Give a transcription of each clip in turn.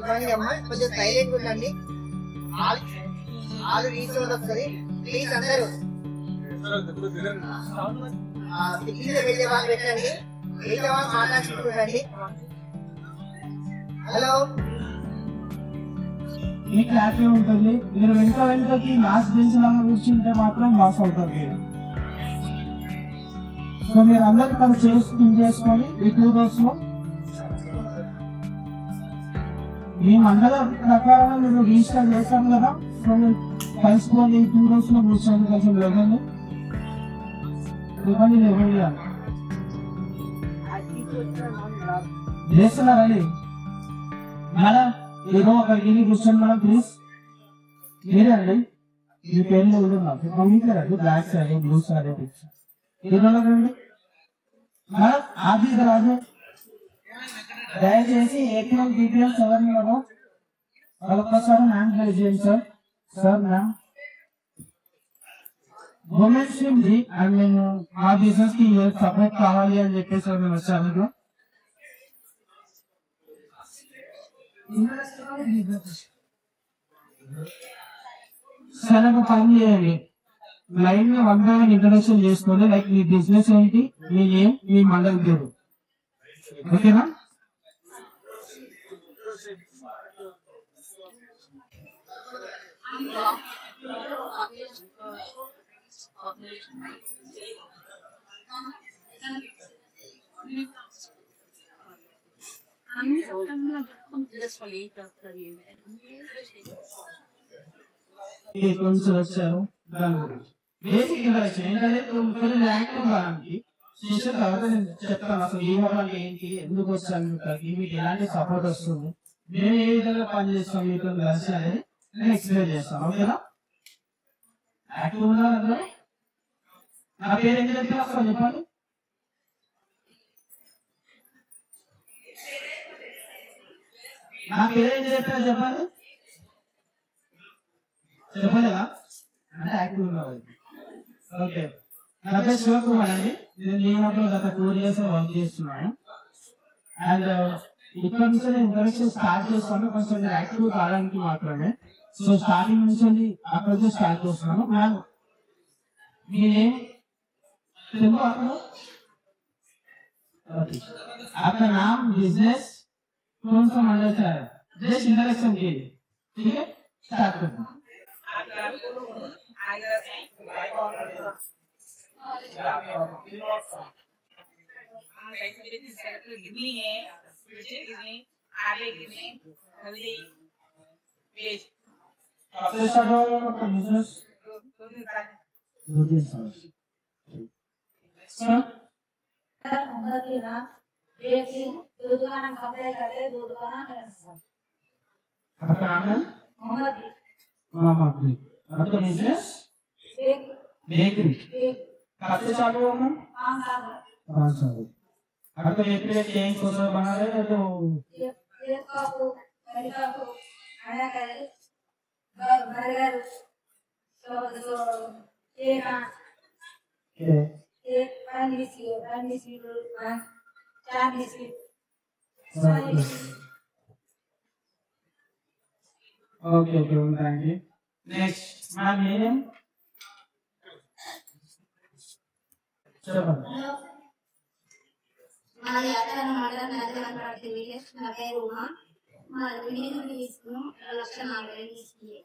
Morning అమ్మా, కొంచెం silent ఉండండి. ఆల్ రీసౌండ్ వస్తుంది. ప్లీజ్ అందరూ కింద వెళ్ళే వాళ్ళు పెట్టండి, మిగతా వాళ్ళు మాట్లాడుకుంటుండండి. హలో, మీ క్లారిటీ ఉంటుంది. మీరు వెంటకి లాస్ట్ బెంచ్ లాగా కూర్చుంటే మాత్రం లాస్ అవుతుంది. సో మీరు అందరూ తన చేసుకొని ఈ 2 rows లో మీ మండల ప్రకారం మీరు రిజిస్టర్ చేశాం కదా. సో మీరు కలుసుకొని 2 rows లో కూర్చొని కొంచెం లేదండి ఇవ్వండి చేస్తున్నారండి మేడం. ఏదో ఒక గిరి కూర్చొని మేడం ప్లీజ్. మీరే అండి, మీ పేర్లు మీకేనండి. బ్లాక్ సారీ, బ్లూ సారీ రండి మేడం. ఆది రాజు దయచేసి ఏపీఎం డీటెయిల్స్ ఎవరిని కదా ఒక్కసారి మ్యామ్ చేయండి sir. Sir ma'am women stream జీ అండ్ నేను మా బిజినెస్ కి సపోర్ట్ కావాలి అని చెప్పేసి మేము వచ్చాము. సరే ఒక పని చేయండి, లైన్ గా 1 by 1 ఇంట్రడక్షన్ చేసుకోండి. లైక్ మీ బిజినెస్ ఏంటి, మీ నేమ్, మీ మండలి పేరు, ఓకేనా? వచ్చారు బేసిక్ ఇంట్రడక్షన్ ఏంటంటే చేసిన తర్వాత నేను చెప్తాను అసలు ఈ హోటల్ ఏంటి, ఎందుకు వచ్చాను, మీకు ఎలాంటి సపోర్ట్ వస్తుంది, మేము ఏ విధంగా పనిచేస్తాం మీకు కలిసి అనేది నేను ఎక్స్ప్లెయిన్ చేస్తాను. ఓకేనా? యాక్టివ్ ఉన్నారు అందరూ? నా పేరు ఏం చెప్తారు అసలు చెప్పండి. నా పేరు ఏం చెప్తారు చెప్పండి. చెప్పలేదా అంటే యాక్టివ్ ఉన్నారు. ఓకే, నా పేరు శివకుమార్ అండి. నేను లీనప్లో గత 4 years వర్క్ చేస్తున్నాను. అండ్ ఇక్కడ నుంచి నేను ఇంట్రడక్షన్ స్టార్ట్ చేస్తాను, కొంచెం యాక్టివ్ కావడానికి మాత్రమే. సో స్టార్టింగ్ నుంచి అక్కడ నుంచి స్టార్ట్ చేస్తున్నాను. మ్యామ్ మీరేం తెలుగు आपका नाम, बिजनेस, कौन सा मंडल से है, जस्ट इंट्रोडक्शन कीजिए. ठीक है, स्टार्ट करते हैं. आपसे स्टार्ट होगा बिजनेस. दुकान कपड़े करते, 2 दुकान है. आपका नाम है मोहम्मद. मोहम्मद. आपका बिजनेस एक बेकरी. एक कब से चालू हुआ मैम? 5 साल. 5 साल. आपका बेकरी में केक कुछ बना रहे हैं तो एक कप मेडिका को खाना करे बर्गर तो एक पानी biscuit 4 biscuit. Okay okay thank you. Next ma'am ये चलो మాది అచ్చన మండలం నరసింహపట్నం విలేజ్. నా పేరు ఉమా. మా విలేజ్ తీసుకున్నాం 1,40,000 తీసుకుంది.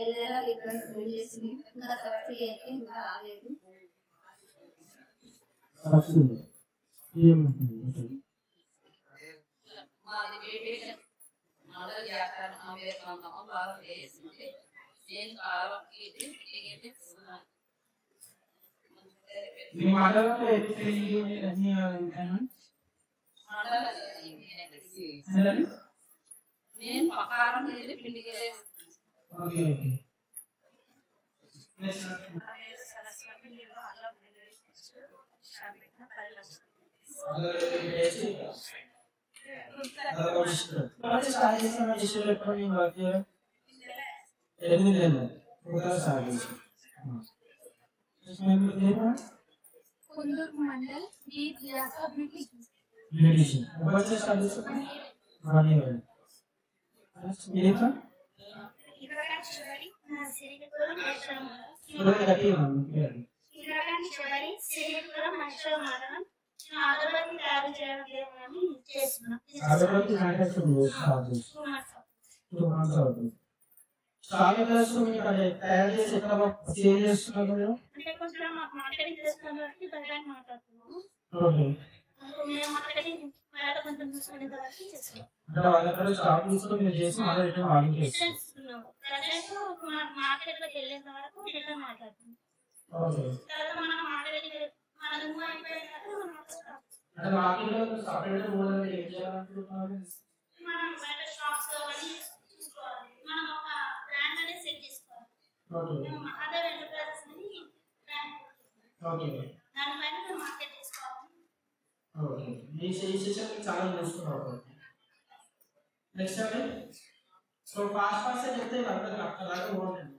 ఎల్లెలా ఇక్కడ చేసింది. ఇంకా సబ్సిడీ అయితే ఇంకా రాలేదు. సబ్సిడీ ఏమంటుంది? మాది బేబీ మండల వ్యాపారం అంబేద్కర్ బాగా చేసింది. నేను కావాలకి ఇది మీ మండలంలో ఎన్ని అన్ని ఉంటాయి? నేను పకారం పిండి. Okay okay. స్టార్ట్ చేసిన డిస్ట్రిక్ట్ పెట్టుకొని వర్క్ చేయడం 8 నెలలు టోటల్ స్టార్ట్ చేసాం. कुंदूर मंडल बी ब्यूटिशियन. ब्यूटिशियन ऊपर से स्टार्ट చేసాం. 1 year. మీరేంటో ఇంద్రకాంత్ చివరి సిరిపురం ఇంద్రకాంత్ చివరి సిరిపురం మండలం అగరబత్తి తయారు చేయడం చేస్తున్నాం. అగరబత్తి తయారు చేసి ఎక్కడ సేల్ చేస్తున్నారు? అంటే కొంచెం మాకు మార్కెటింగ్ చేస్తున్నాం కాబట్టి బయట మాట్లాడుతున్నాము. మేము మార్కెటింగ్ బయట కొంచెం చూసుకునే తర్వాత చేస్తున్నాం. అంటే వాళ్ళ దగ్గర స్టాక్ తీసుకొని మీరు చేసి మళ్ళీ రిటర్న్ వాళ్ళకి చేస్తున్నాము. ప్రజెంట్ మార్కెట్ లోకి వెళ్ళేంత వరకు రిటర్న్ మాట్లాడుతున్నాం. తర్వాత మనం మార్కెటింగ్ మనం మూవ్ అయిపోయిన తర్వాత మనం అంటే మార్కెట్లో సపరేట్ మోడల్ ఏం చేయాలనుకుంటున్నారు? మనం బయట షాప్స్ అవన్నీ చూసుకోవాలి. మనం ఒక బ్రాండ్ అనేది సెట్ చేసుకోవాలి. మేము అదర్ ఎంటర్ప్రైజెస్ అని బ్రాండ్ దానిపైన మేము మార్కెట్ చేసుకోవాలి. మీ సెషన్ చాలా యూస్ఫుల్ అవుతుంది. నెక్స్ట్ అండి, సో ఫాస్ట్ చెప్తే అర్థం అక్కలాగా బాగుంటుంది.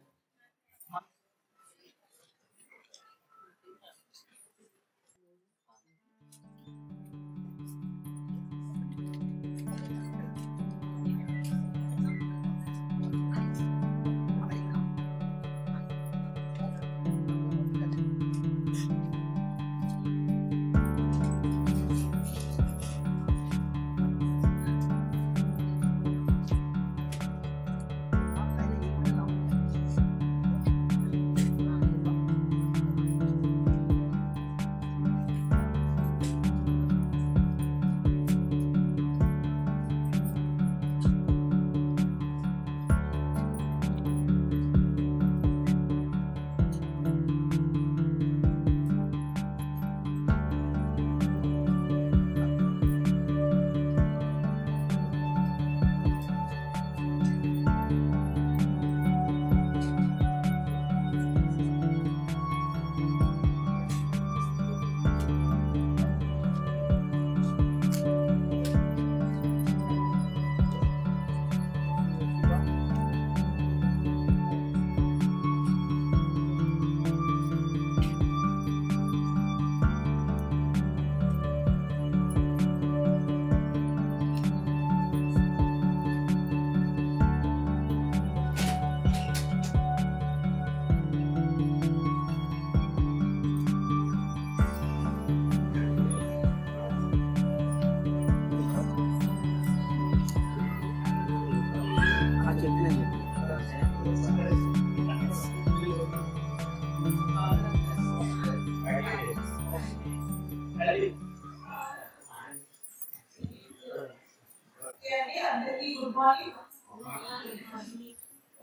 Good morning.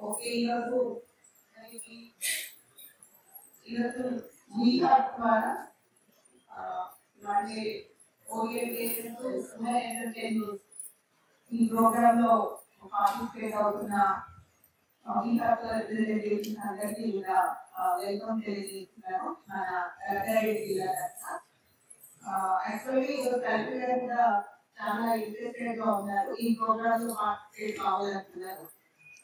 ఓకే, ఈరోజు ద్వారా ఇలాంటి ఈ ప్రోగ్రామ్ లో పార్టిసిపేట్ అవుతున్న రిప్రజెంటేటివ్స్ అందరికీ కూడా వెల్కమ్ తెలియజేస్తున్నాను. మన కలెక్టరేట్ జిల్లా యాక్చువల్లీ కలెక్టర్ గారు కూడా చాలా ఇంట్రెస్టెడ్ గా ఉన్నారు. ఈ ప్రోగ్రామ్ లో పార్టిసిపేట్ కావాలంటున్నారు.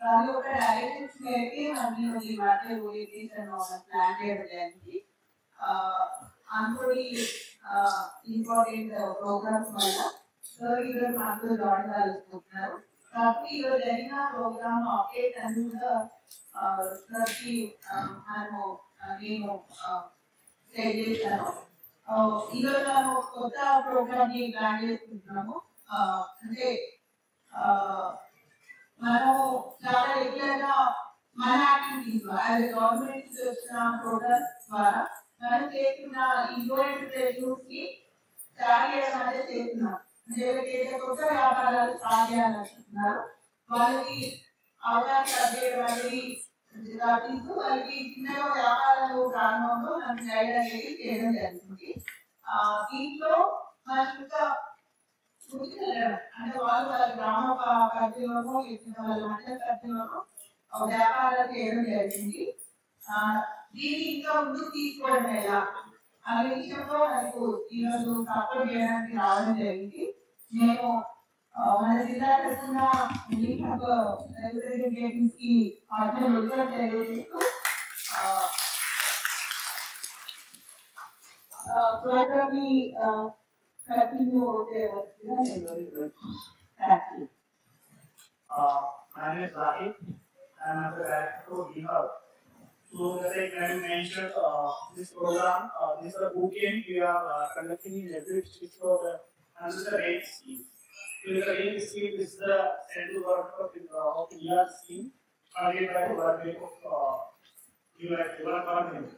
కానీ ఒక డైరెక్షన్స్ మేరకు నేను ఈ మధ్య ఓరియంటేషన్ ప్లాన్ చేయడం జరిగింది. అనుకోని ఇంపార్టెంట్ ప్రోగ్రామ్స్ వల్ల ఈరోజు మాకు జాయిన్ కావాలనుకుంటున్నారు. కాబట్టి ఈరోజు జరిగిన ప్రోగ్రామ్ అప్డేట్ అన్ని కూడా మనము నేను షేర్ చేశాను. ఈరోజు మనం కొత్త ప్రోగ్రామ్ ని ప్లాన్ చేసుకుంటున్నాము. అంటే మనం చాలా రెగ్యులర్ గా మన యాక్టివిటీస్ యాజ్ గవర్నమెంట్ వచ్చిన ప్రోగ్రామ్ ద్వారా మనం చేస్తున్న ఇంపార్టెంట్ కి స్టార్ట్ చేయడం అనేది చేస్తున్నాం. అంటే ఎవరికైతే కొత్త వ్యాపారాలు స్టార్ట్ చేయాలనుకుంటున్నారు వాళ్ళకి అవకాశం చేయడం అనేది వాళ్ళకి చిన్నగా వ్యాపారాలు ప్రారంభంలో మనకి గైడ్ అనేది చేయడం జరుగుతుంది. దీంట్లో మన ఇంకా అంటే వాళ్ళు వాళ్ళ గ్రామ పరిధిలోనూ వాళ్ళ మండల పరిధిలోనూ వ్యాపారాలు చేయడం జరిగింది. దీన్ని ఇంకా ముందుకు తీసుకోవడం ఎలా అనే విషయంలో నాకు ఈరోజు సపోర్ట్ చేయడానికి రావడం జరిగింది. నేను మన జిల్లా తరఫున రిప్రజెంటేటివ్స్ కి తెలియజేస్తూ ప్రోగ్రామ్ ని కంటిన్యూ చేయవలసిందిగా నేను My name is Rahid, and I'm the director of BHUB. So, as I mentioned, this program, this is a boot camp we are conducting in every district for the under the RAID scheme. So, the RAID scheme is the central government of India scheme, funded by the government of United Government.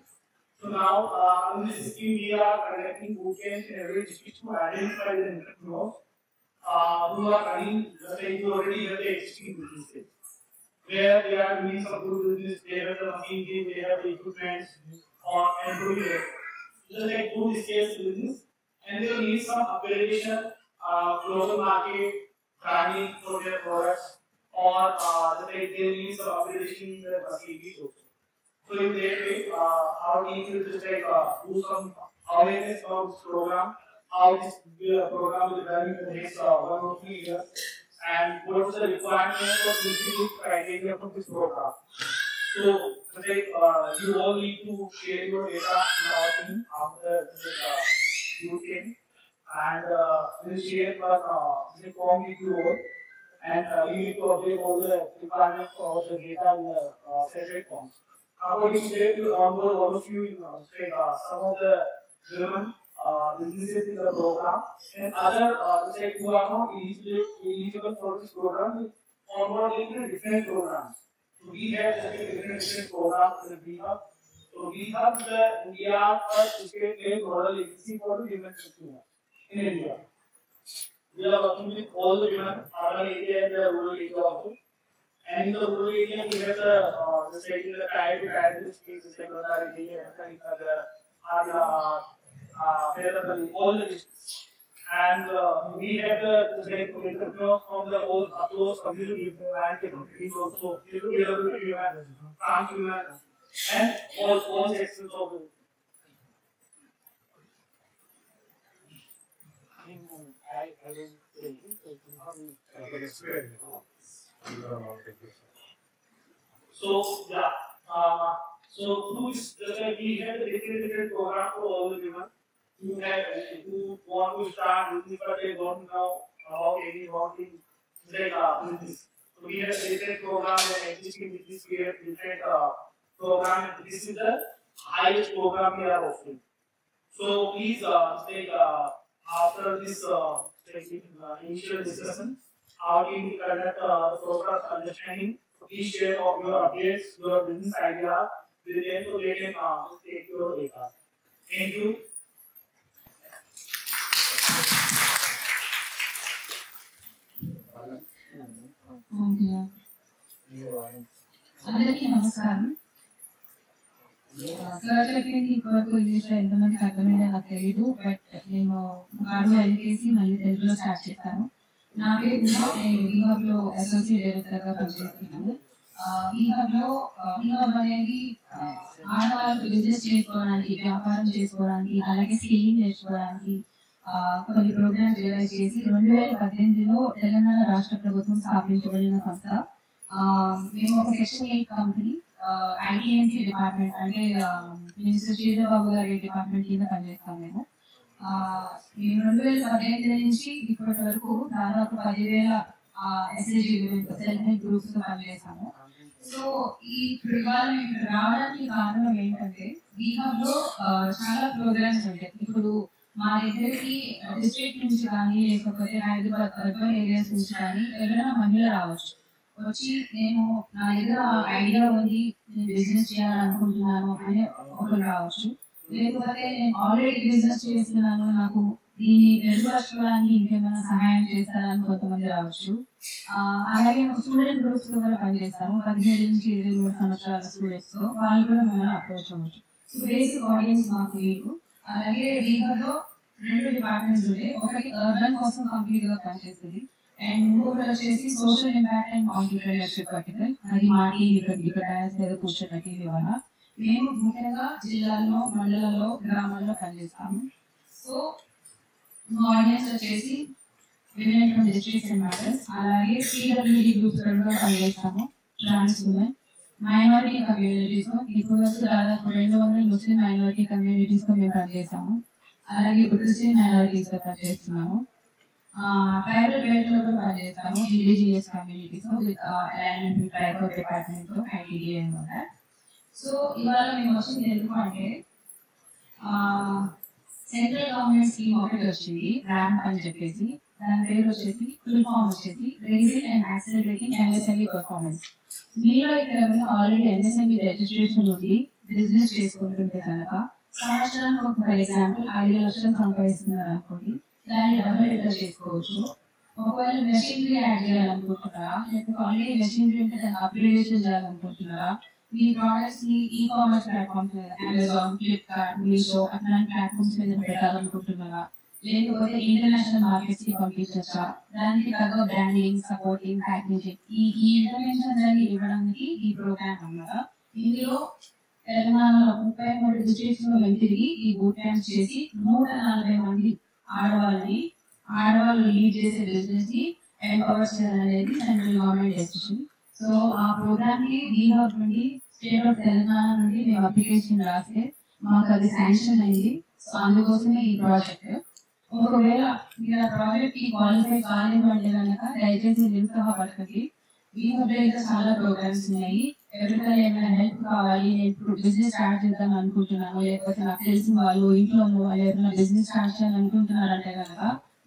So now, in this scheme, we are conducting boot camps in every district to identify the entrepreneurs who are running, who already have the existing businesses. Where they are doing some good business, they have the machinery, they have the equipment, or employees. Just like good scale business, and they need some upgradation, global market, branding for their products, or they need some upgradation in their facilities also. So in that way, our team will just like do some awareness about this program, how this program will be done in the next 1 or 2 years, and what is the requirement for fulfilling criteria for this program. So, like, you all need to share your data in our team after the meeting, and we'll share the form with you all, and you need to update all the requirements for the data in the separate forms. According to that, we onboard all of you in some of the German businesses in the program, and other who are not eligible for this program, we onboard in different programs. So we have different programs in the BHUB. So BHUB is the India first state-based model agency for the women consumer in India. We are working with all the women, urban area and the rural area also. And in the rural area, we have the state in the tier to tier districts, like all the districts. And we have the entrepreneurs from the whole close community and technologies also, trans women, and all sections of it. So yeah, so we have a different program for all the women who want to start business but they don't know about any mounting business. So we have a different program and existing business. We have different program, and this is the highest program we are offering. So please after this initial discussion, our team will conduct the program understanding. Please share all your updates, your business idea with them so they can take your data. Thank you. అందరికీ నమస్కారం. Sir చెప్పింది ఇప్పటివరకు ఇంగ్లీష్లో ఎంతమందికి అర్థమైందో నాకు తెలియదు, but నేను కారు ఎల్కేసి మళ్ళీ తెలుగులో స్టార్ట్ చేస్తాను. నా పేరు ఉమా, నేను BHUBలో అసోసియేట్ డైరెక్టర్గా పనిచేస్తున్నాను. BHUB అనేది ఆడవాళ్ళు బిజినెస్ చేసుకోవడానికి, వ్యాపారం చేసుకోవడానికి, అలాగే స్కిల్లింగ్ నేర్చుకోవడానికి కొన్ని ప్రోగ్రామ్స్ రియలైజ్ చేసి 2018లో తెలంగాణ రాష్ట్ర ప్రభుత్వం స్థాపించబడిన సంస్థ. మేము ఒక సెక్షన్ 8 కంపెనీ, ITNC డిపార్ట్మెంట్ అంటే మినిస్టర్ శ్రీధర్బాబు గారి డిపార్ట్మెంట్ కింద పనిచేస్తాం. మేము 2018 నుంచి ఇప్పటి వరకు దాదాపు 10,000 SHG సెల్ఫ్ హెల్ప్ గ్రూప్స్ తో పనిచేస్తాము. సో ఇవాళ మేము రావడానికి కారణం ఏంటంటే BHUBలో చాలా ప్రోగ్రామ్స్ ఉంటాయి. ఇప్పుడు మా దగ్గరికి డిస్ట్రిక్ట్ నుంచి కానీ లేకపోతే హైదరాబాద్ అర్బన్ ఏరియాస్ నుంచి కానీ ఎవరైనా మహిళ రావచ్చు. వచ్చి నేను నా దగ్గర ఐడియా ఉంది, నేను బిజినెస్ చేయాలనుకుంటున్నాను అని ఒకరు రావచ్చు. లేకపోతే నేను ఆల్రెడీ బిజినెస్ చేస్తున్నాను, నాకు దీన్ని మెరుగుపరచుకోవడానికి ఇంకేమైనా సహాయం చేస్తారని కొంతమంది రావచ్చు. అలాగే స్టూడెంట్ గ్రూప్స్ తో కూడా పనిచేస్తాము. 17 నుంచి 23 సంవత్సరాల స్టూడెంట్స్ తో వాళ్ళు కూడా మమ్మల్ని అప్రోచ్ అవ్వచ్చు. సో బేసిక్ ఆడియన్స్ మాకు లేదు. అలాగే BHUBలో 2 డిపార్ట్మెంట్స్ ఉంటాయి. ఒకటి అర్బన్ కోసం కంప్లీట్ గా పనిచేస్తుంది, అండ్ ఇంకొకటి వచ్చేసి social impact and entrepreneurship vertical. అది మా టీం ఇక్కడ డయాస్ మీద కూర్చోబెట్టి ఇవాళ మేము ముఖ్యంగా జిల్లాల్లో, మండలాల్లో, గ్రామాల్లో పనిచేస్తాము. సో మా ఆడియన్స్ వచ్చేసి women from districts and matters, అలాగే PWD గ్రూప్స్ కూడా పనిచేస్తాము. ట్రాన్స్ ఉమెన్, మైనారిటీ కమ్యూనిటీస్ తో ఇప్పుడు వరకు దాదాపు 200 ముస్లిం మైనారిటీ కమ్యూనిటీస్ తో మేము పనిచేస్తాము. అలాగే క్రిస్టియన్ మైనారిటీస్ తో పనిచేస్తున్నాము. ట్రైబల్ బెల్ట్లో కూడా పనిచేస్తాము indigenous communities with alignment with tribal డిపార్ట్మెంట్తో ఐటీడీఏ అనమాట. సో ఇవాళ మేము వచ్చింది ఎందుకు అంటే సెంట్రల్ గవర్నమెంట్ స్కీమ్ ఒకటి వచ్చింది ర్యాంప్ అని చెప్పేసి, దాని పేరు వచ్చేసి ఫుల్ ఫామ్ వచ్చేసి raising and accelerating MSME performance. మీలో ఇక్కడ ఆల్రెడీ ఎంఎస్ఎంఈ రిజిస్ట్రేషన్ ఉంది, బిజినెస్ చేసుకుంటుంటే కనుక సంవత్సరానికి ఒక ఫర్ ఎగ్జాంపుల్ 5 లక్షలు సంపాదిస్తున్నారు అనుకోండి, దాన్ని డబుల్ రిటర్న్ చేసుకోవచ్చు. ఒకవేళ మెషినరీ యాడ్ చేయాలనుకుంటున్నారా, లేకపోతే ఆల్రెడీ మెషినరీ ఉంటే దాన్ని అప్గ్రేడేషన్ చేయాలనుకుంటున్నారా, మీ ప్రోడక్ట్స్ ని e-commerce platforms Amazon, Flipkart, Meesho అట్లాంటి ప్లాట్ఫామ్స్ మీద పెట్టాలనుకుంటున్నారా, లేకపోతే ఇంటర్నేషనల్ మార్కెట్స్ కి పంపించచ్చా, దానికి తగ్గ బ్రాండింగ్, సపోర్టింగ్, ప్యాకేజింగ్ ఈ ఇన్ఫర్మేషన్ అన్ని ఇవ్వడానికి ఈ ప్రోగ్రామ్ అన్నమాట. ఇందులో తెలంగాణలో 33 డిస్ట్రిక్ట్స్ లో మేము తిరిగి ఈ బూట్ క్యాంప్స్ చేసి 140 మంది ఆడవాళ్ళు లీడ్ చేసే బిజినెస్ ని ఎంపవర్ చేయాలనేది సెంట్రల్ గవర్నమెంట్ డెసిషన్. సో ఆ ప్రోగ్రామ్ కి డీహబ్ నుండి స్టేట్ ఆఫ్ తెలంగాణ నుండి మేము అప్లికేషన్ రాస్తే మాకు అది శాంక్షన్ అయింది. సో అందుకోసమే ఈ ప్రాజెక్ట్. ఒకవేళ మీరు ఆ ప్రాజెక్ట్ కి క్వాలిఫై కాలేదు అంటే కనుక దయచేసి లింక్ పట్టుకి డీహబ్ దగ్గర చాలా ప్రోగ్రామ్స్ ఉన్నాయి. ఎవరికైనా ఏమైనా హెల్ప్ కావాలి, నేను ఇప్పుడు బిజినెస్ స్టార్ట్ చేద్దాం అనుకుంటున్నాను, లేకపోతే నాకు తెలిసిన వాళ్ళు ఇంట్లో ఉన్న వాళ్ళు ఎవరైనా బిజినెస్ స్టార్ట్ చేయాలనుకుంటున్నారంటే కనుక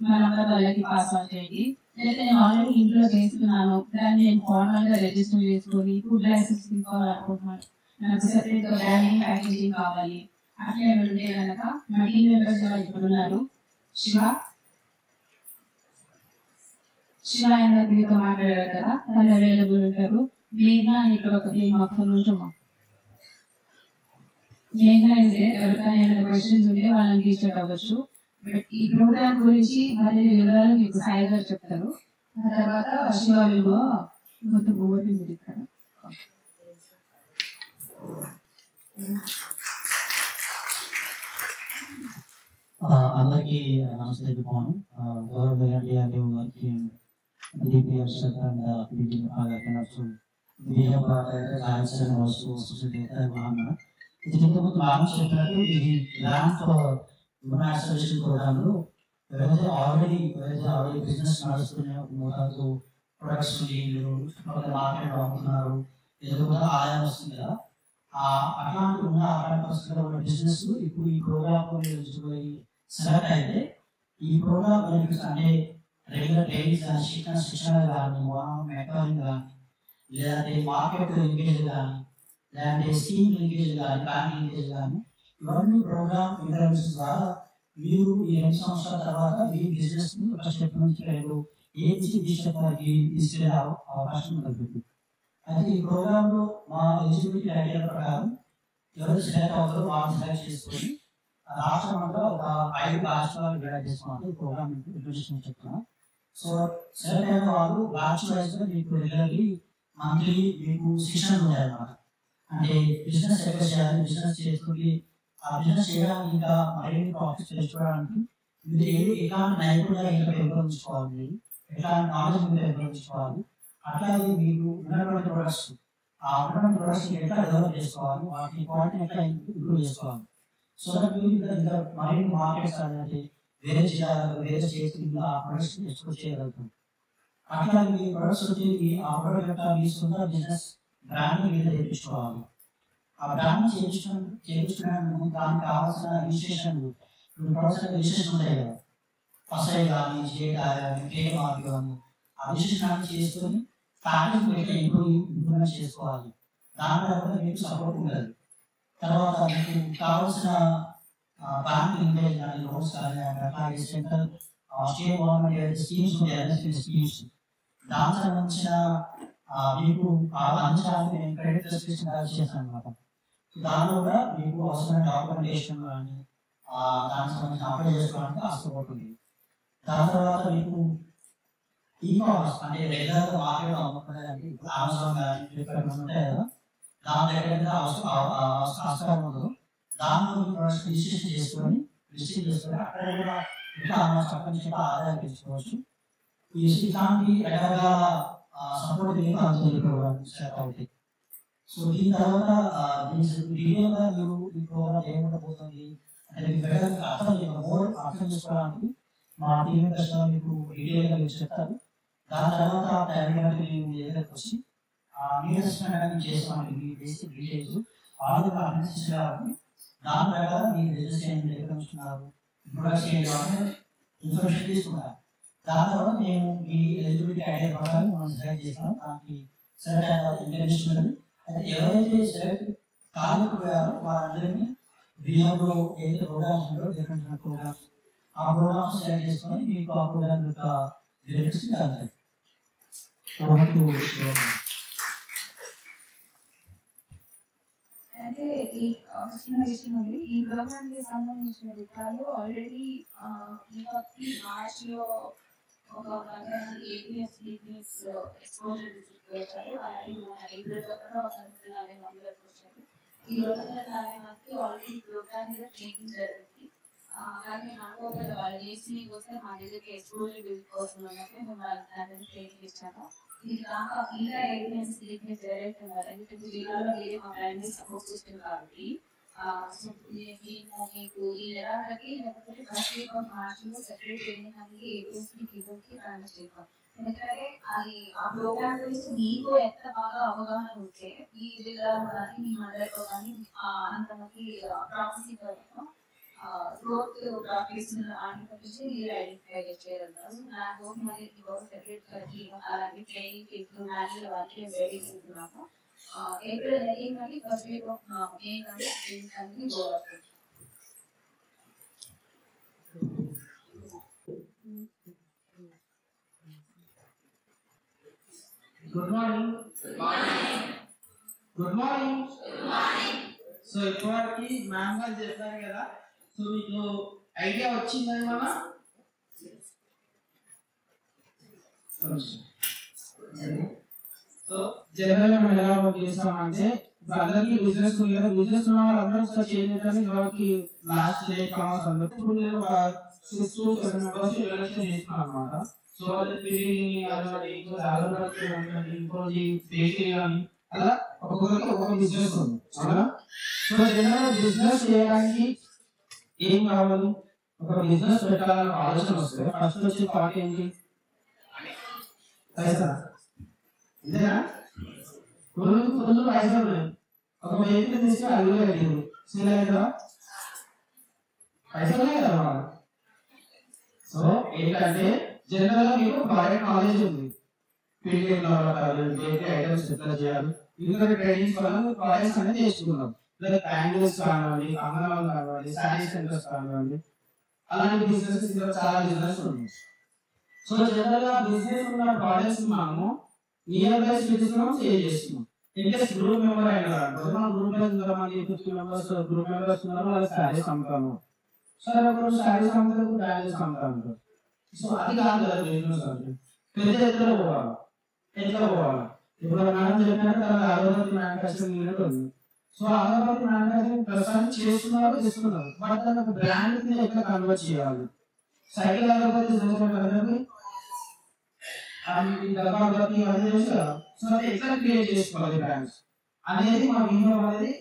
మా నంబర్ వాళ్ళకి పాస్ ఆన్ చేయండి. లేకపోతే నేను ఆల్రెడీ ఇంట్లో చేస్తున్నాను, దాన్ని నేను ఫార్మల్ గా రిజిస్టర్ చేసుకొని ఫుడ్ లైసెన్స్ తీసుకోవాలనుకుంటున్నాను, నాకు సెపరేట్ గా బ్రాండింగ్, ప్యాకేజింగ్ కావాలి అట్లా ఉంటే కనుక మా టీమ్ మెంబర్స్ ఇప్పుడు ఉన్నారు. శివ అయినా మీతో మాట్లాడారు కదా, వాళ్ళు అవైలబుల్ ఉంటారు. మేఘనా ఇక్కడ ఒక మాకు నుంచమ్మా, మేఘనా అయితే ఎవరికైనా ఏమైనా క్వశ్చన్స్ ఉంటే వాళ్ళని టీచర్ అవ్వచ్చు. బట్ ఈ ప్రోగ్రామ్ గురించి మరిన్ని వివరాలు మీకు సాయి గారు చెప్తారు. ఆ తర్వాత శివ విలువ మొత్తం ఓవర్ని చెప్తారు. అందరికీ నమస్తే చెప్పాను. గౌరవ గారికి DPR and meeting also we have guides and also social data bahana idinta mutlu launch cheytadu idi grant monetization program lo ఎవరైతే ఆల్రెడీ బిజినెస్ నడుస్తున్న మోతాదు ప్రొడక్ట్స్ మీరు మార్కెట్ అమ్ముతున్నారు, ఏదో కూడా ఆదాయం వస్తుంది కదా, అట్లాంటి పరిస్థితుల్లో ఉన్న బిజినెస్ ఇప్పుడు ఈ ప్రోగ్రామ్ సెలెక్ట్ అయితే ఈ ప్రోగ్రామ్ బెనిఫిట్స్ అంటే రెగ్యులర్ డైలీస్ కానీ శిక్షణ కానీ మెకానిక్ కానీ లేదంటే మార్కెట్ లింకేజ్ కానీ లేదంటే స్కీమ్ లింకేజ్ కానీ ప్లాన్ లింకేజ్ కానీ ఇవన్నీ ప్రోగ్రామ్ ఇంటర్వ్యూస్ ద్వారా మీరు ఈ 2 సంవత్సరాల తర్వాత మీ బిజినెస్ ని ఒక స్టెప్ నుంచి ఏ స్టెప్ తీసుకెళ్లే అవకాశం కలుగుతుంది. అయితే ఈ ప్రోగ్రామ్ లో మా ఎలిజిబిలిటీ ఐడియా ప్రకారం ఎవరు సెలెక్ట్ అవుతారో వాళ్ళు సెలెక్ట్ చేసుకొని రాష్ట్రం అంతా ఒక 5 రాష్ట్రాలు డివైడ్ చేసుకోవాలి. ఈ ప్రోగ్రామ్ ఇంట్రొడ్యూషన్ చెప్తున్నా. సో సెలెక్ట్ అయిన వాళ్ళు బ్యాచ్ వైజ్ గా మీకు రెగ్యులర్లీ మంత్లీ మీకు శిక్షణ ఉంటాయన్నమాట. అంటే బిజినెస్ ఎక్కడ చేయాలి, బిజినెస్ చేసుకుని ఆ బిజినెస్ చేయడానికి ఇంకా మరిన్ని ప్రాఫిట్స్ తెచ్చుకోవడానికి మీరు ఎలాంటి నైపుణ్యాలు ఇంకా పెంపొందించుకోవాలి, ఎలాంటి నాలెడ్జ్ మీరు పెంపొందించుకోవాలి, అట్లాగే మీరు ఉన్నటువంటి ప్రొడక్ట్స్ ఎట్లా డెవలప్ చేసుకోవాలి, వాటి క్వాలిటీ ఎట్లా ఇంప్రూవ్ చేసుకోవాలి. సో దట్ మీరు ఇంకా మరిన్ని మార్కెట్స్ అనేది వేరే జిల్లాలో వేరే స్టేట్స్ ఆ ప్రొడక్ట్స్ ఎక్స్పోర్ట్ చేయగలుగుతాం. అట్లాగే మీ ప్రొడక్ట్స్ వచ్చేది ఆ ప్రొడక్ట్ యొక్క మీ సొంత బిజినెస్ బ్రాండ్ మీద చేయించుకోవాలి. ఆ బ్రాండ్ చేయించడానికి దానికి కావాల్సిన రిజిస్ట్రేషన్లు ప్రొడక్ట్స్ రిజిస్ట్రేషన్ ఉంటాయి కదా, ఫస్ఐ కానీ జేడా కానీ ట్రేడ్మార్క్ కానీ ఆ రిజిస్ట్రేషన్ అన్ని చేసుకొని ప్యాకేజ్ ఎట్లా ఇంప్రూవ్మెంట్ చేసుకోవాలి. దాని తర్వాత మీకు సపోర్ట్ ఉండదు. తర్వాత మీకు కావాల్సిన బ్యాంక్ లింకేజ్ కానీ లోన్స్ కానీ అట్లాగే సెంట్రల్ స్టేట్ గవర్నమెంట్ ఏదైతే స్కీమ్స్ ఉంటాయి ఎన్ఎస్పీ స్కీమ్స్ దానికి సంబంధించిన మీకు అందించడానికి నేను క్రెడిట్ రెస్ట్రిక్షన్ చేశాను అనమాట. దానిలో కూడా మీకు అవసరమైన డాక్యుమెంటేషన్ కానీ దానికి సంబంధించిన అప్లై చేసుకోవడానికి ఆ సపోర్ట్ ఉంది. దాని తర్వాత మీకు ఈ-కామర్స్ అంటే రెగ్యులర్గా మార్కెట్లో అమ్ముకునేదానికి అమెజాన్ కానీ ఫ్లిప్కార్ట్ ఉంటాయి కదా, దాని దగ్గర ఆస్కారం ఉండదు. దానిలో రిజిస్ట్రేషన్ చేసుకొని అక్కడ కూడా ఇంకా అక్కడి నుంచి ఆదాయం పెంచుకోవచ్చు. ఇలాంటి రకరకాల సపోర్ట్ అందుతుంది ప్రోగ్రామ్ స్టార్ట్ అవుతాయి. సో దీని తర్వాత వీడియోగా మీరు ఈ ప్రోగ్రామ్ ఏముండబోతుంది అంటే మీకు అర్థం చేసుకోవడానికి మా టీం మెంబర్స్ మీకు డీటెయిల్గా మీరు చెప్తారు. దాని తర్వాత టైంకి మేము మీ దగ్గరకు వచ్చి మీరు చేస్తామండి. మీ బేసిక్ డీటెయిల్స్ ఆల్రెడీ ఆర్గనైజేషన్ కాబట్టి దాని ప్రకారం మీరు రిజిస్ట్రేషన్ ఎక్కడ ఉంటున్నారు, ప్రొడక్ట్స్ ఇన్ఫర్మేషన్ తీసుకున్నారు. దాని తర్వాత మేము మీ ఎలిజిబిలిటీ ఐడియా ప్రకారం మనం సెలెక్ట్ చేస్తాం. దానికి సెలెక్ట్ అయిన ఇంటర్వ్యూస్ ఉన్నది. అయితే ఎవరైతే సెలెక్ట్ కాలేకపోయారో వారందరినీ బియ్యంలో ఏదైతే ప్రోగ్రామ్స్ ఉన్నారో డిఫరెంట్ ప్రోగ్రామ్స్ ఆ ప్రోగ్రామ్స్ సెలెక్ట్ చేసుకొని మీకు ఆ ప్రోగ్రామ్ యొక్క బెనిఫిట్స్ కలుగుతాయి. అంటే ఈ చిన్న విషయం ఉంది. ఈ ప్రోగ్రామ్ కి సంబంధించిన విషయాలు ఆల్రెడీ ఈ మార్చ్లో ఒక ఏపీఎస్ ఎక్స్పోజర్ విజిట్ వచ్చారు. ఏప్రిల్లో కూడా ఒక 40 మందికి వచ్చారు. ఈ 40 మందికి ఆల్రెడీ ప్రోగ్రామ్ మీద ట్రైనింగ్ జరిగింది. కానీ నాకు వాళ్ళు చేసి వస్తే మా దగ్గరికి ఎక్స్పోజర్ విజిట్ కోసం ఉన్నప్పుడు మేము వాళ్ళకి ట్రైనింగ్ ఇచ్చాము. ఇది కాక ఇలా ఏపీఎస్ డైరెక్ట్ ఉన్నారు. ఎందుకంటే జిల్లాలో వేరే మా ప్రైమరీ సపోర్ట్ సిస్టమ్ కాబట్టి మీకు ఈ నెలకి లేకపోతే ఫస్ట్ వీక్ ఆఫ్ మార్చిలో సెపరేట్ ట్రైనింగ్ అనేది ఏపీఎస్కి ప్లాన్ చేస్తాం. ఎందుకంటే అది ఆ ప్రోగ్రామ్ గురించి మీకు ఎంత బాగా అవగాహన ఉంటే ఈ జిల్లాలో కానీ మీ మండలిలో కానీ అంతమంది ప్రాసెసింగ్ గ్రోత్ ప్రాఫిట్స్ గురించి మీరు ఐడెంటిఫై చేయగలుగుతారు. నా హోప్ మరి సెపరేట్ అలాంటి ట్రైనింగ్ ఇప్పుడు మాన్యువల్ వాళ్ళకి రెడీ చేస్తున్నాము. ఏప్రిల్ 19 కానీ ఫస్ట్ వీక్ ఆఫ్ మే కానీ ట్రైనింగ్ అనేది గో అవుతుంది. Good morning. Good morning. So ఇప్పటివరకు మ్యామ్ గారు చెప్పారు కదా, సో మీకు ఐడియా వచ్చిందని మన సో జనరల్గా మనం ఎలా వర్క్ చేస్తామంటే అందరికీ బిజినెస్ ఉంది కదా, బిజినెస్ ఉన్న వాళ్ళందరూ ఒకసారి చేయడానికి వాళ్ళకి లాస్ట్ డేట్ కావాల్సి అందరూ ఇప్పుడు నేను ఒక 6 to 7 మెంబర్స్ ఎలక్షన్ చేస్తున్నాను అనమాట. సో వాళ్ళకి ఇంకోటి బేకరీ కానీ అలా ఒక్కొక్కరికి ఒక్కొక్క బిజినెస్ ఉంది. అవునా? సో జనరల్ బిజినెస్ చేయడానికి ఏం కావాలి? ఒక బిజినెస్ పెట్టాలని ఆలోచన వస్తే ఫస్ట్ వచ్చే థాట్ ఏంటి? పైసా. అంతేనా? ఫుల్ పైసలు ఉన్నాయి. ఒక వెహికల్ తీసుకుని అడుగులో పెట్టింది సీల్ అవుతుందా? పైసలు కదా. సో ఏంటంటే జనరల్ గా మీకు ప్రోడక్ట్ నాలెడ్జ్ ఉంది. ఫీల్డ్ ఐటమ్స్ ఎట్లా చేయాలి, ఇంకా ట్రైనింగ్స్ వల్ల ప్రోడక్ట్స్ అనేది నేర్చుకున్నాం. లైక్ బ్యాంగిల్స్ కానివ్వండి, అంగన్వాడీ కానివ్వండి, శారీ సెంటర్స్ కానివ్వండి, అలాంటి బిజినెస్ చాలా బిజినెస్ ఉంది. సో జనరల్ గా బిజినెస్ ఉన్న ప్రోడక్ట్స్ మనము నియర్ బై సిటీస్ లో సేల్ చేస్తున్నాం. ఇంట్రెస్ట్ గ్రూప్ మెంబర్ అయిన మన గ్రూప్ లో ఇంతమంది 50 మెంబర్స్ గ్రూప్ మెంబర్స్ ఉన్నారు. వాళ్ళకి శారీస్ అమ్ముతాము. సరే ఒకరోజు శారీస్ అమ్ముతారు, బ్యాంగిల్స్ అమ్ముతారు. సో అది కాదు కదా బిజినెస్ అంటే. పెద్ద ఎత్తులో పోవాలి. ఎట్లా పోవాలి? ఇప్పుడు మనం చెప్పినట్టు అగరబత్తి మ్యానుఫ్యాక్చరింగ్ యూనిట్ ఉంది. సో అగరబత్తి మ్యానుఫ్యాక్చరింగ్ ప్రస్తుతం చేస్తున్నారు, ఇస్తున్నారు. బట్ దాన్ని ఒక బ్రాండ్ కింద ఎట్లా కన్వర్ట్ చేయాలి? సైకిల్ అగరబత్తి అగరబత్తి ఇవన్నీ చేసి కదా. సో అది ఎట్లా క్రియేట్ చేసుకోవాలి బ్రాండ్స్ అనేది మా వీడియో అనేది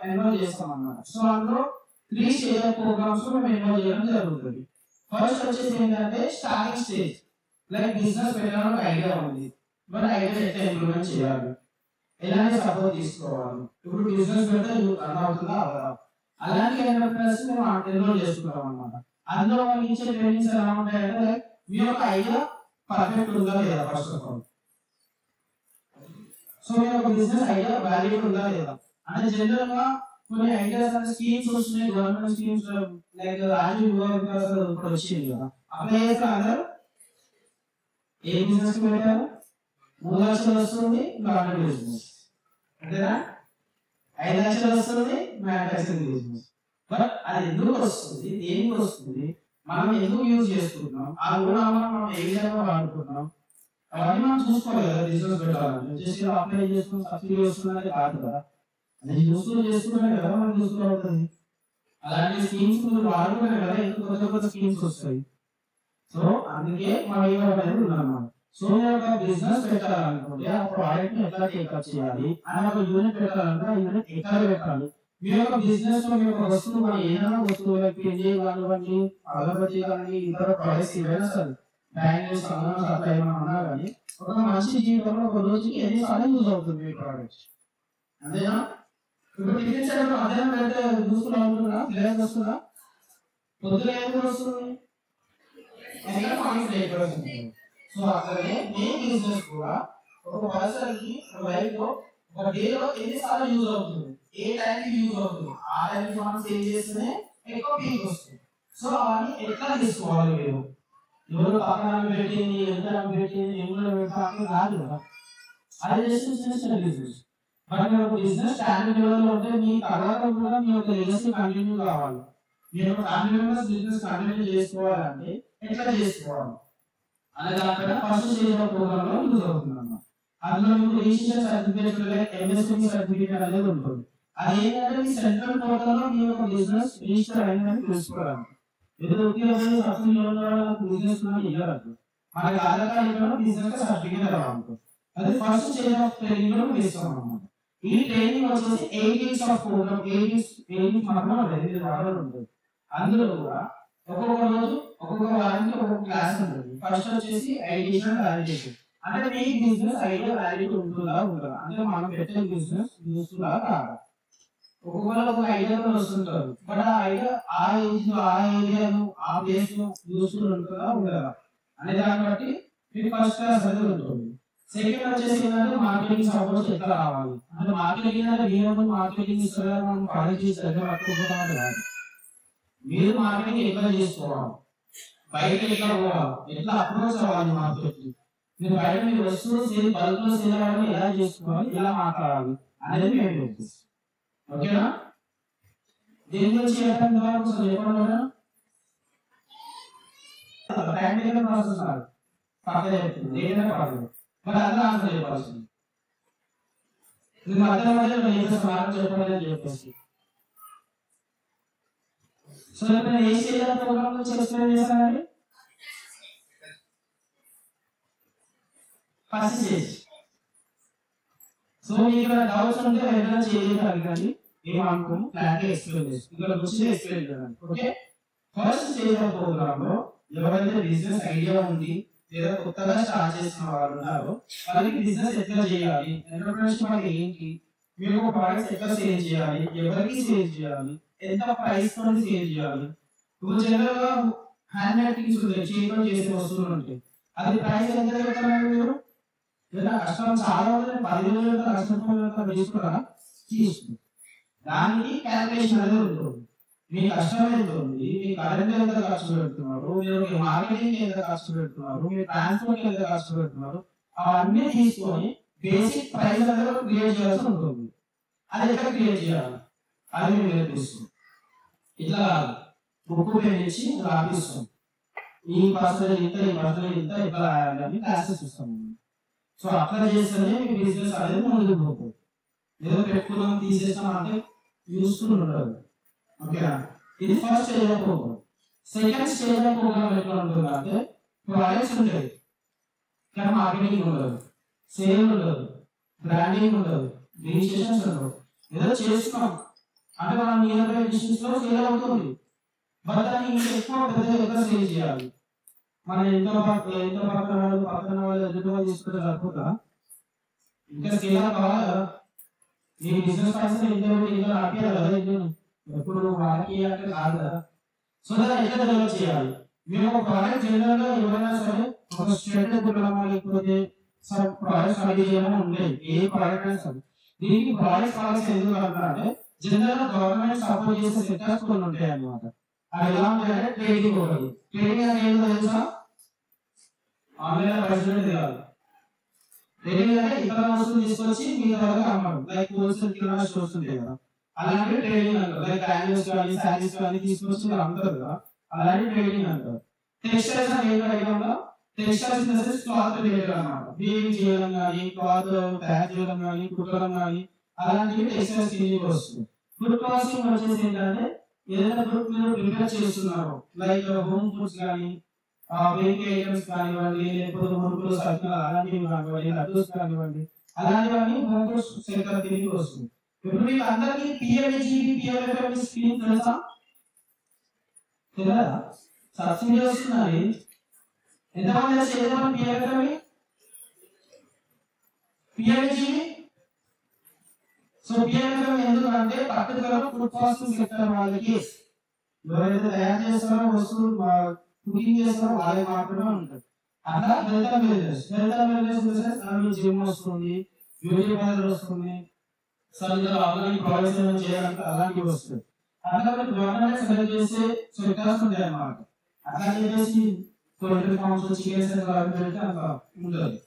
ఎన్రోల్ చేస్తాం అన్నమాట. సో అందులో 3 స్టేజ్ ప్రోగ్రామ్స్ మేము ఎన్రోల్ చేయడం జరుగుతుంది. ఫస్ట్ వచ్చేసి ఏంటంటే స్టార్టింగ్ స్టేజ్. లైక్ బిజినెస్ పెట్టాలని ఐడియా ఉంది, బట్ ఐడియా ఎట్లా ఇంప్లిమెంట్ చేయాలి, ఎలాంటి సపోర్ట్ తీసుకోవాలి, ఇప్పుడు బిజినెస్ పెడితే రన్ అవుతుందా అవదా, అలాంటి ఎంటర్ప్రైనర్స్ మేము ఎన్రోల్ చేసుకుంటాం అన్నమాట. అందులో వాళ్ళు ఇచ్చే ట్రైనింగ్స్ ఎలా ఉంటాయంటే లైక్ మీ యొక్క ఐడియా పర్ఫెక్ట్ ఉందా లేదా ఫస్ట్ ఆఫ్ ఆల్. సో మీ యొక్క బిజినెస్ ఐడియా వ్యాలిడ్ ఉందా లేదా అంటే జనరల్ గా కొన్ని ఐడియాస్ అంటే స్కీమ్స్ వస్తున్నాయి, గవర్నమెంట్ స్కీమ్స్ లైక్ రాజీవ్ యువ వికాస్ ఇప్పుడు వచ్చింది కదా, అప్లై చేస్తే అందరూ ఏ బిజినెస్ పెట్టారు 3 లక్షలు వస్తుంది గవర్నమెంట్ బిజినెస్, అంతేనా? 5 లక్షలు వస్తుంది మ్యానుఫ్యాక్చరింగ్ బిజినెస్. బట్ అది ఎందుకు వస్తుంది, దేనికి వస్తుంది, మనం ఎందుకు యూజ్ చేసుకుంటున్నాం, ఆ గుణాలను మనం ఏ విధంగా వాడుకుంటున్నాం, అవన్నీ మనం చూసుకోవాలి కదా. బిజినెస్ పెట్టాలంటే జస్ట్ అప్లై చేసుకుని సబ్సిడీ వస్తుందంటే కాదు కదా, అది యూస్ఫుల్ చేసుకుంటే కదా మనకి యూస్ఫుల్ అవుతుంది. అలాంటి స్కీమ్స్ మీరు వాడుకునే కదా ఎందుకు కొత్త కొత్త స్కీమ్స్ వస్తాయి. సో అందుకే మా అనేది ఉందన్నమాట. సో ఒక బిజినెస్ పెట్టాలనుకుంటే ఆ ప్రోడక్ట్ ని ఎట్లా టేకప్ చేయాలి అని ఒక యూనిట్ పెట్టాలంటే ఆ యూనిట్ ఎక్కడ పెట్టాలి, మీ యొక్క బిజినెస్ లో మీ యొక్క వస్తువు మన ఏదైనా వస్తువు పిండి కానివ్వండి, అగరబత్తి కానీ, ఇతర ప్రొడక్ట్స్ ఏదైనా సరే బ్యాంగిల్స్ అట్లా ఏమైనా ఉన్నా కానీ ఒక మనిషి జీవితంలో ఒక రోజుకి ఎన్నిసార్లు యూజ్ అవుతుంది మీ ప్రోడక్ట్. అంతేనా? ఇప్పుడు టిఫిన్ సెంటర్ మధ్యాహ్నం వెళ్తే చూసుకుని అవుతుందా? లేదు వస్తుందా? పొద్దున ఏం వస్తుంది? సో అట్లనే మీ బిజినెస్ కూడా ఒక పర్సన్ కి లైఫ్ లో ఒక డేలో ఎన్నిసార్లు యూజ్ అవుతుంది, ఏ టైంకి యూజ్ అవుతుంది, ఆ టైంకి మనం సేవ్ చేస్తేనే ఎక్కువ పీక్ వస్తుంది. సో అవన్నీ ఎట్లా తీసుకోవాలి మీరు? ఎవరు పక్కన పెట్టింది, ఎంత పెట్టింది, ఎవరు పెట్టాలని కాదు కదా. అది చేస్తే చిన్న చిన్న బిజినెస్. బట్ మీ ఒక బిజినెస్ స్టాండర్డ్ లెవెల్లో ఉంటే మీ తర్వాత కూడా మీ యొక్క లెగసీ కంటిన్యూ కావాలి. మీరు ఒక ఫ్యామిలీ మెంబర్స్ బిజినెస్ కంటిన్యూ చేసుకోవాలంటే ఎట్లా చేసుకోవాలి అనే దానిపైన ఫస్ట్ స్టేజ్ ఆఫ్ ప్రోగ్రామ్ లో యూజ్ అవుతుంది అన్నమాట. అందులో మీకు రిజిస్ట్రేషన్ సర్టిఫికేట్, ఎంఎస్ఎంఈ సర్టిఫికేట్ అనేది ఉంటుంది. అది ఏంటంటే మీ సెంట్రల్ పోర్టల్ లో మీ యొక్క బిజినెస్ రిజిస్టర్ అయిందని తెలుసుకోవడానికి. ఏదో ఉద్యోగం సబ్సిడీ బిజినెస్ ఇవ్వరు. మనకి ఆధార్ కార్డు బిజినెస్ సర్టిఫికేట్ రావాలి. అది ఫస్ట్ స్టేజ్ ఆఫ్ ట్రైనింగ్ లో వేస్తాం అన్నమాట. ఈ ట్రైనింగ్ వచ్చేసి 8 weeks ఆఫ్ ప్రోగ్రామ్, 8 weeks మాత్రం ఉంటుంది. అందులో కూడా ఒక్కొక్క రోజు ఒక్కొక్క వారానికి ఒక్కొక్క క్లాస్ ఉంటుంది. ఫస్ట్ వచ్చేసి ఐడియేషన్, వ్యాలిడేషన్. అంటే మీ బిజినెస్ ఐడియా వ్యాలిడిటీ ఉంటుందా ఉండదా, అంటే మనం పెట్టే బిజినెస్ యూస్ఫుల్ కాదా. ఒక్కొక్కరు ఒక ఐడియాతో వస్తుంటారు, బట్ ఆ ఐడియా ఆ ఏజ్ లో, ఆ ఏరియాలో, ఆ ప్లేస్ లో యూస్ఫుల్ ఉంటుందా ఉండదా అనే దాన్ని బట్టి మీకు ఫస్ట్ క్లాస్ అనేది ఉంటుంది. సెకండ్ వచ్చేసి ఏంటంటే మార్కెటింగ్ సపోర్ట్ ఎట్లా రావాలి, అంటే మార్కెటింగ్ అంటే మీరు మార్కెటింగ్ ఇస్తారు మనం ప్రాడక్ట్ చేసి దగ్గర పట్టుకోవడం అంటే కాదు. మీరు మార్కెటింగ్ ఎట్లా చేసుకోవాలి, బయట ఎట్లా పోవాలి, ఎట్లా అప్రోచ్ అవ్వాలి మార్కెట్, మీరు బయట మీ వస్తువులు సేల్ బల్క్ లో సేల్ అవ్వాలి, ఎలా చేసుకోవాలి, ఎలా మాట్లాడాలి అనేది మేము చెప్తాం. ఓకేనా? దీని గురించి చెప్పండి ప్రాక్టికల్ ప్రాసెస్ కాదు, పక్కన చెప్తుంది ఏదైనా పర్లేదు, మరి అలా ఆన్సర్ చెప్పాల్సింది. మధ్య మధ్యలో చెప్పాలని చెప్పేసి సో ఇప్పుడు ఏ స్టేజ్ ఆఫ్ ప్రోగ్రామ్ నుంచి ఎక్స్ప్లెయిన్ చేశానండి? First stage. సో మీకు డౌట్స్ ఉంటే ఏదైనా చేయాలి అడగండి, ఏమనుకోము, క్లారిటీ ఎక్స్ప్లెయిన్ చేసి ఇక్కడ వచ్చి ఎక్స్ప్లెయిన్ చేయండి. Okay? First stage of program లో ఎవరైతే బిజినెస్ ఐడియా ఉంది లేదా కొత్తగా స్టార్ట్ చేసిన వాళ్ళు ఉన్నారో వాళ్ళకి బిజినెస్ ఎట్లా చేయాలి, ఎంటర్‌ప్రెన్యూర్‌షిప్ అంటే ఏంటి, మీరు ఒక ప్రోడక్ట్ ఎట్లా సేల్ చేయాలి, ఎవరికి సేల్ చేయాలి, ఎంత ప్రైస్ తోని సేల్ చేయాలి. ఇప్పుడు జనరల్ గా హ్యాండ్ మేడ్ థింగ్స్ ఉంటాయి, చేతితో చేసే వస్తువులు ఉంటాయి, అది ప్రైస్ ఎంత పెడతారు మీరు? కష్టం చాలా 10,000 కష్టం తీసుకురా తీసుకుంటారు. దానికి క్యాల్కులేషన్ అనేది ఉంటుంది. మీ కష్టం ఎంత ఉంది, మీ కరెంట్ ఎంత ఖర్చు పెడుతున్నారు, మీరు మార్కెటింగ్ ఎంత ఖర్చు పెడుతున్నారు, మీరు ట్రాన్స్పోర్ట్ ఎంత ఖర్చు పెడుతున్నారు, అవన్నీ తీసుకొని బేసిక్ ప్రైస్ అనేది క్రియేట్ చేయాల్సి ఉంటుంది. అది ఎట్లా క్రియేట్ చేయాలి అది మేము నేర్పిస్తాం. ఇట్లా బుక్ పెంచి రాపిస్తాం, ఈ పర్సెంటేజ్ ఇంత, ఈ పర్సెంటేజ్ ఇంత, ఇట్లా అని క్లాసెస్ ఇస్తాం. సో అట్లా చేస్తేనే మీ బిజినెస్ అనేది ముందుకు పోతుంది. ఏదో పెట్టుకున్నాం తీసేస్తాం అంటే యూస్ఫుల్ ఉండదు. ఓకేనా? ఇది first stage of program. Second stage of program ఎట్లా ఉంటుంది అంటే ప్రాడక్ట్స్ ఉంటాయి కానీ మార్కెటింగ్ ఉండదు, సేల్ ఉండదు, బ్రాండింగ్ ఉండదు, రిజిస్ట్రేషన్స్ ఉండవు. ఏదో చేస్తున్నాం అంటే మనం నియర్ బై డిస్టెన్స్ లో సేల్ అవుతుంది, బట్ దాన్ని ఇంకా ఎక్కువ పెద్దగా ఎక్కడ సేల్ చేయాలి, మనం ఎంతో పక్కన వాళ్ళు ఎదుటి వాళ్ళు తీసుకుంటే సరిపోతా, ఇంకా సేల్ కావాలి కదా. మీ బిజినెస్ పర్సన్ ఇంట్లో ఆపియాలి కదా, ఎప్పుడు వాళ్ళకి అంటే కాదు కదా. సో దాన్ని ఎట్లా డెవలప్ చేయాలి, మీరు ఒక ప్రోడక్ట్ జనరల్ గా ఎవరైనా సరే ఒక స్ట్రెంత్ కుట్టడమా లేకపోతే సమ్ ప్రోడక్ట్స్ రెడీ చేయడం ఉంటాయి, ఏ ప్రోడక్ట్ అయినా సరే. దీనికి ప్రోడక్ట్ పాలసీ ఎందుకు అంటారంటే జనరల్ గా గవర్నమెంట్ సపోర్ట్ చేసే సెక్టర్స్ కొన్ని ఉంటాయి అన్నమాట. అది ఎలా ఉంటాయంటే ట్రేడింగ్ ఒకటి. ట్రేడింగ్ అంటే ఏంటో తెలుసా? ఆన్లైన్ పైసలు తెలియాలి. ట్రేడింగ్ అంటే ఇతర వస్తువులు తీసుకొచ్చి మీ దగ్గర అమ్మడం, లైక్ హోల్సేల్ కిరాణా స్టోర్స్ ఉంటాయి కదా, అలాంటి ట్రేడింగ్ అంటారు. లైక్ బ్యాంగిల్స్ కానీ శారీస్ కానీ తీసుకొచ్చి మీరు అమ్ముతారు కదా, అలాంటి ట్రేడింగ్ అంటారు. టెక్స్టైల్స్ అంటే ఏంటో idea? Textiles in the sense cloth related అన్నమాట. వీవింగ్ చేయడం కానీ, క్లాత్ తయారు చేయడం కానీ, కుట్టడం కానీ, అలాంటివి టెక్స్టైల్స్ కిందకి వస్తుంది. ఫుడ్ ప్రాసెసింగ్ వచ్చేసి ఏంటంటే ఏదైనా ఫుడ్ మీరు ప్రిపేర్ చేస్తున్నారు, లైక్ హోమ్ ఫుడ్స్ కానీ, బేకరీ ఐటమ్స్ కానివ్వండి, లేకపోతే మురుకులు సర్కిల్ అలాంటివి కానివ్వండి, లడ్డూస్ కానివ్వండి, అలాంటివన్నీ హోమ్ ఫుడ్స్ సెక్టర్ కిందకి వస్తుంది. ఇప్పుడు మీకు అందరికీ పిఎంజీబీ పిఎంఎఫ్ఎం స్కీమ్ తెలుసా? తెలియదా? సబ్సిడీ వస్తున్నది. ఎంతమంది చేద్దాం పిఎంఎఫ్ఎం పిఎంజీబీ? సో పిఎంఎఫ్ఎం ఎందుకంటే పర్టికులర్ ఫుడ్ ప్రాసెసింగ్ సెక్టర్ వాళ్ళకి ఎవరైతే తయారు చేస్తారో వస్తువులు కుకింగ్ చేస్తారో వాళ్ళకి మాత్రమే ఉంటుంది. అట్లా హెల్త్ వెల్నెస్ జిమ్ వస్తుంది, బ్యూటీ పార్లర్ వస్తుంది, ఆర్గానిక్ ప్రొడక్ట్స్ చేయడానికి అలాంటివి వస్తుంది. అట్లా గవర్నమెంట్ సెలెక్ట్ చేసే సెక్టర్స్ ఉంటాయి అన్నమాట. అట్లా చెప్పేసి పొల్ట్రీ ఫార్మ్స్, చికెన్ సెంటర్ అట్లా ఉంటుంది.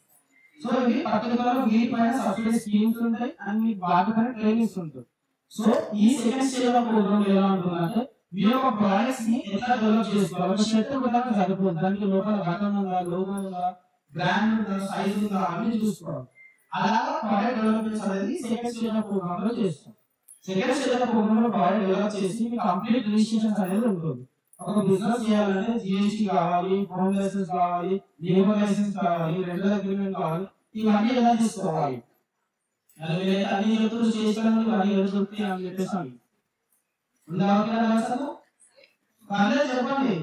సో ఇవి పర్టికులర్ వీటిపైన సబ్సిడీ స్కీమ్స్ ఉంటాయి అండ్ మీకు వాటిపైన ట్రైనింగ్స్ ఉంటుంది. సో ఈ సెకండ్ స్టేజ్ ఆఫ్ ప్రోగ్రామ్ ఎలా ఉంటుందంటే మీ యొక్క ప్రొడక్ట్స్ ని ఎట్లా డెవలప్ చేసుకోవాలి. ఒక షర్ట్ కూడా సరిపోతుంది, దానికి లోపల బటన్ ఉందా, లోగో ఉందా, బ్రాండ్ ఉందా, సైజ్ ఉందా అన్ని చూసుకోవాలి. అలా ప్రొడక్ట్ డెవలప్మెంట్ అనేది సెకండ్ స్టేజ్ ఆఫ్ ప్రోగ్రామ్ లో చేస్తాం. సెకండ్ స్టేజ్ ఆఫ్ ప్రోగ్రామ్ లో ప్రొడక్ట్ డెవలప్ చేసి మీకు కంప్లీట్ రిజిస్ట్రేషన్ అనేది ఉంటుంది. ఒక బిజినెస్ చేయాలంటే జిఎస్టీ కావాలి, హోమ్ లైసెన్స్ కావాలి, లేబర్ లైసెన్స్ కావాలి, రెంటల్ అగ్రిమెంట్ కావాలి, ఇవన్నీ ఎలా తీసుకోవాలి. అన్ని చెప్తూ చేసుకోవడానికి అన్ని ఎదుగుతుంది అని చెప్పేసి చెప్పండి.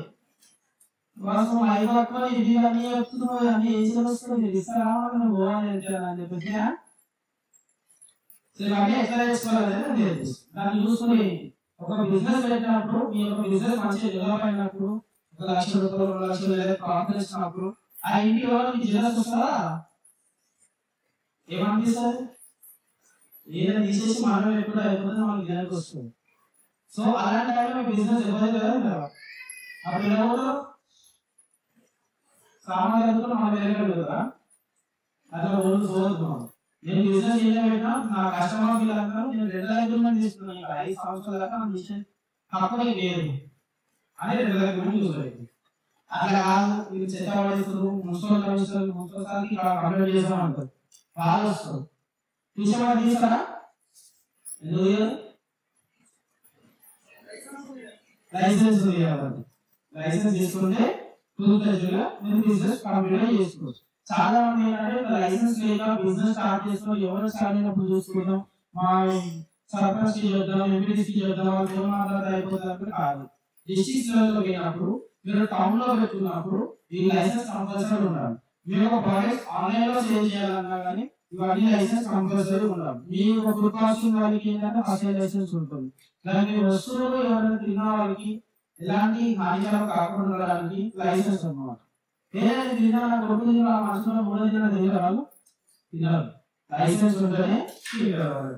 వాస్తవం అయిపోయి ఇది అన్ని చెప్తున్నావు, అన్ని ఏం వస్తుంది ఇస్తారా పోవాలి అని చెప్పేసి అన్ని ఎట్లా చేసుకోవాలి దాన్ని చూసుకుని ఒక బిజినెస్ పెట్టినప్పుడు మీ యొక్క బిజినెస్ మంచిగా డెవలప్ అయినప్పుడు 1 లక్ష రూపాయలు 2 లక్షలు లేదా ప్రాఫిట్ వచ్చినప్పుడు ఆ ఇంటి వాళ్ళు మీకు బిజినెస్ వస్తారా? ఏమనిపిస్తుంది? ఏదైనా తీసేసి మనం ఎప్పుడు అయిపోతే మనకి జనకు వస్తుంది. సో అలాంటి టైంలో బిజినెస్ ఇవ్వదు కదా. అప్పుడు ఎవరు సామాన్లు అనుకుని మనం వెళ్ళగలుగుతారా? అట్లా ఓన్లు చదువుతున్నాం. నేను బిజినెస్ చేయలేకపోయినా నా కస్టమర్ వీళ్ళందరూ నేను రెంటల్ అగ్రిమెంట్ తీసుకున్నాను. ఇంకా 5 సంవత్సరాల దాకా నా మిషన్ తప్పని లేదు అని రెంటల్ అగ్రిమెంట్ చూసారు. అట్లా కాదు ఇది చెత్త పడేస్తారు, మున్సిపల్ కంప్లైంట్ చేసామంటారు, వాళ్ళు వస్తారు విషయం తీస్తారా? ఎందుకు లైసెన్స్ తీయాలి. లైసెన్స్ తీసుకుంటే మీరు బిజినెస్ కంప్లీట్ చేసుకోవచ్చు. చాలా మంది ఏంటంటే లైసెన్స్ లేక బిజినెస్ స్టార్ట్ చేస్తాం, ఎవరు స్టార్ట్ అయినప్పుడు చూసుకుంటాం, మా సర్పంచ్ కి చూద్దాం, ఎంపీటీసీ చూద్దాం, వాళ్ళు ఫోన్ మాట్లాడితే అయిపోతుంది కాదు. డిస్ట్రిక్ట్ లెవెల్లో పోయినప్పుడు మీరు టౌన్ లో పెట్టుకున్నప్పుడు ఈ లైసెన్స్ కంపల్సరీ ఉండాలి. మీరు ఒక ప్రాడక్ట్ ఆన్లైన్ లో సేల్ చేయాలన్నా కానీ ఇవన్నీ లైసెన్స్ కంపల్సరీ ఉండాలి. మీ ఒక ఫుడ్ ప్రాసెసింగ్ వాళ్ళకి ఏంటంటే ఫస్ట్ లైసెన్స్ ఉంటుంది. దాని వస్తువులు ఎవరైనా తిన్న వాళ్ళకి ఎలాంటి హానికరం కాకుండా ఉండడానికి లైసెన్స్ అన్నమాట. ఏదైనా తిన్నా కొడుకు తిన్న మనసులో 3 దిన తినగలరు, తినరు. లైసెన్స్ ఉంటేనే తినగలరు.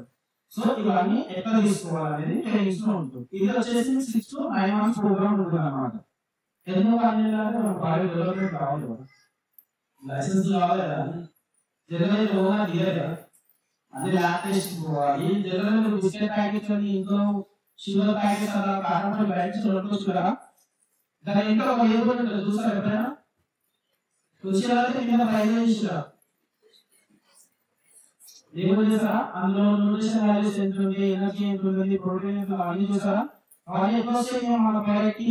సో ఇవన్నీ ఎట్లా తీసుకోవాలనేది ట్రైనింగ్స్ లో ఉంటుంది. ఇది వచ్చేసి 6 to 9 months ప్రోగ్రామ్ ఉంటుంది అన్నమాట. ఎందుకు అనేది బాడీ డెవలప్మెంట్ కావాలి కదా, లైసెన్స్ కావాలి కదా, జనరల్ లోగా తీయాలి కదా, అన్ని ల్యాబ్ టెస్ట్ పోవాలి. జనరల్ మీరు బిస్కెట్ ప్యాకెట్స్ అని ఇంట్లో షుగర్ ప్యాకెట్స్ అలా కారం ప్యాకెట్స్ కొనుక్కోవచ్చు కదా, దాని ఇంట్లో ఒక ఏదో ఉంటుంది చూసారు ఎప్పుడైనా? చూసారా? కింద ప్రైజ్ చేసిరా ఏమో చేసారా? అందులో న్యూట్రిషన్ వాల్యూస్ ఎంత ఉంది, ఎనర్జీ ఎంత ఉంటుంది, ప్రోటీన్ ఎంత, అవన్నీ చూసారా? అవన్నీ ఎప్పుడు వస్తాయి మన ప్రోడక్ట్ కి?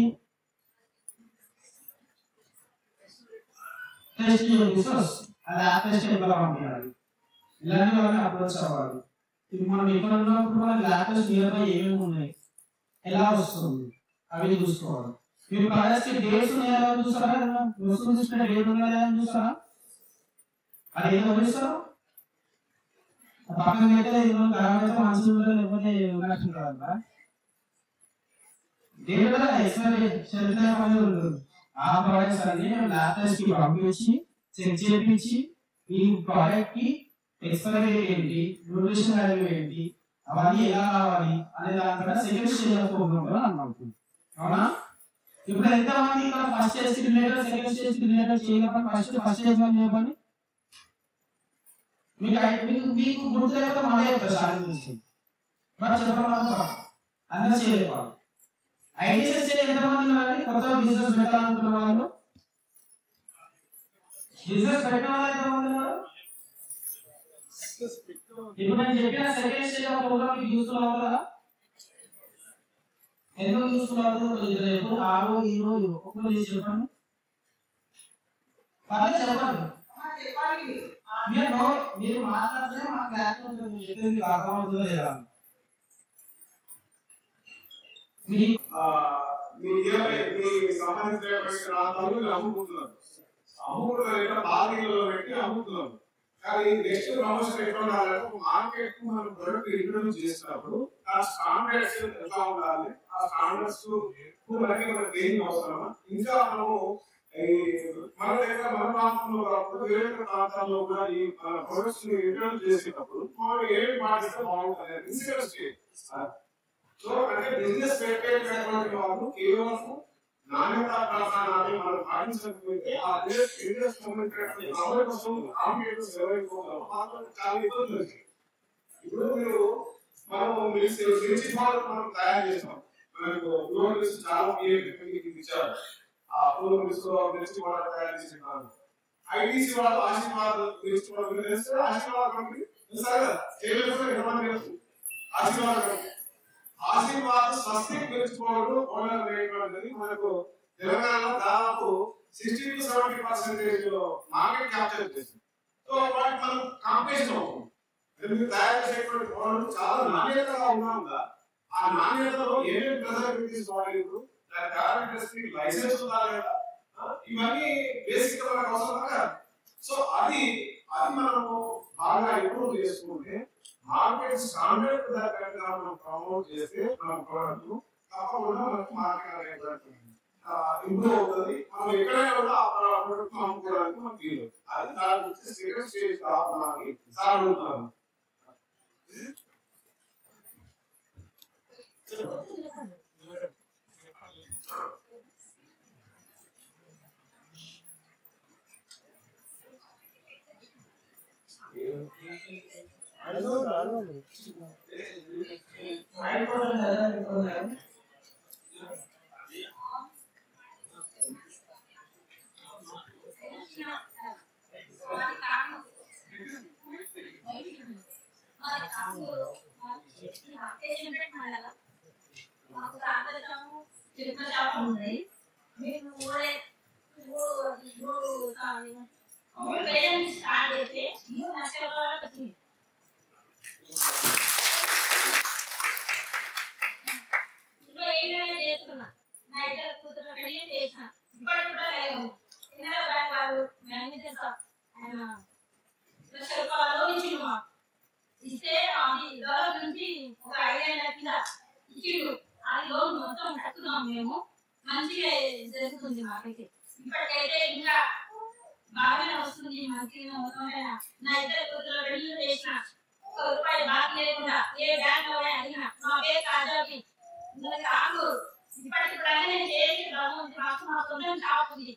టెస్ట్ అది యాప్ టెస్ట్ ఎలా పంపించాలి, ఇలాంటి వాళ్ళని అప్రోచ్ అవ్వాలి. ఇప్పుడు మనం ఇక్కడ ఉన్నప్పుడు మన ల్యాబ్ టెస్ట్ నియర్ బై ఏమేమి ఉన్నాయి, ఎలా వస్తుంది అవి చూసుకోవాలి. మీరు ప్రొడక్ట్స్ కి డేట్స్ ఉన్నాయా చూస్తారా? వస్తువులు చూసుకుంటే డేట్ ఉన్నాయా అని చూస్తారా? అది ఏదో చూస్తారా? పక్కన అయితే మంచిగా ఉంటే లేకపోతే ఉన్నట్టు కదా, డేట్ కూడా ఎక్స్పైరీ షెల్ఫ్ లైఫ్ అనేది ఉంటుంది. ఆ ప్రొడక్ట్స్ అన్ని ల్యాబ్ టెస్ట్ కి పంపించి చెక్ చేయించి ఈ ప్రోడక్ట్ కి ఎక్స్పైరీ డేట్ ఏంటి, న్యూట్రిషన్ వాల్యూ ఏంటి, అవన్నీ ఎలా రావాలి అనే దానిపైన సెకండ్ స్టేజ్ ఆఫ్ ప్రోగ్రామ్ లో అనుకుంటుంది. అవునా? ఇప్పుడు ఎంతమంది ఇక్కడ ఫస్ట్ స్టేజ్ కి రిలేటెడ్ సెకండ్ స్టేజ్ కి రిలేటెడ్ చేయగలరు? ఫస్ట్ స్టేజ్ లో చెప్పండి. మీకు గుర్తు లేకపోతే మళ్ళీ చెప్తారు సార్ గురించి, బట్ చెప్పడం అందరూ చేయలేదు. ఐడియా స్టేజ్ ఎంతమంది ఉన్నారండి? కొత్త బిజినెస్ పెట్టాలనుకున్న వాళ్ళు, బిజినెస్ పెట్టిన వాళ్ళు ఎంతమంది ఉన్నారు? ఇప్పుడు నేను చెప్పిన సెకండ్ స్టేజ్ ఆఫ్ ప్రోగ్రామ్ మీకు యూస్ఫుల్ అవుతుందా? ఎందుకు యూస్ఫుల్ అవుతుంది? రేపు ఆరో ఈ రోజు ఒక్కరు చేసి చెప్పండి, చెప్పండి. మీరు మాట్లాడితే మా క్లాస్ ఉంటుంది, చెప్పేది మీకు అర్థమవుతుందో లేదా? సంబంధించినటువంటి ప్రాంతాలు అమ్ముకుంటున్నారు. అమ్ముకుంటున్నారు బాగా పెట్టి అమ్ముతున్నారు. కానీ నెక్స్ట్ ప్రమోషన్ ఎట్లా ఉండాలంటే ఒక మార్కెట్ మనం ప్రొడక్ట్ ఇంట్రొడ్యూస్ చేసినప్పుడు ఆ స్టాండర్డ్స్ ఎట్లా ఉండాలి, ఆ స్టాండర్డ్స్ మనకి మన ట్రైనింగ్ అవసరమా, ఇంకా మనము మన దగ్గర మన ప్రాంతంలో కాకుండా వేరే ప్రాంతాల్లో కూడా ఈ మన ప్రొడక్ట్స్ ని ఇంట్రొడ్యూస్ చేసేటప్పుడు మనం ఏమి పాటిస్తే బాగుంటుంది ఇనిషియల్ స్టేజ్. సో అంటే బిజినెస్ పెట్టేటటువంటి వాళ్ళు కేవలం నాణ్యత ప్రమాణాన్ని మనం పాటించకపోతే ఆ బిజినెస్ చాలా ఇబ్బందులు వచ్చాయి. ఇప్పుడు మనం మనం తయారు చేసాం, మనకు చాలా ఇచ్చారు. ఆ పూర్వ మిర్చి వాళ్ళు తయారు చేసినారు. ఐటీసీ వాళ్ళు ఆశీర్వాద్ మిర్చి వాళ్ళు ఆశీర్వాద్ కంపెనీ ఆశీర్వాద్ కంపెనీ ఆశీర్వాద్ స్వస్తిక్ మిర్చి పౌడర్ ఓనర్ రేట్ అనేది మనకు తెలంగాణలో దాదాపు 60 to 70% మార్కెట్ క్యాప్చర్ చేసింది. సో వాటి మనం కాంపిటీషన్ అవుతుంది. మీరు తయారు చేసేటువంటి పౌడర్ చాలా నాణ్యతగా ఉన్నాగా ఆ నాణ్యతలో ఏమేమి ప్రిజర్వేటివ్స్ వాడలేదు, లైసెన్స్ ఉందా లేదా, ఇవన్నీ బేసిక్ గా మనకు అవసరం కదా. సో అది మనము బాగా ఇంప్రూవ్ చేసుకుంటే మార్కెట్ స్టాండర్డ్ దగ్గరగా మనం ప్రమోట్ చేస్తే మన ప్రోడక్ట్ తప్పకుండా మనకు మార్కెట్ అనేది ఇంప్రూవ్ అవుతుంది. మనం ఎక్కడైనా కూడా ఆ ప్రోడక్ట్ అమ్ముకోవడానికి మనకు వీలు అవుతుంది. అది దాని గురించి సెకండ్ స్టేజ్ మనకి సార్ అడుగుతున్నాను. మేము మంచిగా జరుగుతుంది మాకైతే. ఇప్పటికైతే ఇంకా బాగానే వస్తుంది, మంచిగా వస్తుంది. నా ఇద్దరు కూతురు పెళ్లి చేసిన ₹1 బాగా లేకుండా ఏ బ్యాంక్ లో అడిగినా మా పేరు కాజాకి కాదు. ఇప్పటికి నేను చేసి మాకు మా సొంతం షాప్ ఉంది,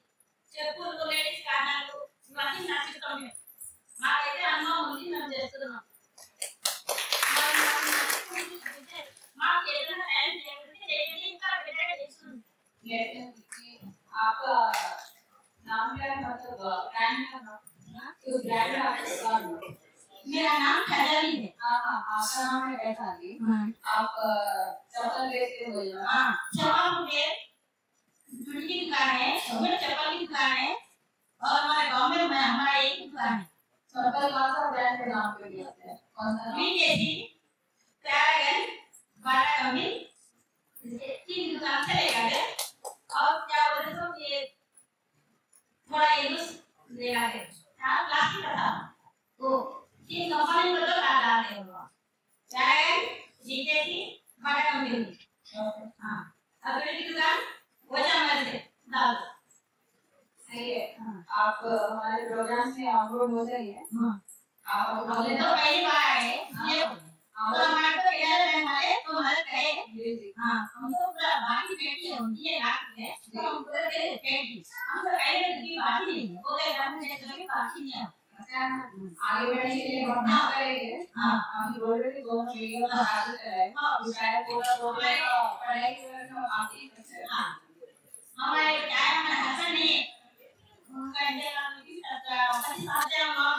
చెప్పులు లేడీస్ కారణాలు ఇవన్నీ నడుపుతామే. మాకైతే అనుభవం ఉంది, మేము చేస్తున్నాం. మాకు ఏదైనా టైం ఇంకా బెటర్గా చేస్తుంది. आपका नाम क्या है, मतलब ब्रांड का नाम? तो ब्रांड आपका मेरा नाम खजानी है। आपका नाम है वैशाली। आप चप्पल बेचते हो? चप्पल के जूती की दुकान है, चप्पल की दुकान है और हमारे गांव में हमारा एक दुकान है। चप्पल कौन सा ब्रांड के नाम पे दिया है? कौन सा? बीजेसी, पैरागन, बाटा कमी, तीन दुकान चलेगा है। और क्या बोले तो ये थोड़ा यूज लेगा है, प्लास्टिक का था वो तीन कंपनी को तो डाला है वो पैरागन, बीजेसी, बाटा कमी। हाँ अब की दुकान वो चमन से डाल सही है। आप हमारे प्रोग्राम में अपलोड हो जाइए। आप बोले तो पहली बार आए ये तो हमारे तो यार है हमारे तो हमारे कहे हाँ हम तो पूरा बाकी पेटी होती है रात में तो हम पूरा पेटी हम तो कहे की बात नहीं है वो कहे हम ने तो बात नहीं है। आगे बढ़ने के लिए बढ़ना करेंगे। हाँ हम बोल रहे थे दोनों वीडियो का आगे चलाएं। हाँ शायद पूरा प्रोग्राम पढ़ाई के बारे में आप ही हाँ हमारे क्या है हमारा हसन नहीं है उनका इंडिया में भी अच्छा अपनी बातें हम लोग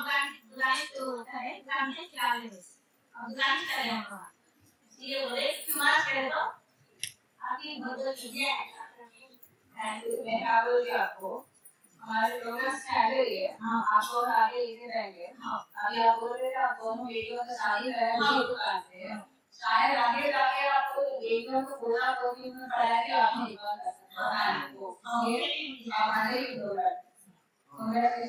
गाने तो है गाने चला ले अब गाने चले हम ये बोले तुम्हारा करे तो आगे बहुत चीजें थैंक यू। मैं बोलूँगी आपको हमारे प्रोग्राम से आगे ही है। हाँ आपको आगे लेके जाएंगे। हाँ अभी आप बोल रहे थे आप दोनों वीडियो का शादी है दुकान से शायद आगे जाके आपको एकदम तो पूरा प्रोटीन में पढ़ाया कि आपने एक बार करना है ये आप आगे ही बोल रहे हैं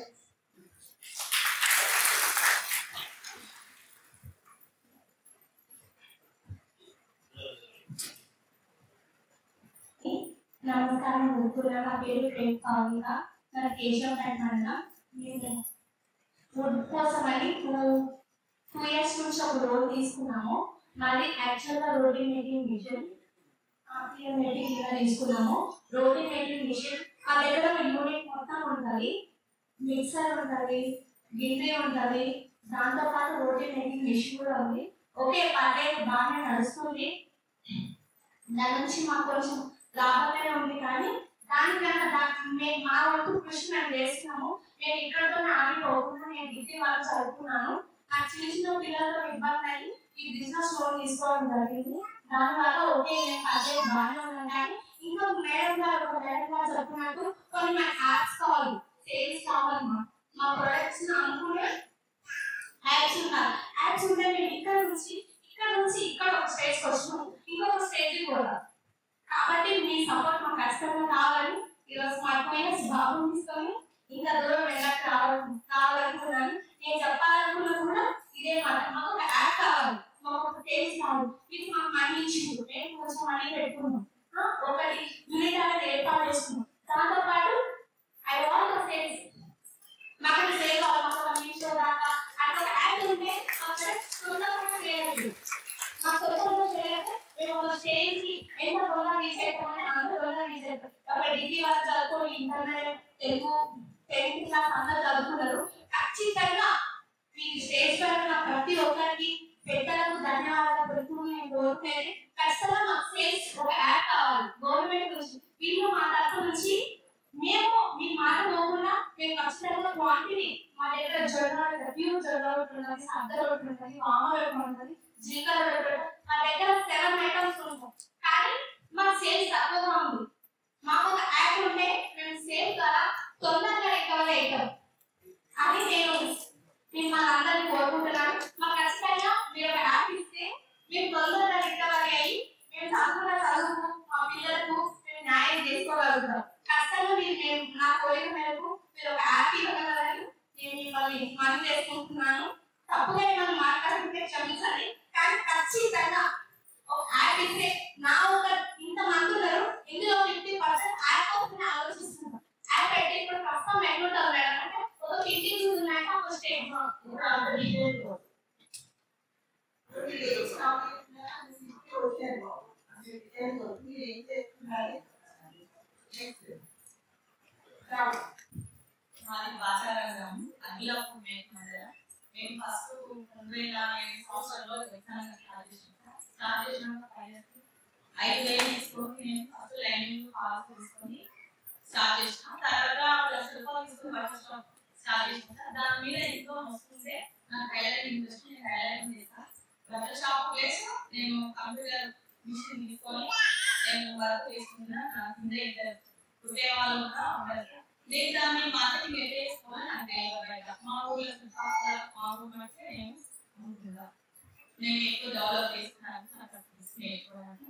నమస్కారం గురుకుల నా పేరు ప్రేమ్ కావిక నా కేశవ కట్మన్న నేను ఫుడ్ కోసమని 2 ఇయర్స్ నుంచి ఒక రోల్ తీసుకున్నాము మాది యాక్చువల్గా రోటీ మేకింగ్ మిషన్ తీసుకున్నాము రోటీ మేకింగ్ మిషన్ ఆ దగ్గర యూనిట్ మొత్తం ఉంటుంది మిక్సర్ ఉంటుంది గిన్నె ఉంటుంది దాంతోపాటు రోటీ మేకింగ్ మిషన్ కూడా ఉంది ఓకే పర్లేదు బాగానే నడుస్తుంది దాని నుంచి మాకు కొంచెం లాభమే ఉంది కానీ దానికన్నా మేము మా వంతు కృషి మేము చేస్తున్నాము నేను ఇక్కడతో ఆగిపోకుండా నేను డిగ్రీ వాళ్ళు చదువుకున్నాను నాకు చిన్న చిన్న పిల్లలతో ఇబ్బంది అయ్యి ఈ బిజినెస్ లోన్ తీసుకోవడం జరిగింది దానివల్ల ఓకే నేను అదే బాగానే ఉన్నాను కానీ ఇంకా మేడం గారు ఒక మేడం గారు చెప్తున్నట్టు కొన్ని మాకు యాప్స్ కావాలి సేల్స్ కావాలి మా ప్రొడక్ట్స్ అనుకునే యాప్స్ ఉన్నారు యాప్స్ ఉంటే మేము ఇక్కడ నుంచి ఇక్కడ ఒక స్టేజ్కి వచ్చినాం ఇంకొక స్టేజ్కి కూడా కాబట్టి మీ సపోర్ట్ మాకు ఖచ్చితంగా కావాలి ఈరోజు మాకు బాబుని తీసుకొని ఇంకా దూరం వెళ్ళక కావాలనుకున్నాను నేను చెప్పాలనుకున్నా కూడా ఇదే మాట మాకు ఒక యాప్ కావాలి మాకు ఒక సేల్స్ కావాలి ఇది మాకు మనీ ఇచ్చింది మేము కొంచెం మనీ పెట్టుకున్నాం ఒకటి యూనిట్ అనేది ఏర్పాటు చేసుకున్నాం దాంతోపాటు ఐ వాంట్ సేల్స్ మాకు సేల్ కావాలి మాకు ఒక మీషో దాకా అక్కడ ఒక యాప్ ఉంటే అక్కడ తొందరగా చేయలేదు మాకు తొందరగా చేయలేక మేము ఒక స్టేజ్కి ఎంత తొందరగా తీసేస్తామని అంత తొందరగా తీసేస్తాం ఒక డిగ్రీ వాళ్ళు చదువుకొని ఇంటర్నెట్ తెలుగు 10th క్లాస్ అందరూ చదువుకున్నారు ఖచ్చితంగా మీ స్టేజ్ పైన ప్రతి ఒక్కరికి పెద్దలకు ధన్యవాదాలు పెడుతూ నేను కోరుకునేది ఖచ్చితంగా మాకు సేల్స్ ఒక యాప్ కావాలి గవర్నమెంట్ నుంచి వీళ్ళు మా తరఫు నుంచి మేము మీ మాట పోకుండా మేము ఖచ్చితంగా క్వాంటిటీ మా దగ్గర జొన్న ప్యూర్ జొన్న రొట్టె ఉంటుంది సద్ద రొట్టె ఉంటుంది వామ రొట్టె ఉంటుంది జీలకర్ర రొట్టె మా దగ్గర 7 ఐటమ్స్ ఉంటాయి కానీ మాకు సేల్స్ తక్కువగా ఉంది మాకు ఒక యాప్ ఉంటే మేము సేల్ ద్వారా తొందరగా రికవర్ అవుతాం అది నేను మిమ్మల్ని అందరినీ కోరుకుంటున్నాను మాకు ఖచ్చితంగా మీరు ఒక యాప్ ఇస్తే మేము తొందరగా రికవరీ అయ్యి మేము చదువుకున్న చదువుకు మా పిల్లలకు మేము న్యాయం చేసుకోగలుగుతాం ఖచ్చితంగా మీరు నా కోరిక మేరకు మీరు ఒక యాప్ ఇవ్వగలరని నేను మిమ్మల్ని మనం చేసుకుంటున్నాను తప్పుగా ఏమైనా మాట్లాడుతుంటే క్షమించాలి కానీ ఖచ్చితంగా ఒక యాప్ ఇస్తే నా ఒక ఇంతమంది ఉన్నారు ఇందులో 50% యాప్ అవుతుందని ఆలోచిస్తున్నారు యాప్ అయితే ఇప్పుడు ప్రస్తుతం ఎట్లుంటారు మేడం అంటే ఒక 50 ఉన్నాక ఒక స్టేజ్ మాది భాషారంగం అఖిలాపు మేఘమదర మేము ఫస్ట్ 2007 సంవత్సరంలో విత్తనంగా స్టార్ట్ చేసినాక 5 వేలు తీసుకొని నేను ఫస్ట్ లైనింగ్ పాస్ తీసుకొని స్టార్ట్ చేసిన తర్వాత రూపాయలు తీసుకొని బట్టల షాప్ స్టార్ట్ చేసిన దాని మీద ఎంతో వస్తుంటే నాకు టైలరింగ్ ఇంట్రెస్ట్ నేను టైలరింగ్ చేస్తాను బట్టల షాప్ ప్లేస్ నేను కంప్యూటర్ మిషన్ తీసుకొని నేను వర్క్ చేసుకున్నా నా కింద ఇద్దరు కుట్టే వాళ్ళు కూడా ఉండరు నేను దాన్ని మార్కెటింగ్ ఎట్లా చేసుకోవాలి నాకు తెలియదు మా ఊళ్ళో మా ఊళ్ళో అంటే నేను ఎక్కువ డెవలప్ చేస్తున్నాను నేర్చుకోవడానికి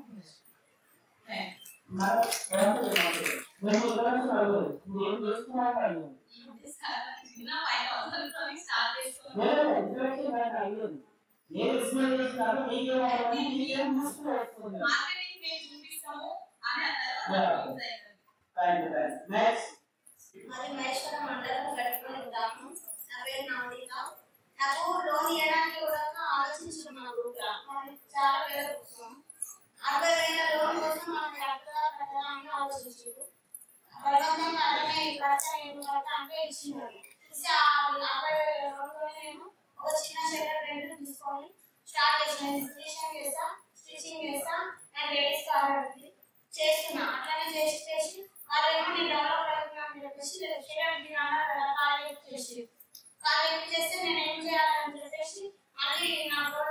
మార్కెటింగ్ చూపిస్తాము అని అన్నారు. మరి మహేశ్వరం మండలం గట్టుకుని ఉంటాము నా పేరు నవనీత నాకు లోన్ ఇవ్వడానికి కూడా ఆలోచించుకున్నాను చాలా పేరు పుస్తకం 60,000 లోన్ కోసం మనం కట్టాలని ఆలోచించారు 60,000 అంటే ఇచ్చినారు ఇస్తే 50,000 లోన్లో నేను ఒక చిన్న షెటర్ రెండు తీసుకొని స్టార్ట్ చేసాను స్టిచింగ్ చేస్తా అండ్ లేడీస్ కావాలి చేస్తున్నా అట్లానే చేసి వాళ్ళేమో నేను డెవలప్ అవుతున్నాను చెప్పేసి కాలేజ్ చేస్తే నేను ఏం చేయాలని చెప్పేసి మళ్ళీ నాకు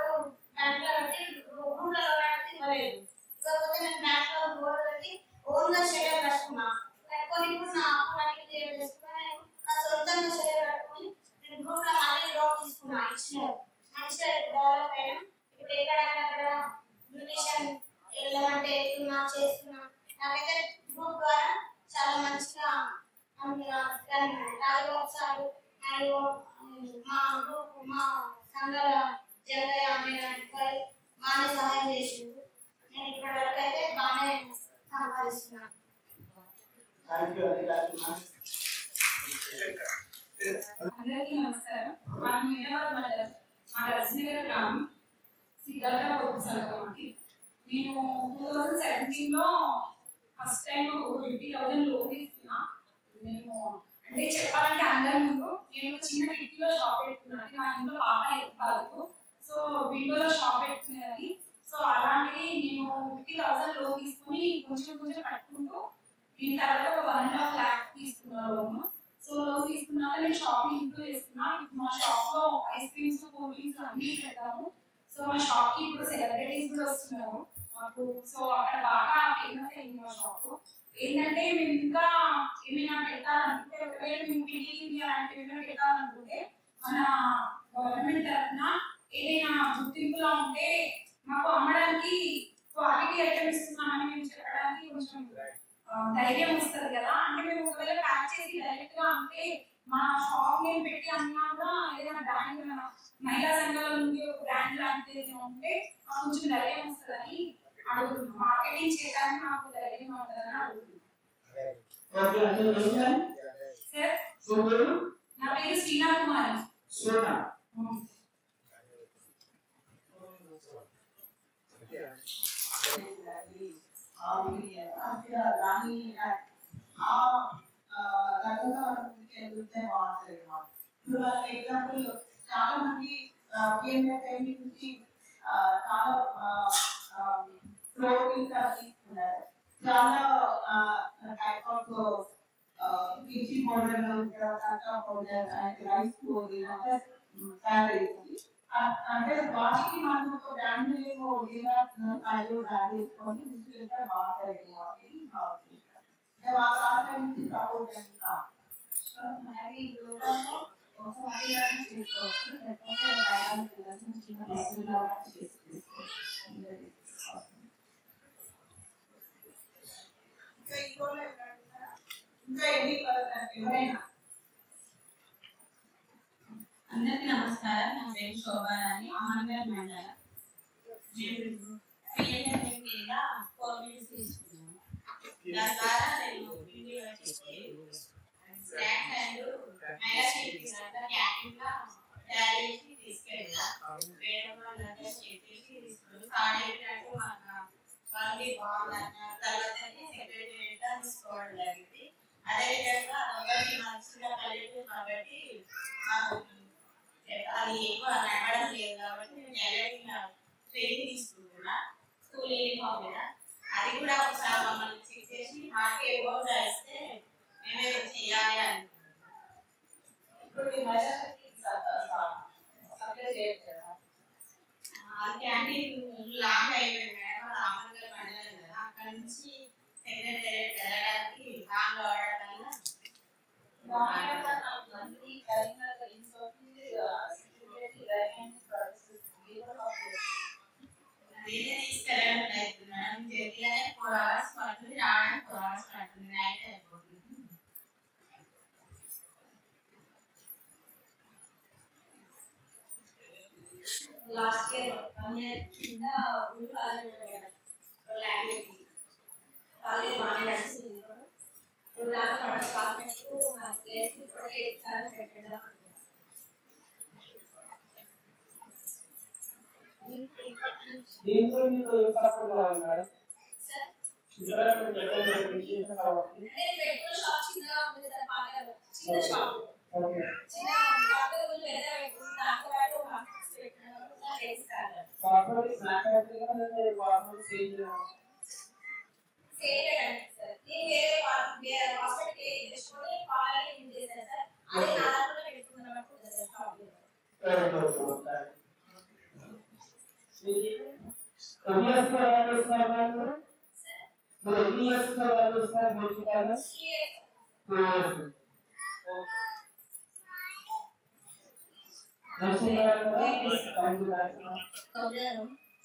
బ్యాంక్లో పెట్టి రూమ్లో పెట్టి ఇవ్వలేదు ఇకపోతే నేను బ్యాంక్లో గోల్డ్ పెట్టి ఓన్గా షెడ్యూల్ పెట్టుకున్నా పెట్టుకొని ఇప్పుడు నా అప్పులకి చేసుకుని నా సొంతంగా షెడ్యూల్ పెట్టుకొని నేను గ్రూప్లో మళ్ళీ లోన్ తీసుకున్నా ఇచ్చినారు మంచిగా డెవలప్ అయ్యాను ఇప్పుడు ఎక్కడెక్కడ అశోక్ సార్ మరియు మా సంఘాల జనరల్ బాగానే సహాయం చేసిండు. నేను ఇప్పటి వరకు అయితే బాగానే సంపాదిస్తున్నాను. అందరికీ నమస్కారం. మనం మేడవాడ మండలం మా రజనగర్ గ్రామం సిద్ధార్థ పొదుపు సంఘం అండి. నేను 2017లో ఫస్ట్ టైం 50,000 లోన్ తీసుకున్నా. నేను అంటే చెప్పాలంటే అందరి ముందు నేను చిన్న కిట్టీలో షాప్ పెట్టుకున్నాను. మా ఇంట్లో పాప కాదు, సో విండోలో షాప్ పెట్టుకునేది. సో అలాంటిది నేను 50,000 లోన్ తీసుకుని కొంచెం కొంచెం కట్టుకుంటూ దీని తర్వాత ఒక 1.5 lakh తీసుకున్నాను లోన్. సో లోన్ తీసుకున్నాక నేను షాప్ ఇంప్రూవ్ చేస్తున్నా. ఇప్పుడు మా షాప్ లో ఐస్ క్రీమ్స్, కూల్ డ్రింక్స్ అన్ని పెడతాము. సో మా షాప్ కి ఇప్పుడు సెలబ్రిటీస్ కూడా వస్తున్నారు మాకు. సో అక్కడ బాగా ఫేమస్ అయింది మా షాప్. ఏంటంటే మేము ఇంకా ఏమైనా పెట్టాలనుకుంటే, ఒకవేళ మేము పిండి అలాంటివి ఏమైనా పెట్టాలనుకుంటే మన గవర్నమెంట్ తరఫున ఏదైనా గుర్తింపులా ఉంటే మాకు అమ్మడానికి క్వాలిటీ ఐటమ్ ఇస్తున్నామని మేము చెప్పడానికి కొంచెం ధైర్యం వస్తుంది కదా. అంటే మేము ఒకవేళ ప్యాక్ చేసి డైరెక్ట్ గా అంటే మా షాప్ నేను పెట్టి అన్నా కూడా ఏదైనా బ్రాండ్ మహిళా సంఘాల నుండి ఒక బ్రాండ్ లాంటిది ఏదైనా ఉంటే కొంచెం ధైర్యం వస్తుందని అడుగుతున్నాం. మార్కెటింగ్ చేయడానికి నాకు ధైర్యం ఉంటుందని అడుగుతున్నాం. సార్ నా పేరు శ్రీనా కుమార్. ఎగ్జాంపుల్ చాలా మంది నుంచి చాలా ప్రోటీన్స్ తీసుకున్నారు. చాలా టైప్ ఆఫ్ మిర్చి పౌడర్, కాకా పౌడర్ అండ్ రైస్ పౌడర్ తయారు చేస్తుంది. అంటే వాటికి మనం ఒక బ్రాండ్ బ్రాండ్ వేసుకొని బాగుంటుంది. వాళ్ళ నుంచి సపోర్ట్ చేస్తాం. అందరికీ నమస్కారం. నా పేరు శోభారాణి, అమర్గర్ మండలం. నేను 4 minutes తీసుకున్నాను. దాని ద్వారా నేను స్నాక్స్ అండ్ మెగా క్యాంటీన్ గా తయారు చేసి తీసుకెళ్ళా. వేరే వాళ్ళంతా చేసి తీసుకుని కాడేటట్టు వాళ్ళకి బాగుందన్న తర్వాత సెక్రటరీ తీసుకోవడం జరిగింది. అదేవిధంగా అందరికీ మంచిగా కలిగి కాబట్టి అది ఎక్కువ నడవడం లేదు కాబట్టి నేను టైలరింగ్ ట్రైనింగ్ తీసుకుంటున్నా. స్కూల్ యూనిఫామ్ మీద అది కూడా ఒకసారి మమ్మల్ని చెక్ చేసి మాకే ఓటు ఇస్తే మేమే చేయాలి అనుకుంటున్నాం. క్యాంటీన్ లాంగ్ అయిపోయింది మేడం. రామనగర్ మండలం కదా, అక్కడ నుంచి సెక్రటేరియట్ వెళ్ళడానికి లాంగ్ అవడం నేనే తీసుకెళ్ళడం లేదు మేడం. జర్నీలోనే 4 hours పడుతుంది, రావడానికి 4 hours పడుతుంది, నైట్ అయిపోతుంది. లాస్ట్ ఇయర్ 1 year కింద కాలేజ్ బాగా నడిచింది.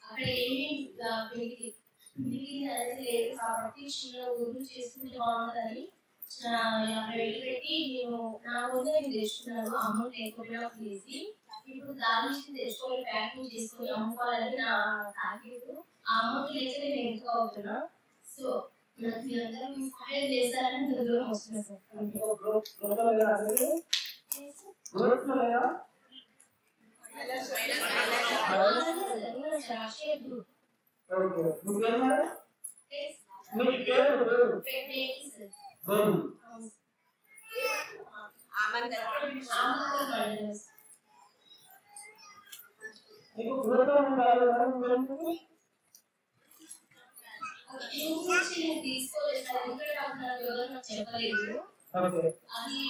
అక్కడ ఏమీ లేదు కాబట్టి చిన్న ఊరు చేసుకుంటే బాగుంటుందని 50,000 పెట్టి నేను నా ముందు నేను తెచ్చుకున్నాను అమౌంట్ లేకపోయినా తీసి ఇప్పుడు దాని నుంచి తెచ్చుకొని ప్యాకింగ్ చేసుకొని అమ్ముకోవాలని నా టార్గెట్. ఆ అమౌంట్ లేక నేను ఎందుకు అవుతున్నా. సో నాకు మీరందరూ సహాయం చేస్తారని ఇంత దూరం వస్తున్నా సార్. తీసుకోలేదు సార్, ఎందుకంటే నాకు చెప్పలేదు. అది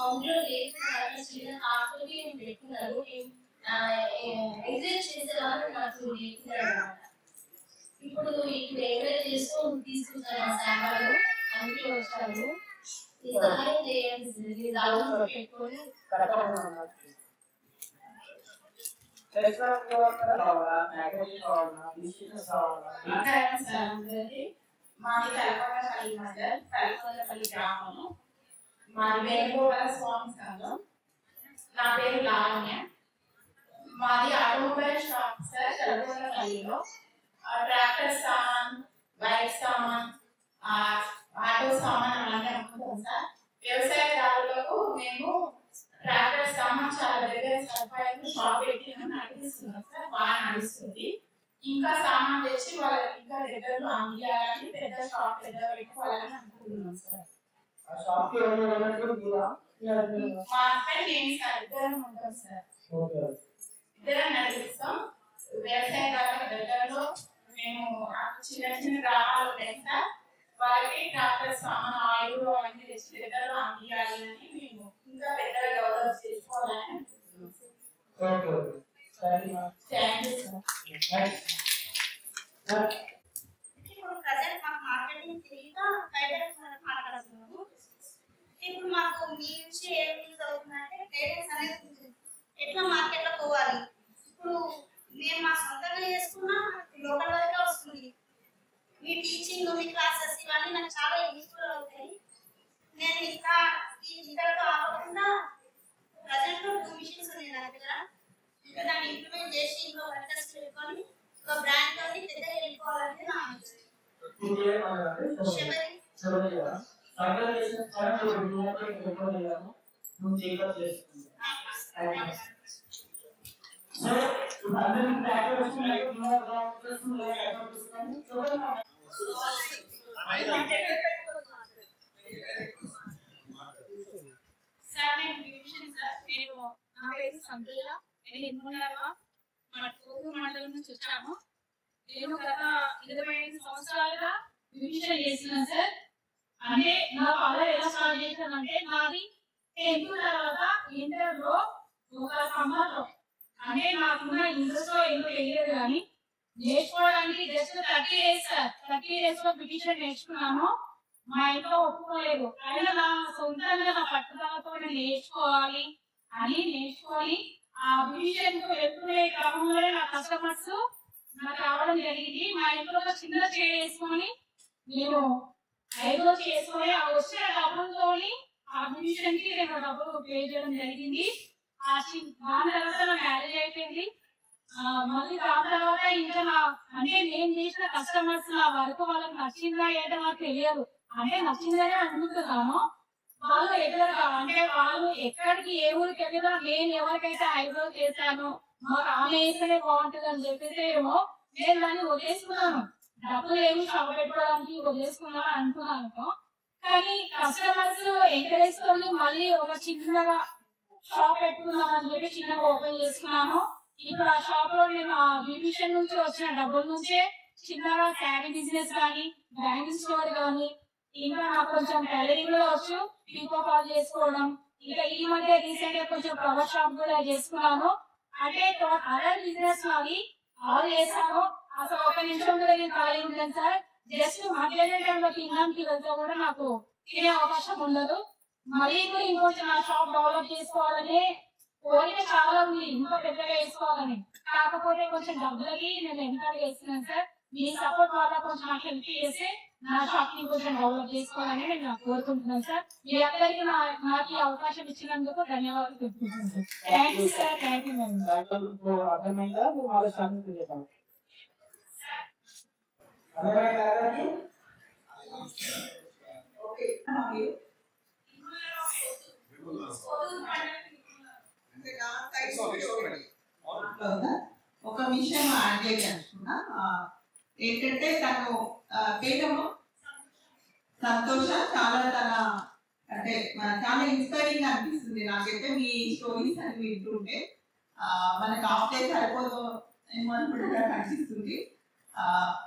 అందులో లేదు చిన్న ఆటోకి నేను పెట్టుకున్నాను. ఎంకరేజ్ చేసేవాళ్ళు నాకు లేకున్నాడు అనమాట. ఇప్పుడు ఎంకరేజ్ చేసుకొని తీసుకుంటాను సామాన్లు అందులో వచ్చాను. ఈ సహాయం చేయండి సార్, దాని పెట్టుకొని మాది కల్పకపల్లి మండల్, కల్పకపల్లి గ్రామము. మాది వేణుగోపాల స్వామి సంఘం. నా పేరు లావణ్య. మాది ఆటోమొబైల్ షాప్ సార్ కల్పకపల్లిలో. ట్రాక్టర్ సామాన్, బైక్ సామాన్, ఆటో సామాన్ అలాగే అమ్ముతాం సార్. వ్యవసాయదారులకు మేము ట్రాక్టర్ సామాన్ చాలా దగ్గర సదుపాయాలు షాప్ పెట్టి నడిపిస్తున్నాం సార్, బాగా నడుస్తుంది. ఇంకా సామాన్ తెచ్చి వాళ్ళకి ఇంకా దగ్గరలో అందియాలని పెద్ద షాప్ దగ్గర పెట్టుకోవాలని అనుకుంటున్నాం సార్. మా హస్బెండ్ నేను సార్ ఇద్దరం ఉంటాం సార్. ఇద్దరం నడిపిస్తాం. వ్యవసాయదారుల దగ్గరలో మేము చిన్న చిన్న గ్రామాలు ఉన్నాయి సార్, వాళ్ళకి ట్రాక్టర్ సామాన్ ఆయిల్ అవన్నీ తెచ్చి దగ్గరలో అందియాలని మేము ఇంకా పెద్దగా డెవలప్ చేసుకోవాలని అనుకుంటున్నాం సార్. Thank you sir. ఇప్పుడు ప్రజెంట్ మాకు మార్కెటింగ్ తెలియక గైడెన్స్ మాట్లాడుతున్నాము. ఇప్పుడు మాకు మీ నుంచి ఏం యూజ్ అవుతుందంటే గైడెన్స్ అనేది ఎట్లా మార్కెట్లో పోవాలి. ఇప్పుడు మేము మా సొంతంగా చేసుకున్నా లోకల్ వరకే వస్తుంది. మీ టీచింగ్, మీ క్లాసెస్ ఇవన్నీ నాకు చాలా యూస్ఫుల్ అవుతాయి. నేను ఇంకా ఇంతలో ఆగకుండా ప్రజెంట్ 2 మిషన్స్ ఉన్నాయి నా దగ్గర. ఇంకా దాన్ని ఇంప్లిమెంట్ చేసి ఇంకో వర్కర్స్ పెట్టుకొని ఒక బ్రాండ్ తోటి పెద్దగా వెళ్ళిపోవాలని నా ఆలోచన. సార్ నేను బ్యూటిషియన్ సార్. నేను నా పేరు సంతుల. నేను ఇన్ముండర్వా మన కోవూరు మండలం నుంచి వచ్చాము. నేను గత 25 సంవత్సరాలుగా బ్యూటిషియన్ చేస్తున్నాను సార్. అంటే నా పార్లర్ ఎలా స్టార్ట్ చేశానంటే నాది 10th తర్వాత ఇంటర్లో ఒక సమ్మర్లో అంటే నాకున్న ఇంట్రెస్ట్ ఎందుకు తెలియదు కానీ నేర్చుకోవడానికి జస్ట్ 30 days సార్. 30 days లో బ్యూటిషియన్ నేర్చుకున్నాను. మా ఇంట్లో ఒప్పుకోలేదు. అయినా నా సొంతంగా నా పట్టుదలతో నేర్చుకోవాలి అని నేర్చుకొని ఆ బ్యూటిషియన్ కు వెళ్తున్న క్రమంలోనే నా కస్టమర్స్ నాకు రావడం జరిగింది. మా ఇంట్లో ఒక చిన్న చైర్ వేసుకొని నేను ఐబ్రోస్ చేసుకొని ఆ వచ్చిన డబ్బులతోని ఆ బ్యూటిషియన్ కి నేను డబ్బులు పే చేయడం జరిగింది. దాని తర్వాత నా మ్యారేజ్ అయిపోయింది. మళ్ళీ దాని తర్వాత ఇంకా అంటే నేను చేసిన కస్టమర్స్ నా వర్క్ వాళ్ళకి నచ్చిందా ఏంటో నాకు తెలియదు. అంటే నచ్చిందనే అనుకుంటున్నాను. వాళ్ళు ఎదురుగా అంటే వాళ్ళు ఎక్కడికి ఏ ఊరికి వెళ్ళినా నేను ఎవరికైతే ఐబ్రోస్ చేశాను మాకు ఆమె వేస్తేనే బాగుంటుంది అని చెప్పేసి ఏమో నేను దాన్ని వదిలేసుకున్నాను. డబ్బులు ఏమి షాప్ పెట్టుకోవడానికి వదిలేసుకున్నాను అనుకున్నాను. కానీ కస్టమర్స్ ఎంకరేజ్ తోని మళ్ళీ ఒక చిన్నగా షాప్ పెట్టుకున్నాను అని చెప్పి చిన్నగా ఓపెన్ చేసుకున్నాను. ఇప్పుడు ఆ షాప్ లో నేను ఆ బ్యూటిషియన్ నుంచి వచ్చిన డబ్బుల నుంచే చిన్నగా శారీ బిజినెస్ కానీ బ్యాంగిల్ స్టోర్ కానీ ఇంకా నాకు కొంచెం టైలరింగ్ లో వచ్చు, పీకో కాల్ చేసుకోవడం, ఇంకా ఈ మధ్య రీసెంట్ గా కొంచెం ఫ్లవర్ షాప్ కూడా చేసుకున్నాను. అంటే అదర్ బిజినెస్ అవి ఆల్ చేశాను. అసలు ఒక నిమిషం కూడా నేను ఖాళీ ఉంటాను సార్. జస్ట్ మధ్యాహ్నం టైంలో తినడానికి వెళ్తే కూడా నాకు తినే అవకాశం ఉండదు. మళ్ళీ కూడా ఇంకొంచెం నా షాప్ డెవలప్ చేసుకోవాలని కోరిక చాలా ఉంది, ఇంకా పెద్దగా వేసుకోవాలని. కాకపోతే కొంచెం డబ్బులకి నేను వెనకాల వేస్తున్నాను సార్. మీ సపోర్ట్ వల్ల కొంచెం నాకు హెల్ప్ చేస్తే నా షాప్ ని కొంచెం డెవలప్ చేసుకోవాలని నేను కోరుకుంటున్నాను సార్. మీ అందరికీ నాకు ఈ అవకాశం ఇచ్చినందుకు ధన్యవాదాలు చెప్పుకుంటున్నాను. Thank you sir. Thank you madam. అర్థమైందా? నువ్వు వాళ్ళ స్టార్టింగ్ చేద్దాం. అర్థమైందా? ఒక విషయం యాడ్ చేయాలనుకున్నా, ఏంటంటే తను పేరము సంతోష చాలా అంటే చాలా ఇన్స్పైరింగ్ అనిపిస్తుంది నాకైతే మీ స్టోరీస్ అని వింటుంటే. మనకు ఆఫ్టే సరిపోదు ఏమో అనుకుంటే అనిపిస్తుంది.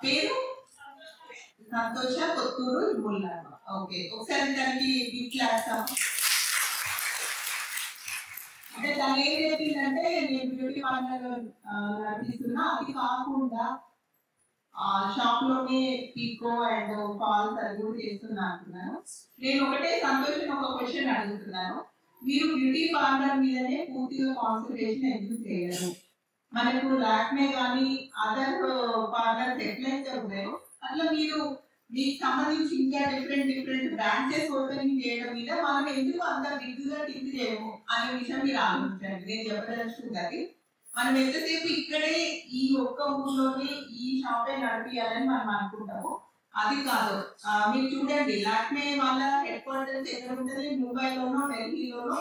పేరు సంతోష, కొత్తూరు, ముల్లాడ. ఓకే, ఒకసారి దానికి బిట్ చేస్తాము. అంటే తను ఏం చెప్పిందంటే నేను బ్యూటీ పార్లర్ నడిపిస్తున్నా, అది కాకుండా షాప్ లోనే పీకో అండ్ ఫాల్స్ అది కూడా చేస్తున్నా అంటున్నాను. నేను ఒకటే సంతోషం ఒక క్వశ్చన్ అడుగుతున్నాను, మీరు బ్యూటీ పార్లర్ మీదనే పూర్తిగా కాన్సన్ట్రేషన్ ఎందుకు చేయరు? మనకు లాక్మే కానీ అదర్ పార్లర్స్ ఎట్లయితే ఉన్నాయో అట్లా మీరు మీకు సంబంధించి ఇంకా డిఫరెంట్ బ్రాంచెస్ ఓపెనింగ్ చేయడం మీద మనం ఎందుకు అంత బిగ్గుగా థింక్ చేయము అనే విషయం మీరు ఆలోచించండి. నేను చెప్పదలుచుకుంది మనం ఎంతసేపు ఇక్కడే ఈ ఒక్క ఊర్లోనే ఈ షాపే నడిపియాలని మనం అనుకుంటాము, అది కాదు. మీరు చూడండి, లాక్మే వాళ్ళ హెడ్ క్వార్టర్స్ ఎక్కడ ఉంటుంది? ముంబైలోనో, ఢిల్లీలోనో,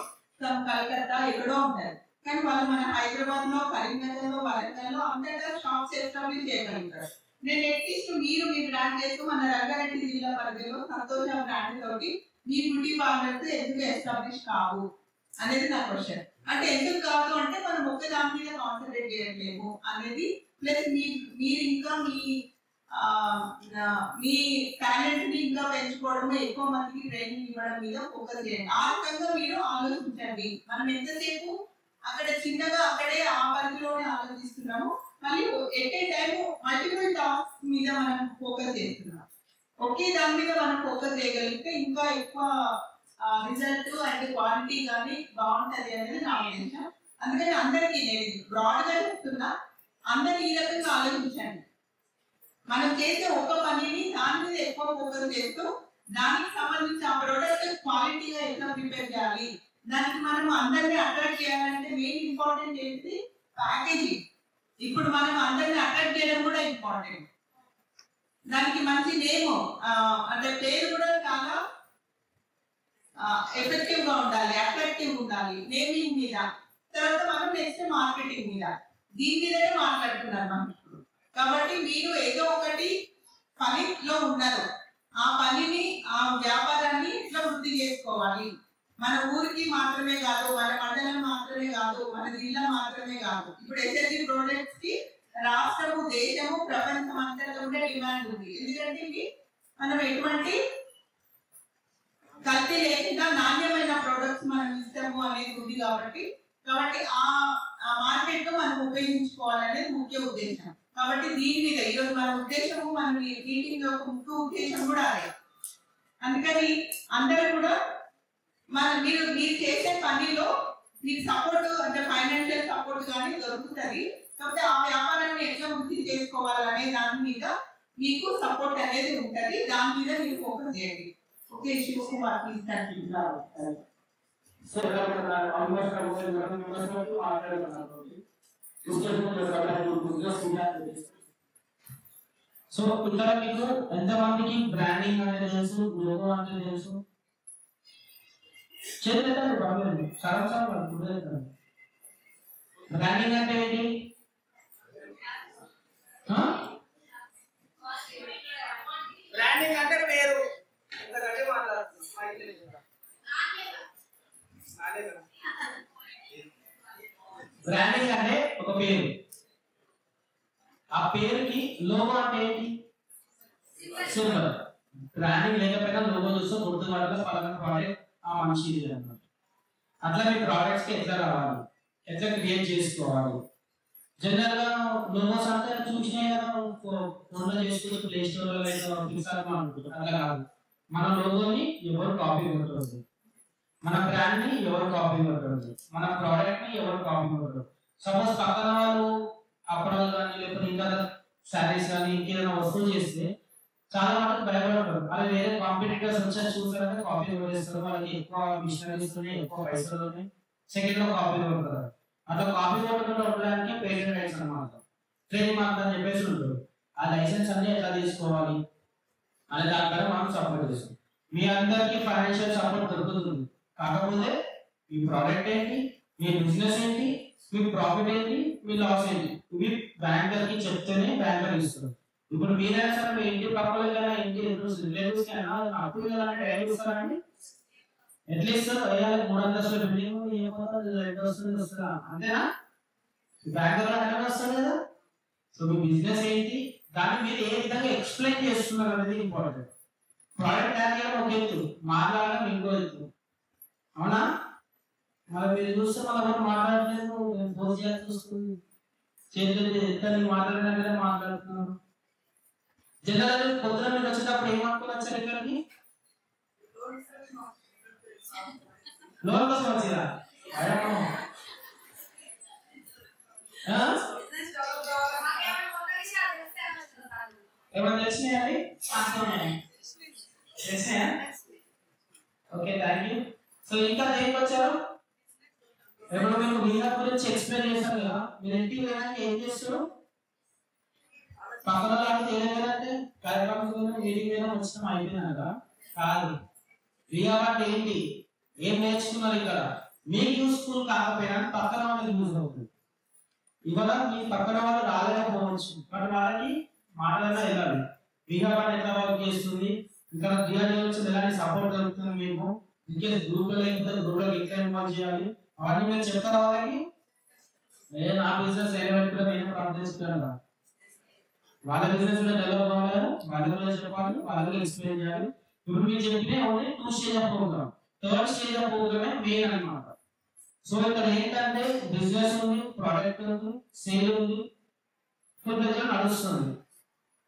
కలకత్తా ఎక్కడో ఉంటారు. కానీ వాళ్ళు మన హైదరాబాద్ లో, కరీంనగర్ లో, వరంగల్ లో అంతటా షాప్స్ ఎస్టాబ్లిష్ చేయగలుగుతారు. నేను అట్లీస్ట్ మీరు మీ బ్రాండ్ చేస్తూ మన రంగారెడ్డి జిల్లా పరిధిలో సంతోష బ్రాండ్ తోటి మీ బ్యూటీ పార్లర్స్ ఎందుకు ఎస్టాబ్లిష్ కావు అనేది నా క్వశ్చన్. అంటే ఎందుకు కాదు అంటే మనం ఒక్క దాని మీద కాన్సన్ట్రేట్ చేయట్లేము అనేది, ప్లస్ మీరు ఇంకా మీ టాలెంట్ ని ఇంకా పెంచుకోవడం, ఎక్కువ మందికి ట్రైనింగ్ ఇవ్వడం మీద ఫోకస్ చేయండి. ఆ రకంగా మీరు ఆలోచించండి. మనం ఎంతసేపు అక్కడ చిన్నగా అక్కడే ఆ పరిధిలోనే ఆలోచిస్తున్నాము, మళ్ళీ at a time multiple task మీద మనం ఫోకస్ చేస్తున్నాం. ఒకే దాని మీద మనం ఫోకస్ చేయగలిగితే ఇంకా ఎక్కువ రిజల్ట్ అండ్ క్వాలిటీ కానీ బాగుంటది అనేది నా ఉద్దేశం. అందుకని అందరికీ నేను బ్రాడ్ గా చెప్తున్నా, అందరు ఈ రకంగా ఆలోచించండి. మనం చేసే ఒక్క పనిని దాని మీద ఎక్కువ ఫోకస్ చేస్తూ దానికి సంబంధించి ఆ ప్రోడక్ట్ క్వాలిటీగా ఎట్లా ప్రిపేర్ చేయాలి, దానికి మనం అందరినీ అట్రాక్ట్ చేయాలంటే మెయిన్ ఇంపార్టెంట్ ఏంటి? ప్యాకేజింగ్. ఇప్పుడు మనం అందరిని అట్రాక్ట్ చేయడం కూడా ఇంపార్టెంట్. దానికి మంచి నేమ్ అంటే పేరు కూడా చాలా ఎఫెక్టివ్ గా ఉండాలి, అట్రాక్టివ్ ఉండాలి నేమింగ్ మీద. తర్వాత మనం నెక్స్ట్ మార్కెటింగ్ మీద, దీని మీదనే మాట్లాడుతున్నారు మనం ఇప్పుడు. కాబట్టి మీరు ఏదో ఒకటి పనిలో ఉన్నారు, ఆ పనిని ఆ వ్యాపారాన్ని ఇట్లా వృద్ధి చేసుకోవాలి. మన ఊరికి మాత్రమే కాదు, మన మండలం మాత్రమే కాదు, మన జిల్లా మాత్రమే కాదు. ఇప్పుడు ఎస్ఎల్జీ ప్రోడక్ట్స్ కి రాష్ట్రము, దేశము, ప్రపంచం అంతటా ఉండే డిమాండ్ ఉంది. ఎందుకంటే మనం ఎటువంటి కల్తీ లేకుండా నాణ్యమైన ప్రోడక్ట్స్ మనం ఇస్తాము అనేది ఉంది. కాబట్టి ఆ మార్కెట్ లో మనం ఉపయోగించుకోవాలనేది ముఖ్య ఉద్దేశం. కాబట్టి దీని మీద ఈరోజు మన ఉద్దేశము, మన మీటింగ్ యొక్క ముఖ్య ఉద్దేశం కూడా అదే. అందుకని అందరూ కూడా మీరు చేసే పనిలో మీకు సపోర్ట్ అంటే ఫైనాన్షియల్ సపోర్ట్ కానీ దొరుకుతుంది. కాబట్టి ఆ వ్యాపారాన్ని ఎట్లా వృద్ధి చేసుకోవాలనే దాని మీద మీకు సపోర్ట్ అనేది ఉంటుంది. దాని మీద మీరు ఫోకస్ చేయండి. Okay, Shivakumar please continue. So ఇక్కడ మీకు ఎంతమందికి బ్రాండింగ్ అనేది తెలుసు, లోగో అంటే తెలుసు? చేద్దాం బాగుంది. బ్రాండింగ్ అంటే ఏంటి? బ్రాండింగ్ అంటే పేరు. బ్రాండింగ్ అంటే ఒక పేరు, ఆ పేరుకి లోగో అంటే ఏంటి? సింబల్. బ్రాండింగ్ లేకపోయినా లోగో చూస్తే గుర్తుపడగా పలకన పాడే ఆ మనిషి అన్నమాట. అట్లా మీ ప్రోడక్ట్స్ కి ఎట్లా రావాలి, ఎట్లా క్రియేట్ చేసుకోవాలి? జనరల్ గా లోగోస్ అంటే చూసినా ఫోన్లో చేసుకుని ప్లే స్టోర్ లో అనుకుంటారు. అట్లా కాదు. మన లోగోని ఎవరు కాపీ కొట్టదు, మన బ్రాండ్ ని ఎవరు కాపీ కొట్టదు, మన ప్రోడక్ట్ ని ఎవరు కాపీ కొట్టదు. సపోజ్ పక్కన వాళ్ళు అప్పడాలు కానీ లేకపోతే ఇంకా శారీస్ కానీ ఇంకేదైనా వస్తువు చేస్తే చాలా మంది భయపడతారు. అది వేరే కాంపిటీటర్స్ వచ్చారు చూసారంటే కాపీ కొట్టేస్తారు, వాళ్ళకి ఎక్కువ మిషనరీస్ ఉన్నాయి, ఎక్కువ పైసలు ఉన్నాయి, సెకండ్ లో కాపీ కొడతారు. అట్లా కాపీ కొట్టకుండా ఉండడానికి పేటెంట్ రైట్స్ అన్నమాట, ట్రేడ్ మార్క్ అని చెప్పేసి ఉంటుంది. ఆ లైసెన్స్ అన్ని ఎట్లా తీసుకోవాలి అనే దానిపైన మనం సపోర్ట్ చేస్తాం. మీ అందరికి ఫైనాన్షియల్ సపోర్ట్ దొరుకుతుంది. కాకపోతే మీ ప్రోడక్ట్ ఏంటి, మీ బిజినెస్ ఏంటి, మీ ప్రాఫిట్ ఏంటి, మీ లాస్ ఏంటి, ఇవి బ్యాంకర్ కి చెప్తేనే బ్యాంకర్ ఇస్తారు. ఇప్పుడు మీరైనా సరే మీ ఇంటి పక్కలకైనా ఇంటి రిలేటివ్స్ కైనా అప్పు ఇవ్వాలంటే ఏం ఇస్తారండి? అట్లీస్ట్ 300 బిల్డింగ్ ఏమవుతుంది, 2 వస్తుంది అంతేనా? బ్యాంకర్ ఎక్కడ వస్తారు కదా. సో మీ బిజినెస్ ఏంటి, దాన్ని మీరు ఏ విధంగా ఎక్స్ప్లెయిన్ చేస్తున్నారు అనేది ఇంపార్టెంట్. ప్రోడక్ట్ తయారు చేయడం ఒక ఎత్తు, మాట్లాడడం ఇంకో ఎత్తు, అవునా? మరి మీరు చూస్తే మళ్ళీ మాట్లాడలేదు, ఫోన్ చేయాల్సి వస్తుంది, చేతులు ఎంత మాట్లాడినట్లే మాట్లాడుతున్నారు. జనరల్ పొద్దున మీరు వచ్చేటప్పుడు ఏమనుకుని వచ్చారు ఇక్కడికి? లోన్ కోసం వచ్చిరా? ఏమైనా తెలిసినాయండి? తెలిసినాయా? Okay, thank you. సో ఇంకా దేనికి వచ్చారు? ఎప్పుడు మీకు వీఆర్ గురించి ఎక్స్ప్లెయిన్ చేశారు కదా, మీరు ఇంటికి వెళ్ళడానికి ఏం చేస్తారు? పక్కన వాళ్ళకి ఏదంటే కార్యక్రమం మీటింగ్ మీద వచ్చిన అయిపోయినాక కాదు. వీఆర్ అంటే ఏంటి, ఏం నేర్చుకున్నారు ఇక్కడ, మీకు యూస్ఫుల్ కాకపోయినా పక్కన వాళ్ళకి యూజ్ అవుతుంది. ఇవాళ మీ పక్కన వాళ్ళు రాలేకపోవచ్చు, బట్ వాళ్ళకి మాట్లాడినా వెళ్ళాలి. వీఆర్ ఎట్లా వర్క్ చేస్తుంది, ఇక్కడ వీఆర్ నుంచి ఎలాంటి సపోర్ట్ జరుగుతుంది, మీకు ఇంకే గ్రూప్ లో ఎట్లా ఇన్వాల్వ్ చేయాలి అవన్నీ మీరు చెప్తారా వాళ్ళకి? నా బిజినెస్ నేను ప్రార్థిస్తున్నాను, వాళ్ళ బిజినెస్ లో డెవలప్ అవ్వాలి, వాళ్ళ గురించి చెప్పాలి, వాళ్ళకి ఎక్స్ప్లెయిన్ చేయాలి. ఇప్పుడు మీరు చెప్పిన only 2 stage of program, 3rd stage of ప్రోగ్రామే మెయిన్ అన్నమాట. సో ఇక్కడ ఏంటంటే బిజినెస్ ఉంది, ప్రొడక్ట్ ఉంది, సేల్ ఉంది, ఫుడ్ నడుస్తుంది.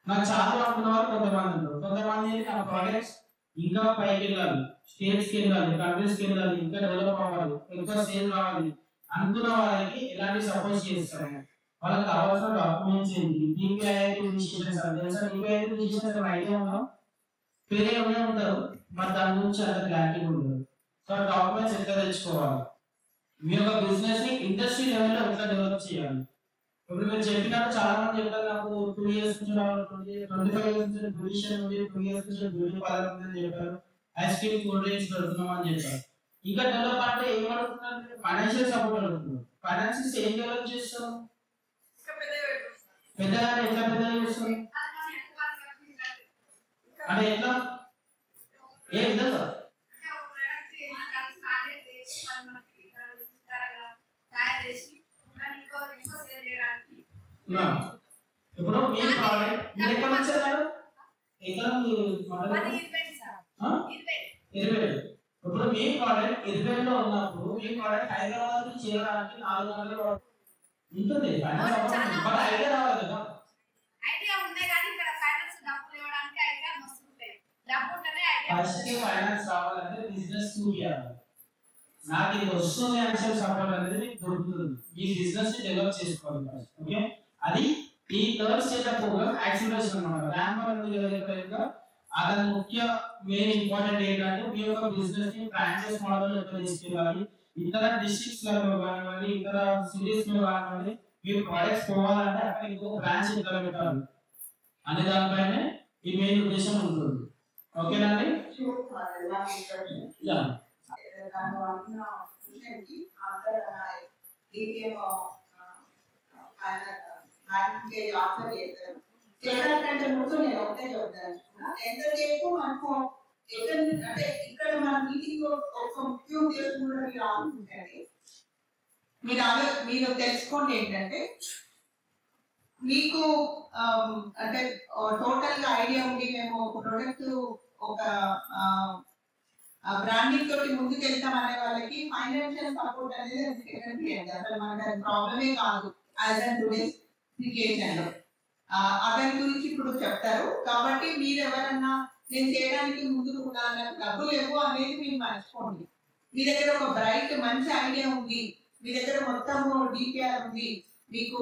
నాకు చాలా అనుకున్న వాళ్ళు కొంతమంది ఉంటారు. కొంతమంది నా ప్రొడక్ట్స్ ఇంకా పైకి వెళ్ళాలి, స్టేట్స్ కి వెళ్ళాలి, కంట్రీస్ కి వెళ్ళాలి, ఇంకా డెవలప్ అవ్వాలి, ఇంకా సేల్ రావాలి అనుకున్న వాళ్ళకి ఎలాంటి సపోర్ట్ చేస్తారు? వాళ్ళకి కావాల్సిన డాక్యుమెంట్స్ ఏంటి, DPIIT రిజిస్ట్రేషన్ తెలుసా? DPIIT రిజిస్ట్రేషన్ ఐడియా ఉందా? పేరే ఉంటారు, మరి దాని గురించి అంత క్లారిటీ ఉండదు. సో డాక్యుమెంట్స్ ఎట్లా తెచ్చుకోవాలి, మీ యొక్క బిజినెస్ ని ఇండస్ట్రీ లెవెల్లో ఎట్లా డెవలప్ చేయాలి. ఇప్పుడు మీరు చెప్పినట్టు చాలా మంది చెప్తారు, నాకు 2 years నుంచి 25 years నుంచి బ్యూటిషియన్ ఉంది, 2 years నుంచి బ్యూటీ పార్లర్ ఉందని చెప్పారు, ఐస్ క్రీమ్ కూల్ డ్రింక్స్ పెడుతున్నాం అని చెప్పారు. ఇంకా డెవలప్ అంటే ఏమడుతున్నారు? ఫైనాన్షియల్ సపోర్ట్ అడుగుతున్నారు. ఫైనాన్షియల్స్ ఏం డెవలప్ చేస్తారు? పెద్దగా ఎట్లా పెద్దగా చేస్తారు అంటే ఎట్లా, ఏ విధంగా? ఇప్పుడు మీ ప్రోడక్ట్ మీరు ఎక్కడ వచ్చారు? ఎక్కడ ఇప్పుడు మీ ప్రోడక్ట్ 20లో ఉన్నప్పుడు మీ ప్రోడక్ట్ హైదరాబాద్ నుంచి చేరడానికి 4 గంటలు ఉంటుంది. బట్ ఐడియా రావాలి కదా. ఐడియా ఉంది కానీ ఇక్కడ ఫైనాన్స్ డబ్బులు ఇవ్వడానికి ఐడియా వస్తుంటాయి. డబ్బు ఉంటేనే ఐడియా. ఫస్ట్ ఫైనాన్స్ రావాలంటే బిజినెస్ చూపియాలి. నాకు ఇది వస్తుంది అంటే సపోర్ట్ అనేది దొరుకుతుంది. ఈ బిజినెస్ ని డెవలప్ చేసుకోవాలి ఫస్ట్. ఓకే, అది ఈ 3rd stage of program acceleration అన్నమాట. ర్యాంప్ అనేది అతని ముఖ్య మెయిన్ ఇంపార్టెంట్ ఏంటంటే మీ యొక్క బిజినెస్ ని ఫ్రాంచైజ్ మోడల్ ఎట్లా తీసుకెళ్ళాలి, ఇతర డిస్ట్రిక్ట్స్ లలో కానివ్వండి, ఇతర సిటీస్ లో కానివ్వండి, మీరు ప్రొడక్ట్స్ పోవాలంటే అక్కడ ఇంకో బ్రాంచ్ ఎట్లా పెట్టాలి అనే దానిపైన ఈ మెయిన్ ఉద్దేశం ఉంటుంది. ఓకేనండి? చేయడానికంటే ముందు నేను ఒకటే చెప్తాను, ఎంతసేపు మనకు అంటే ఇక్కడ మన మీటింగ్ ఒక ముఖ్య ఉద్దేశం కూడా మీరు ఆలోచించండి. మీరు తెలుసుకోండి ఏంటంటే మీకు అంటే టోటల్ గా ఐడియా ఉంది, మేము ఒక ప్రొడక్ట్ ఒక బ్రాండింగ్ తోటి ముందుకు వెళ్తాం అనే వాళ్ళకి ఫైనాన్షియల్ సపోర్ట్ అనేది అసలు మనకి ప్రాబ్లమే కాదు. యాజ్ అండ్ టుడేస్ సిచ్యుయేషన్ లో అతని గురించి ఇప్పుడు చెప్తారు. కాబట్టి మీరు ఎవరన్నా నేను చేయడానికి ముందుకు ఉన్నాను, డబ్బులు లేవు అనేది మీరు మర్చిపోండి. మీ దగ్గర ఒక బ్రైట్ మంచి ఐడియా ఉంది, మీ దగ్గర మొత్తం DPR ఉంది, మీకు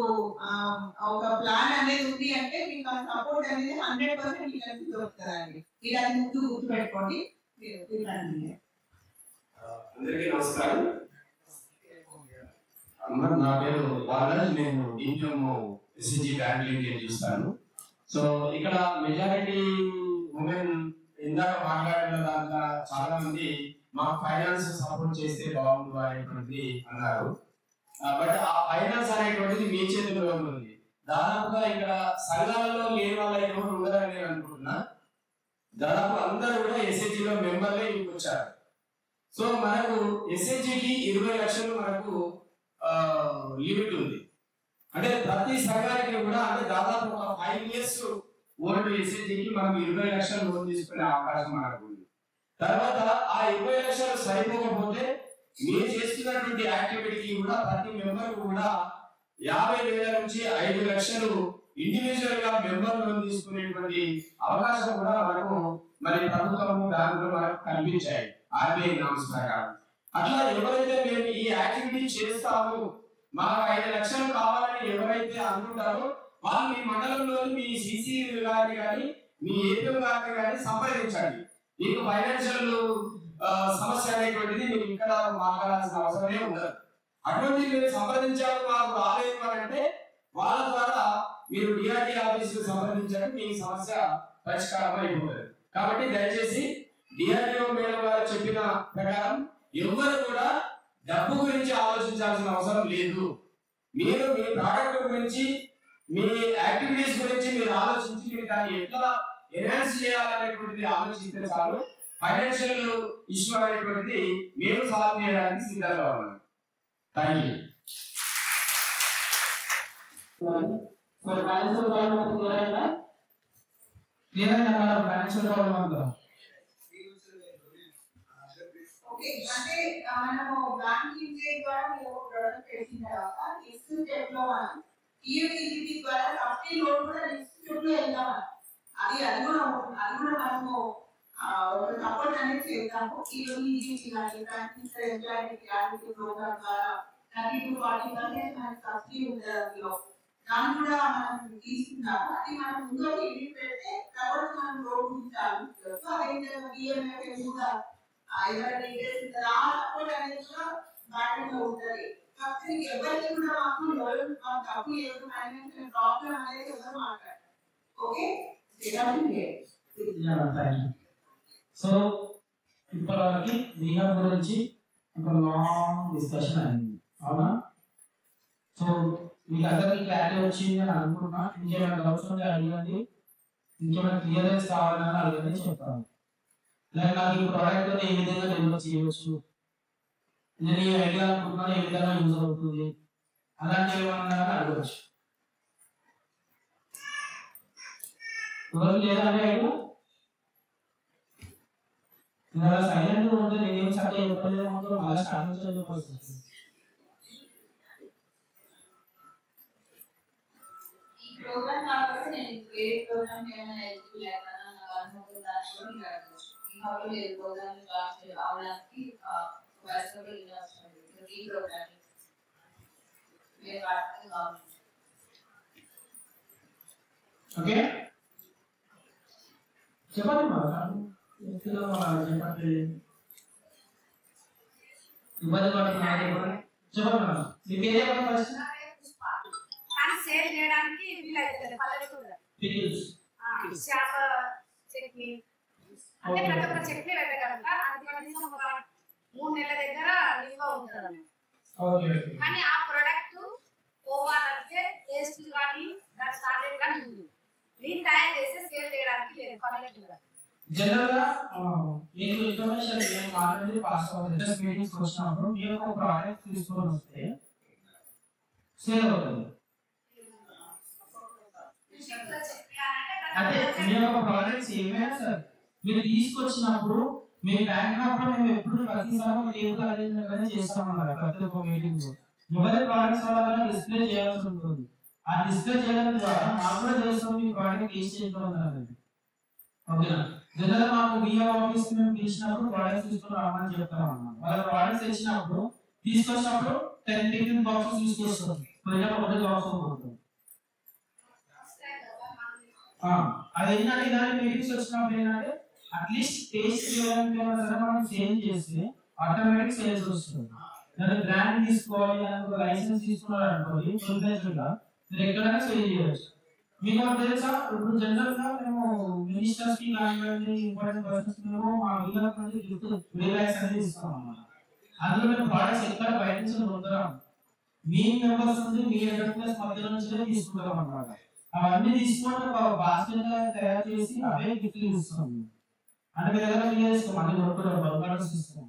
ఒక ప్లాన్ అనేది ఉంది అంటే మీకు సపోర్ట్ అనేది 100% మీకు దొరుకుతుందండి. మీరు అది ముందు గుర్తుపెట్టుకోండి. అందరికీ నమస్కారం. నా పేరు బాలరాజ్, నేను ఇండియం ఎస్ఎస్జి బ్యాంక్ లింకేజ్ చూస్తాను. సో ఇక్కడ మెజారిటీ ఉమెన్ ఇందాక మాట్లాడిన దాంట్లో చాలా మంది మా ఫైనాన్స్ సపోర్ట్ చేస్తే బాగుండు అనేటువంటిది అన్నారు. బట్ ఆ ఫైనాన్స్ అనేటువంటిది మీ చేతిలో ఉంది. దాదాపుగా ఇక్కడ సంఘాలలో లేని వాళ్ళ ఎవరు ఉండరని నేను అనుకుంటున్నా. దాదాపు అందరూ కూడా ఎస్హెచ్జిలో మెంబర్లే ఇంటికి వచ్చారు. సో మనకు ఎస్హెచ్జికి 20 లక్షలు మనకు లిమిట్ ఉంది. అంటే ప్రతి సంఘానికి కూడా అంటే దాదాపు ఒక 5 years ఓల్డ్ ఎస్హెచ్జికి మనం 20 లక్షలు లోన్ తీసుకునే అవకాశం మనకు ఉంది. తర్వాత ఆ 20 లక్షలు సరిపోకపోతే మీరు చేస్తున్నటువంటి యాక్టివిటీకి కూడా ప్రతి మెంబర్ కూడా 50,000 నుంచి 5 లక్షలు ఇండివిజువల్ గా మెంబర్ లోన్ తీసుకునేటువంటి అవకాశం కూడా మనకు మరి ప్రభుత్వము బ్యాంకులు మనకు కల్పించాయి ఆర్బీఐ నామ్స్ ప్రకారం. అట్లా ఎవరైతే మేము ఈ యాక్టివిటీ చేస్తాము మాకు 5 లక్షలు కావాలని ఎవరైతే అనుకుంటారో వాళ్ళు మీ మండలంలోని మీ సిసి గారిని కానీ మీ ఏపీ గారిని కానీ సంప్రదించండి. మీకు ఫైనాన్షియల్ సమస్య అనేటువంటిది మీరు ఇక్కడ మాట్లాడాల్సిన అవసరమే ఉండదు. అటువంటి మీరు సంప్రదించాలి మాకు రాలేదు అంటే వాళ్ళ ద్వారా మీరు డిఆర్టీ ఆఫీసుకు సంప్రదించండి, మీ సమస్య పరిష్కారం అయిపోతుంది. కాబట్టి దయచేసి డిఆర్టీఓ మేడం గారు చెప్పిన ప్రకారం ఎవరు కూడా డబ్బు గురించి ఆలోచించాల్సిన అవసరం లేదు. మీరు మీ ప్రోడక్ట్ గురించి మీ యాక్టివిటీస్ గురించి మీరు ఆలోచించి మీరు దాన్ని ఎట్లా ఎన్హాన్స్ చేయాలనేటువంటిది ఆలోచిస్తే చాలు. ఫైనాన్షియల్ ఇష్యూ అనేటువంటిది మేము సాల్వ్ చేయడానికి సిద్ధంగా ఉన్నాం. Thank you. అంటే మనము బ్యాంకింగ్ ద్వారా మీరు ప్రొడక్ట్ చేసిన తర్వాత ఇన్స్టిట్యూట్ లో మనం ఈఎంఐజీపీ ద్వారా సబ్సిడీ లోన్ కూడా ఇన్స్టిట్యూట్ లో వెళ్దాం. అది కూడా మనము ఒక సపోర్ట్ అనేది చేద్దాము. ఈఎంఐజీపీ కానీ బ్యాంకింగ్ ఎంప్లాయ్మెంట్ గ్యారంటీ ప్రోగ్రామ్ ద్వారా 30-40% మనకి సబ్సిడీ ఉంటుంది. అందులో దాన్ని కూడా మనం తీసుకున్నాము. అది మనం ముందు పెడితే తర్వాత మనం లోన్ గురించి ఆలోచించవచ్చు. అదేవిధంగా ఈఎంఐ కూడా ఎవరైనా సపోర్ట్ అనేది కూడా బ్యాంకింగ్ లో ఉంటుంది. కాకపోతే ఎవరికి కూడా మాకు డబ్బు లేదు ఫైనాన్షియల్ ప్రాబ్లం అనేది ఎవరు మాట్లాడారు. ఓకే, సో ఇప్పటివరకు రీహాబ్ గురించి ఒక లాంగ్ డిస్కషన్ అయింది, అవునా? సో మీకు అందరికీ క్లారిటీ వచ్చింది అని అనుకుంటున్నా. ఇంకేమైనా డౌట్స్ ఉంటే అడగండి, ఇంకేమైనా క్లియరెన్స్ కావాలని అడగండి, చెప్తాను. లైక్ నాకు ఈ ప్రోడక్ట్ ఏ విధంగా డెవలప్ చేయవచ్చు, నేను ఈ ఐడియా అనుకుంటున్నాను ఏ విధంగా యూజ్ అవుతుంది, అలాంటివి ఏమన్నా అడగవచ్చు. ఎవరు లేదంటే ఐడియా సైలెంట్ ఉంటే నేనేం స్టార్ట్ చెప్పలేదు, మళ్ళీ స్టార్ట్ చెప్పాల్సి వస్తుంది. ఈ ప్రోగ్రామ్ కాబట్టి నేను వేరే ప్రోగ్రామ్ ఏమైనా ఎలిజిబుల్ అవుతానా నాకు అనుభవం దాంట్లో మీరు అడగచ్చు. ఈ హౌలో ఏ ప్రోగ్రామ్ క్లాస్ అవడానికి వయసులో ఇలా వస్తుంది. ఈ ప్రోగ్రామ్ మీరు వాడతారు కావాలి. ఓకే, చెప్పండి చెప్పండి. ఇబ్బంది పడుతున్నారు చెప్పండి. మీకు ఏ సేల్ చేయడానికి వీలవుతుంది. చేప చట్నీ అంటే ప్రతి ఒక్క చట్నీ పెట్టగలక అది కనీసం ఒక 3 నెలల దగ్గర నిల్వ ఉంటుంది. కానీ ఆ ప్రొడక్ట్ పోవాలంటే టేస్ట్ కానీ దాని స్టాండర్డ్ కానీ ఉంది. దీన్ని తయారు చేసి సేల్ చేయడానికి లేదు పర్లేదు. జనరల్ గా మీకు ఇన్ఫర్మేషన్ నేను ఆల్రెడీ పాస్ అవుతుంది. మీటింగ్స్ వచ్చినప్పుడు మీరు ఒక ప్రోడక్ట్ తీసుకొని వస్తే సేల్ అవుతుంది. అంటే మీరు ఒక ప్రోడక్ట్స్ ఏమైనా సార్ మీరు తీసుకొచ్చినప్పుడు మీ బ్యాంక్ అప్పుడు మేము ఎప్పుడు ప్రతిసారి టేబుల్ అరేంజ్మెంట్ చేస్తామన్నారు. ప్రతి ఒక్క మీటింగ్ మొబైల్ ప్రోడక్ట్స్ వల్ల డిస్ప్లే చేయాల్సి ఉంటుంది. ఆ డిస్ప్లే చేయడం ద్వారా మాకు కూడా తెలుస్తుంది మీ ప్రోడక్ట్ ఏ స్టేజ్ లో ఉందన్నది. ఓకేనా? జనరల్ మాకు బిఏ ఆఫీస్ మేము తీసినప్పుడు ప్రోడక్ట్స్ తీసుకొని రామని చెప్తాం అన్నమాట. వాళ్ళ ప్రోడక్ట్స్ తెచ్చినప్పుడు తీసుకొచ్చినప్పుడు 10-15 బాక్సెస్ తీసుకొస్తాం. పోయినప్పుడు ఒకటి లాస్ అవుతుంది. అది ఏంటంటే ఇలాంటి మీటింగ్స్ వచ్చినప్పుడు ఏంటంటే అట్లీస్ట్ టేస్ట్ చేయడానికి సరే మనం చేంజ్ చేస్తే ఆటోమేటిక్ సేల్స్ వస్తుంది. దాని బ్రాండ్ తీసుకోవాలి అని ఒక లైసెన్స్ తీసుకున్నారు అనుకోండి, ఫుల్ ఫ్లెడ్జ్డ్ గా మీరు ఎక్కడైనా సేల్ చేయవచ్చు. మీకు తెలుసా, ఇప్పుడు జనరల్ గా మేము మినిస్టర్స్ కి కానివ్వండి ఇంపార్టెంట్ పర్సన్స్ మేము మా విలేజ్ నుంచి గిఫ్ట్ రిలాక్స్ అనేది ఇస్తాం అన్నమాట. అందులో మేము ప్రొడక్ట్స్ ఎక్కడ బయట నుంచి పొందడం, మీ మెంబర్స్ నుండి మీ ఎంటర్ప్రైజ్ మధ్యలో నుంచి తీసుకుంటాం అన్నమాట. అవన్నీ తీసుకొని ఒక బాస్కెట్ తయారు చేసి అవే గిఫ్ట్లు ఇస్తాం. అంటే మీ దగ్గర మళ్ళీ కొనుక్కోవడం ఇస్తాం.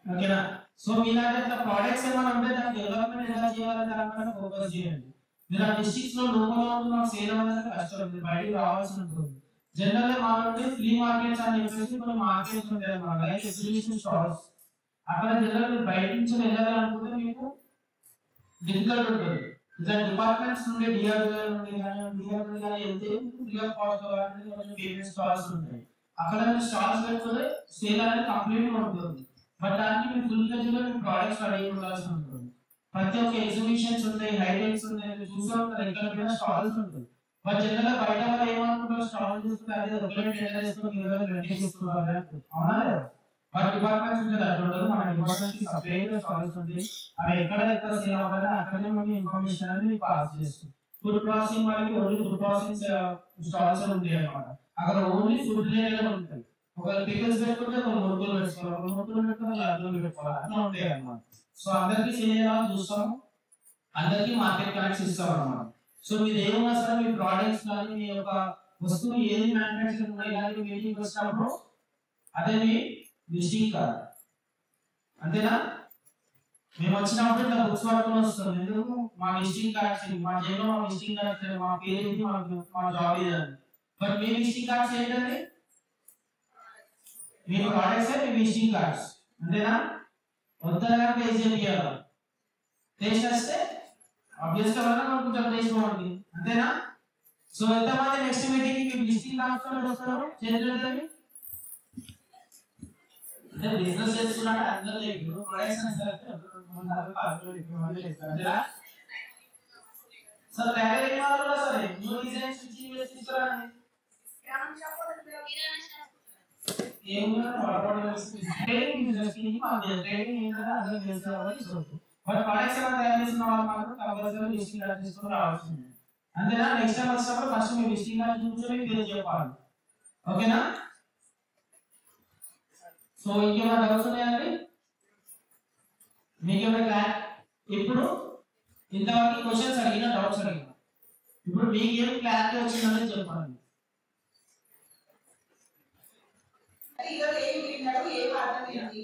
ఓకేనా? సో మీలాంటి ప్రోడక్ట్స్ ఏమైనా ఉంటే దాని డెవలప్మెంట్ ఎలా చేయాలని దానిపైన ఫోకస్ చేయండి. మీరు ఆ డిస్ట్రిక్ట్స్ లో లోపల ఉన్న సేల్ అవ్వడానికి కష్టం, మీరు బయటకు రావాల్సి ఉంటుంది. జనరల్ గా మాట్లాడితే ఫ్రీ మార్కెట్స్ అని చెప్పేసి కొన్ని మార్కెట్స్ ఉంటాయి అన్నమాట, లైక్ ఎగ్జిబిషన్ స్టాల్స్. అక్కడ జనరల్ మీరు బయట నుంచి వెళ్ళాలనుకుంటే మీకు డిఫికల్ట్ ఉంటుంది. ఇట్లా డిపార్ట్మెంట్స్ నుండి డిఆర్డీఓ నుండి కానీ వెళ్తే ఫ్రీ ఆఫ్ కాస్ట్ కొంచెం పేమెంట్ స్టాల్స్ ఉంటాయి. అక్కడ మీరు స్టాల్స్ పెట్టుకుంటే సేల్ అనేది కంప్లీట్ గా ఉంటుంది. బట్ దానికి మీరు ఫుల్ ఫ్లెడ్జ్డ్ గా మీ ప్రొడక్ట్స్ రెడీ ఉండాల్సి ఉంటుంది. ప్రతి ఒక్క ఎగ్జిబిషన్స్ ఉంటాయి, హైలైట్స్ ఉంటాయి, మీరు చూసే ఉంటారు ఎక్కడ స్టాల్స్ ఉంటాయి. బట్ జనరల్ గా బయట వాళ్ళు ఏమనుకుంటారు, స్టాల్ చూస్తే అదే ఒకటి చేసుకుని అవునా లేదా? మన డిపార్ట్మెంట్స్ ఉంటుంది అట్లా ఉండదు. మన డిపార్ట్మెంట్ కి సపరేట్ స్టాల్స్ ఉంటాయి. అవి ఎక్కడ సేల్ అవ్వాలి అక్కడనే మనం ఇన్ఫర్మేషన్ అనేది పాస్ చేస్తాం. ఫుడ్ ప్రాసెసింగ్ వాళ్ళకి ఓన్లీ ఫుడ్ ప్రాసెసింగ్ స్టాల్స్ ఉంటాయి అన్నమాట. అక్కడ ఓన్లీ ఫుడ్ రిలేటెడ్ ఉంటాయి. ఒకవేళ పికల్స్ పెట్టుకుంటే ఒక మురుగులు పెట్టుకోవాలి, ఒక మురుగులు పెట్టుకుంటే అల్లులు పెట్టుకోవాలి, అట్లా ఉంటాయి అన్నమాట. సో అందరికి చేయాలని చూస్తాము, అందరికి మార్కెట్ కనెక్ట్స్ ఇస్తాం అన్నమాట. సో మీరు ఏమన్నా సరే మీ ప్రోడక్ట్స్ కానీ మీ యొక్క వస్తువు ఏది మ్యానుఫ్యాక్చరింగ్ ఇలాంటి మీటింగ్ వచ్చినప్పుడు అదే మీ విజిటింగ్ కార్డ్. అంతేనా? మేము వచ్చినప్పుడు ఇట్లా బుక్స్ పట్టుకొని వస్తాం. ఎందుకు? మా విజిటింగ్ కార్డ్స్, మా జైల్లో మా విజిటింగ్ కార్డ్స్, మా పేరు ఏంటి, మా జాబ్ ఏదండి. బట్ మీ విజిటింగ్ కార్డ్స్ ఏంటండి? మీ ప్రోడక్ట్స్ మీ విజిటింగ్ కార్డ్స్. అంతేనా? వద్దగా టేస్ట్ చేయాలి. టేస్ట్ వస్తే ఆబ్వియస్గా మనం కొంచెం టేస్ట్ బాగుంటుంది. అంతేనా? సో ఎంతమంది నెక్స్ట్ మీటింగ్ కి విజిటింగ్ కార్డ్స్ వస్తారు? చేతులు అంటే బిజినెస్ చేసుకున్నాక అందరూ లేదు ప్రొడక్ట్స్ సార్ ప్యాకేజింగ్ వాళ్ళు కూడా సరే న్యూ డిజైన్స్ ఇచ్చి తీసుకురాండి. ఏమన్నా ట్రైనింగ్ బిజినెస్ కి మాకు ట్రైనింగ్ ఏంటంటే అందరూ తెలుసుకోవాలి. బట్ ప్రొడక్ట్స్ ఏమైనా తయారు చేసిన వాళ్ళు మాత్రం కంపల్సరీ విజిటింగ్ కార్డ్ తీసుకుని రావాల్సిందే. అంతేనా? నెక్స్ట్ టైం వచ్చినప్పుడు ఫస్ట్ మీ విజిటింగ్ కార్డ్ చూపించి మీరు చెప్పాలి. ఓకేనా? సో ఇంకేమైనా డౌట్స్ ఉన్నాయండి? మీకేమైనా ఇప్పుడు ఇంతవరకు క్వశ్చన్స్ అడిగిన డౌట్స్ అడిగిన ఇప్పుడు మీకు ఏం క్లారిటీ వచ్చిందని చెప్పండి. ఈరోజు ఏం విన్నాడు, ఏం అర్థమైంది,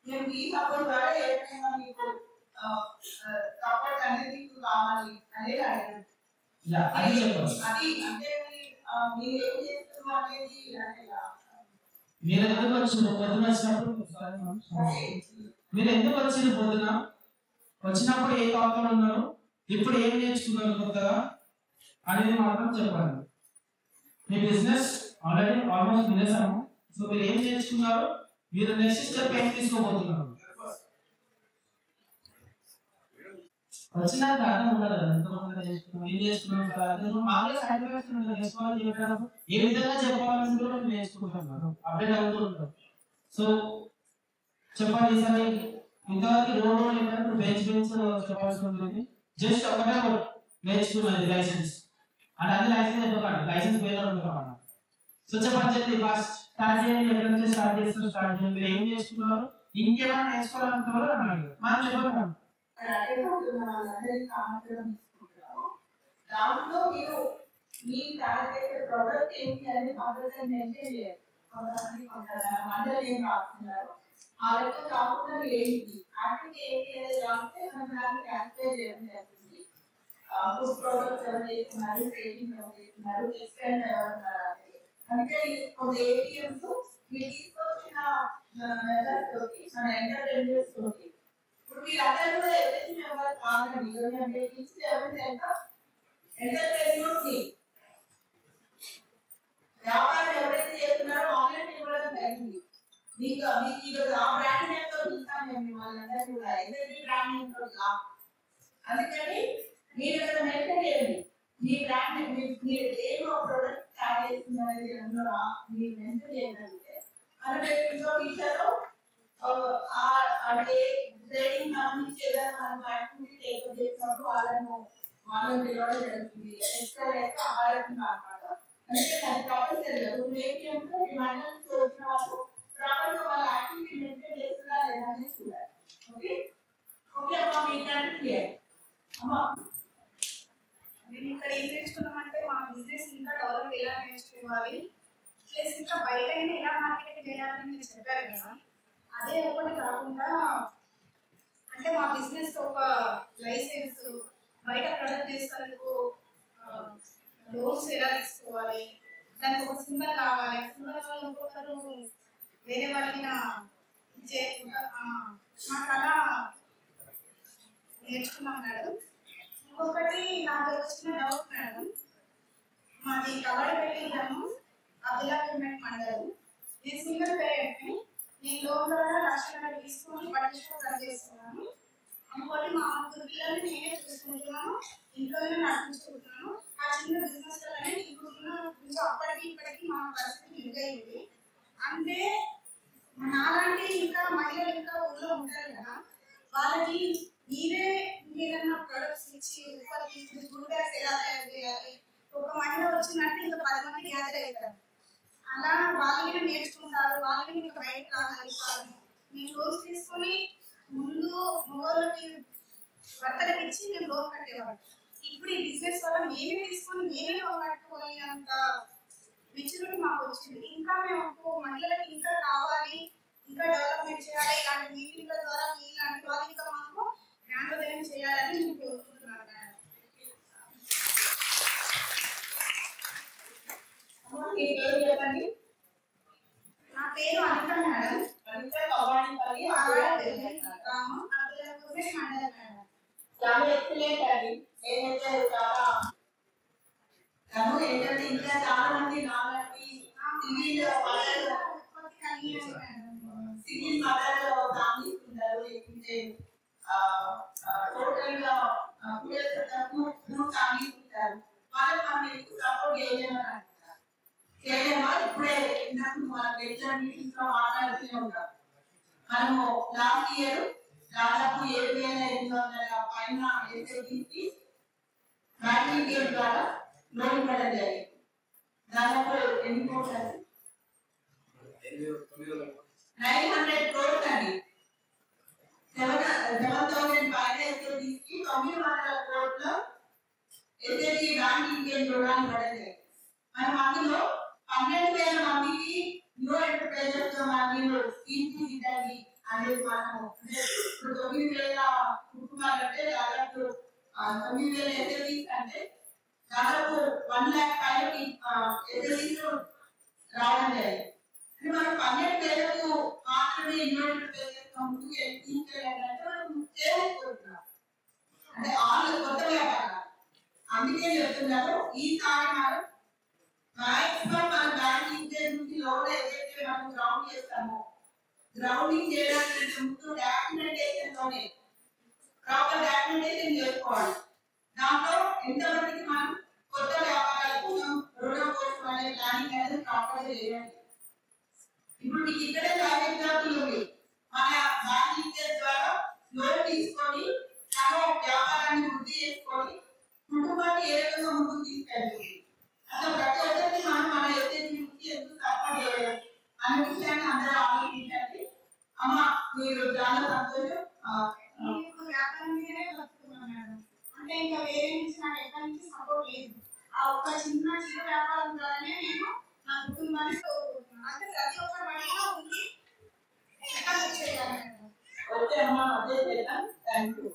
మేము మీ సపోర్ట్ ద్వారా ఏ విధంగా మీకు సపోర్ట్ అనేది మీకు కావాలి అనేది అడిగాను. అది అంటే మీరు ఏం చేస్తున్నారు అనేది మీరు ఎందుకు వచ్చారు పొద్దున వచ్చినప్పుడు మీరు ఎందుకు వచ్చారు పొద్దున వచ్చినప్పుడు ఏ టాపిక్ ఉన్నారు, ఇప్పుడు ఏం నేర్చుకున్నారు కొత్తగా అనేది మాత్రం చెప్పండి. మీ బిజినెస్ ఆల్రెడీ ఆల్మోస్ట్ వినేసాము. సో మీరు ఏం నేర్చుకున్నారు, మీరు నెక్స్ట్ స్టెప్ ఏం తీసుకోబోతున్నారు వచ్చినాక అర్థం ఉండదు కదా. ఎంతమంది నేర్చుకున్నాం, ఏం చేస్తున్నాం మామూలుగా సాటిస్ఫాక్షన్ ఉంటుంది. నేర్చుకోవాలి చెప్పేటప్పుడు ఏ విధంగా చెప్పాలని కూడా మేము నేర్చుకుంటాం, అప్డేట్ అవుతూ ఉంటాం. సో చెప్పండి ఈసారి ఇంతవరకు రోజు ఏంటంటే బెంచ్ చెప్పాల్సి ఉంటుంది. జస్ట్ ఒకటే నేర్చుకున్నది లైసెన్స్ అంటే అది లైసెన్స్ చెప్పకండి, లైసెన్స్ పేరు అనుకోమన్నా. సో చెప్పండి చెప్పి ఫస్ట్ స్టార్ట్ చేయండి, ఎక్కడి నుంచి స్టార్ట్ చేస్తారు స్టార్ట్ చేయండి. మీరు ఏం నేర్చుకున్నారు, ఇంకేమైనా నేర్చుకోవాలనుకున్నారు అన్నాడు మనం చెప్పగలం. దాంట్లో మీరు మీ టార్గెట్ ప్రొడక్ట్ ఏంటి అనేది కంపల్సరీ మెయింటైన్ చేయాలి. అందరూ ఏం రాస్తున్నారు ఆ లెక్క కాకుండా మీరు ఏంటి యాక్టివిటీ ఏంటి అనేది రాస్తే మనం దాన్ని క్యాల్కులేట్ చేయడం జరుగుతుంది. ఫుడ్ ప్రొడక్ట్స్ ఎవరు చేస్తున్నారు, ట్రేడింగ్ ఎవరు చేస్తున్నారు, ఎక్స్పెండ్ ఎవరు ఉన్నారు అనేది. అంటే కొన్ని ఏటీఎంస్ మీరు తీసుకొచ్చిన మెథడ్ తోటి మన ఎంటర్ప్రెన్యూర్స్ తోటి ఇప్పుడు మీరందరూ కూడా ఎవరైతే మెంబర్ కాదండి, అంటే ఇచ్చి ఎవరైతే ఎంటర్ప్రెన్యూర్స్ ని వ్యాపారం ఎవరైతే చేస్తున్నారో ఆన్లైన్ ఇవ్వడం జరిగింది. మీకు ఈరోజు ఆ బ్రాండ్ నేమ్ తో చూస్తాను మేము వాళ్ళందరూ కూడా ఎస్ఎస్జి బ్రాండ్ నేమ్ తో అందుకని మీరు ఇక్కడ మెయింటైన్ చేయండి. మీ బ్రాండ్ మీరు ఏమో ప్రొడక్ట్ తయారు చేస్తున్నది అందులో మీరు మెయింటైన్ చేయగలిగితే అంటే ఇంకో టీచర్ అంటే ట్రైనింగ్ సంబంధించి ఏదైనా మనం యాక్టివిటీ టేకప్ చేసినప్పుడు వాళ్ళని పిలవడం జరుగుతుంది. ఎక్స్ట్రా లేక ఆరోగ్యం అన్నమాట. అందుకే అది ప్రాపర్ తెలియదు. ఏంటంటే ఈ మండలికి వచ్చిన వాళ్ళు ప్రాపర్గా వాళ్ళ యాక్టివిటీ మెయింటైన్ చేస్తున్నారా లేదా అనేది చూడాలి. ఓకే ఓకే అమ్మా, మీకు క్లియర్ అమ్మా. మేము ఇక్కడ ఏం నేర్చుకున్నామంటే మా బిజినెస్ ఇంకా డెవలప్ ఎలా నేర్చుకోవాలి, ప్లస్ ఇంకా బయట ఎలా మార్కెటింగ్ చేయాలని మీరు చెప్పారు కదా. అదే ఒకటి కాకుండా అంటే మా బిజినెస్ ఒక లైసెన్స్, బయట ప్రొడక్ట్ చేసేందుకు లోన్స్ ఎలా తీసుకోవాలి, దానికి ఒక సింబల్ కావాలి. సింబల్ వల్ల ఇంకొకరు వేరే వాళ్ళకి చేయకుండా మాకు అలా నేర్చుకున్నాం మేడం. ఇంకొకటి నాకు వచ్చిన డౌట్ మేడం, మాది కవడపల్లి అబ్దుల్లా పేమెంట్ మండలం. నేను సింగిల్ పేరెంట్ని. నేను లోన్ ద్వారా రాష్ట్రాలు తీసుకొని పట్టించుకో రన్ చేస్తున్నాను. ఇంకోటి మా ముగ్గురు పిల్లల్ని నేనే చూసుకుంటున్నాను, ఇంట్లోనే నడిపించుకుంటున్నాను. ఆ చిన్న బిజినెస్ వల్లనే ఇప్పుడు అప్పటికి ఇప్పటికి మా పరిస్థితి మెరుగైంది. అంటే నాలాంటి ఇంకా మహిళలు ఇంకా ఊళ్ళో ఉంటారు కదా, వాళ్ళకి మీరే ఏదైనా ప్రొడక్ట్స్ ఇచ్చి ఉత్పత్తి గుడ్ బ్యాగ్స్ ఎలా తయారు చేయాలి, ఒక మహిళ వచ్చిందంటే ఇంకా 10 మంది గ్యాదర్ అవుతారు. అలా వాళ్ళని నేర్చుకుంటారు, వాళ్ళని ఇంకా బయట రాగలుగుతారు. నేను లోన్స్ తీసుకొని ముందు మగవాళ్ళకి భర్తలకు ఇచ్చి నేను లోన్ కట్టేవాడు. ఇప్పుడు ఈ బిజినెస్ వల్ల మేమే తీసుకొని మేమే లోన్ కట్టుకోవాలి అంత మెచ్యూరిటీ మాకు వచ్చింది. ఇంకా మేము మహిళలకు ఇంకా కావాలి, ఇంకా డెవలప్మెంట్ చేయాలి. ఇలాంటి మీటింగ్ల ద్వారా ఇలాంటి వాళ్ళు ఇంకా మాకు జ్ఞానోదయం చేయాలని నేను కోరుకుంటున్నాను. చెప్పండి. నా పేరు అనిత మేడం. అనిత కవాడిపల్లి గ్రామం అబ్దుల్లాపూర్ మండలం మేడం. చాలా ఎక్సలెంట్ అండి. నేనైతే చాలా ఏంటంటే ఇంకా చాలా మంది నాలాంటి సివిల్ మదర్ ఫ్యామిలీస్ ఉంటారు, లేకుంటే టోటల్ గా ఫ్యామిలీస్ ఉంటారు. వాళ్ళకి మనం ఎక్కువ సపోర్ట్ చేయలేమని అంటారు. చేయలేమా? ఇప్పుడే ఇంతకు మన రెగ్యులర్ మీటింగ్స్ లో మాట్లాడుతూనే ఉంటాం. మనము లాస్ట్ ఇయర్ దాదాపు 7,800 పైన ఎస్ఐబికి బ్యాంకింగ్ గేమ్ ద్వారా లోన్ ఇవ్వడం జరిగింది. దాదాపు ఎన్ని కోట్లు అండి? 900 crores అండి. 7,000 పైన ఎస్ఐబికి 900 కోట్ల ఎస్ఐబి బ్యాంకింగ్ గేమ్ ప్రోగ్రామ్ ఇవ్వడం జరిగింది. మనం అందులో 12,000 మందికి న్యూ ఎంటర్ప్రైజర్స్ మీరు తీర్చిదిద్దండి అనేది మనము ఇప్పుడు 9,000 కుటుంబాలు అంటే దాదాపు 9,000 ఎస్ఐబిస్ అంటే దాదాపు 1 lakh పైకి ఎస్ఐబిస్ రావడం జరిగింది. అంటే మనం 12,000 మాత్రమే న్యూ ఎంటర్ప్రైజర్స్ ముందుకు తీసుకెళ్ళాలంటే మనం చేయలేకపోతున్నాం. అంటే వాళ్ళు కొత్త వ్యాపారాలు. అందుకే చెప్తున్నారు ఈసారి మనం మాక్సిమం మన బ్యాంకింగ్ నుంచి లోన్ ఏదైతే మనం గ్రౌండ్ చేస్తామో గ్రౌండింగ్ చేయడానికి ముందు డాక్యుమెంటేషన్ లోనే ప్రాపర్ డాక్యుమెంటేషన్ చేసుకోవాలి. దాంట్లో ఎంతమందికి మనం కొత్త వ్యాపారాలకు రుణం కోసం అనే ప్లానింగ్ అనేది ప్రాపర్ చేయాలి. ఇప్పుడు మీకు ఇక్కడే చాలా ఎగ్జాంపుల్ ఉంది. మన బ్యాంకింగ్ ద్వారా లోన్ తీసుకొని తమ వ్యాపారాన్ని వృద్ధి చేసుకొని కుటుంబాన్ని ఏ విధంగా ముందుకు తీసుకెళ్తుంది. అసలు ప్రతి ఒక్కరికి మనం మన ఎస్ఐబికి ఎందుకు సపోర్ట్ చేయాలి అనే విషయాన్ని అందరూ ఆలోచించండి. అమ్మ మీరు చాలా సంతోషం. వ్యాపారం మీదనే బతుకుతున్నాను మేడం. అంటే ఇంకా వేరే నుంచి నాకు ఎక్కడి నుంచి సపోర్ట్ లేదు. ఆ ఒక్క చిన్న వ్యాపారం ద్వారానే నేను నా కుటుంబాన్ని కోరుకుంటున్నాను. అంటే ప్రతి ఒక్క మహిళ ఉంది చేయాలి. ఓకే అమ్మ, అదే చేద్దాం. Thank you.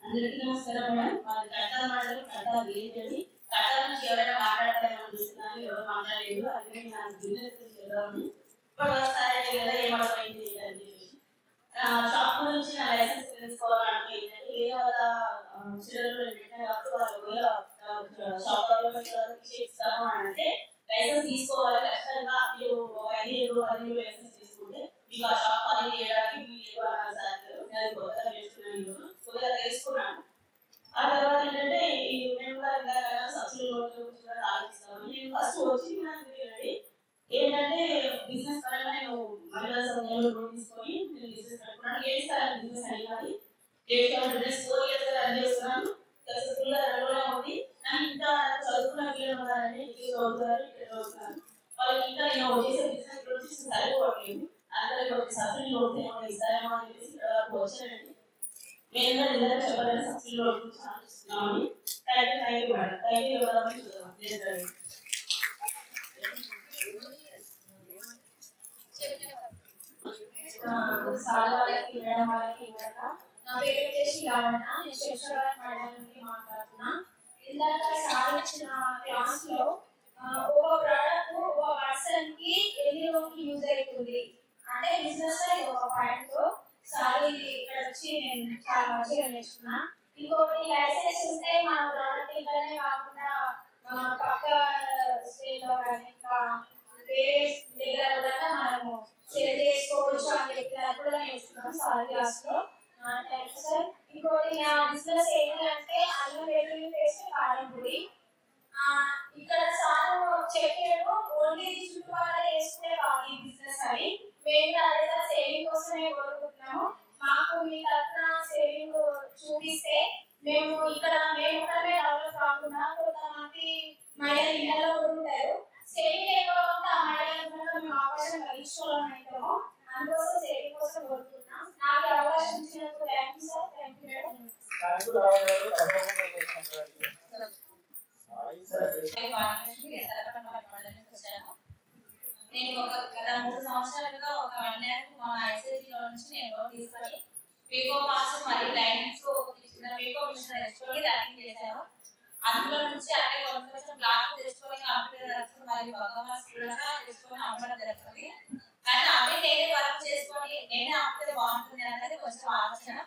అందరికీ నమస్కారం మేడం. వాళ్ళ కట్టాల మాటలు కట్టాలు ఏంటండి, కట్టాల నుంచి ఎవరైనా మాట్లాడతామని చూస్తున్నాను, ఎవరు మాట్లాడలేదు. అందుకని నాకు బిజినెస్ చెప్దామని ఇప్పుడు వస్తారంటే కదా ఏమర్థమైంది ఏంటంటే షాప్ నుంచి నా లైసెన్స్ తెలుసుకోవాలంటే ఏంటంటే వేరే వాళ్ళ చిల్లరలో పెట్టిన కాబట్టి వాళ్ళు షాప్ ఇస్తాము అని అంటే లైసెన్స్ తీసుకోవాలి. ఖచ్చితంగా మీరు 5,000 10,000 ఫస్ట్ వచ్చింది ఏంటంటే బిజినెస్ పరంగా నేను మహిళా సంఘంలో లోన్ తీసుకొని నేను బిజినెస్ నడుపుకున్నాను. ఏంటి సార్ బిజినెస్ అయ్యాలి 4 years రన్ చేస్తున్నాను. సక్సెస్ఫుల్ గా రన్ ఉంది. నాకు ఇంకా చదువుకున్న పిల్లలు ఉన్నారని చదువుతారు ఇక్కడ చదువుతాను. వాళ్ళకి ఇంకా నేను చేసే బిజినెస్ గురించి సరిపోవట్లేదు. అందరికీ ఒక సబ్సిడీ లోన్ ఏమైనా ఇస్తారేమో అని చెప్పేసి వచ్చానండి. నేను కూడా నిజంగా చెప్పాలని సబ్సిడీ లోన్ గురించి ఆలోచిస్తున్నామని. Thank you madam. Thank you ఎవరైనా చూద్దాం. చాలా వాళ్ళకి మేడం వాళ్ళకి ఇంకా నా పేరు వచ్చేసి లావణ్య. నేను శేషారాయణ మేడం నుండి మాట్లాడుతున్నా. ఇందాక సార్ ఇచ్చిన క్లాస్ లో ఒక ప్రోడక్ట్ ఒక పర్సన్ కి ఎన్ని రోజులు యూజ్ అవుతుంది అంటే బిజినెస్ లో ఒక పాయింట్ సార్ ఇక్కడ వచ్చి నేను చాలా మంచిగా నేర్చుకున్నా. ఇంకొకటి లైసెన్స్ ఉంటే మన ప్రోడక్ట్ ఇంట్లోనే కాకుండా పక్క స్టేట్ లో కానీ ఇంకా వేరే దగ్గర కూడా మనము సేల్ చేసుకోవచ్చు అని చెప్పినట్టు కూడా నేర్చుకున్నాం సార్ క్లాస్ లో. Thank you sir. ఇంకోటి నా బిజినెస్ ఏంటి అంటే అల్లం వెల్లుల్లి పేస్ట్ కారం పొడి. ఇక్కడ సార్ చెప్పాడు ఓన్లీ చుట్టుపక్కల వేసుకునే కాదు ఈ బిజినెస్ అని. మేము అదే సేవింగ్ కోసమే కోరుకుంటున్నాము. మాకు మీ తరఫున సేవింగ్ చూపిస్తే మేము ఇక్కడ మేము ఒకటే డెవలప్ కాకుండా కొంతమంది మహిళలు ఇళ్లలో ఉంటారు. సేవింగ్ ఎక్కువ ఉంటే ఆ మహిళలకు మేము అవకాశం కలిగించుకోవాలని అవుతాము. అందుకోసం సేవింగ్ కోసం కోరుకుంటున్నాం. నాకు అవకాశం ఇచ్చినందుకు thank you sir. Thank you madam. నేను గత 3 సంవత్సరాలుగా ఒక 1 year మా ఐసీఐలో నుంచి నేను తీసుకొని పీకో పాస్ మరియు లైన్స్ పీకో మిషన్ నేర్చుకొని రన్నింగ్ చేశాను. అందులో నుంచి అన్ని కొంచెం క్లాస్ తెచ్చుకొని కంప్యూటర్ మరియు భగవాన్ కూడా తెచ్చుకొని అమ్మడం జరుగుతుంది. కానీ అవి నేనే వర్క్ చేసుకొని నేనే అమ్మితే బాగుంటుంది అనేది కొంచెం ఆలోచన.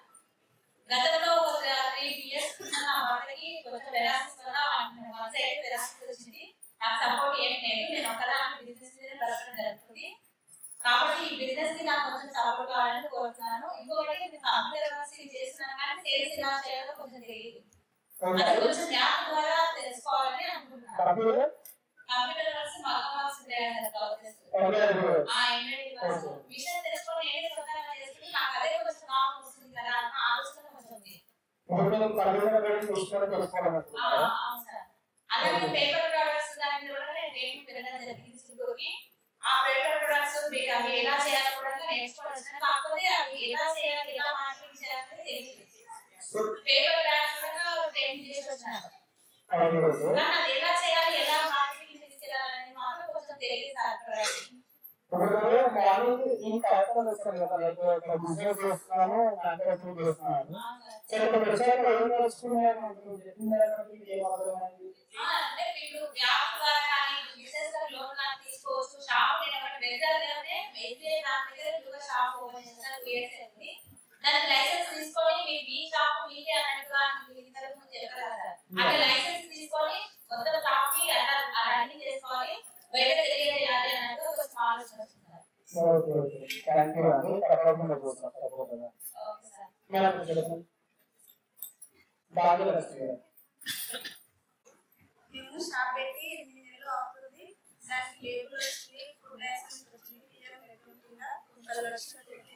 గతంలో ఒక 3 years నా వాళ్ళకి కొంచెం వెరాసిస్ వల్ల వన్ సైడ్ వెరాసిస్ వచ్చింది. నాకు సపోర్ట్ ఏం లేదు. నేను ఒకదాని బిజినెస్ మీద పెరగడం జరుగుతుంది. కాబట్టి ఈ బిజినెస్ కి నాకు కొంచెం సపోర్ట్ కావాలని కోరుతున్నాను. ఇంకొకటి నేను కంప్యూటర్ వర్క్ చేస్తున్నాను కానీ సేల్స్ ఎలా చేయాలో కొంచెం తెలియదు. అది కొంచెం యాప్ ద్వారా తెలుసుకోవాలని అనుకుంటున్నాను. కంప్యూటర్ వర్క్స్ మగవాల్సి విషయం తెలుసుకొని ఏది సొంతంగా చేసుకుని నాకు అదే కొంచెం కావాలి వస్తుంది కదా అన్న ఆలోచన కొంచెం ఉంది. అలాగే పేపర్ ప్రొడక్ట్స్ దాని కూడా నేను ఏమి పెరగడం జరిగింది. ఆ పేపర్ ప్రొడక్ట్స్ అవి ఎలా చేయాలో కూడా నేర్చుకోవచ్చు. కాకపోతే అవి ఎలా చేయాలి ఎలా మార్కెటింగ్ చేయాలని తెలియదు. పేపర్ ప్రొడక్ట్స్ కూడా ట్రైనింగ్ చేసి వచ్చాను. కానీ అది ఎలా చేయాలి ఎలా మార్కెటింగ్ తీసుకెళ్ళాలని మాత్రం కొంచెం తెలియదు సార్. అంటే మీరు వ్యాపారం ద్వారా బిజినెస్ లోన్ తీసుకోవచ్చు. షాప్ షాప్ ఓపెన్ చేస్తారు వేసేది దానికి లైసెన్స్ తీసుకొని మీరు ఈ షాప్ మీకే అన్నట్టుగా చెప్పగలరు. అక్కడ లైసెన్స్ తీసుకొని కొత్త షాప్ కి అలా రన్నింగ్ చేసుకోవాలి. బయట తెలియజేయాలి అన్నట్టు ఒక ఆలోచన వస్తున్నారు. మేము షాప్ పెట్టి 8 నెలలు అవుతుంది. దానికి లేబుల్ వచ్చింది, ఫుడ్ లైసెన్స్ వచ్చింది, కుంటల లక్షలు పెట్టి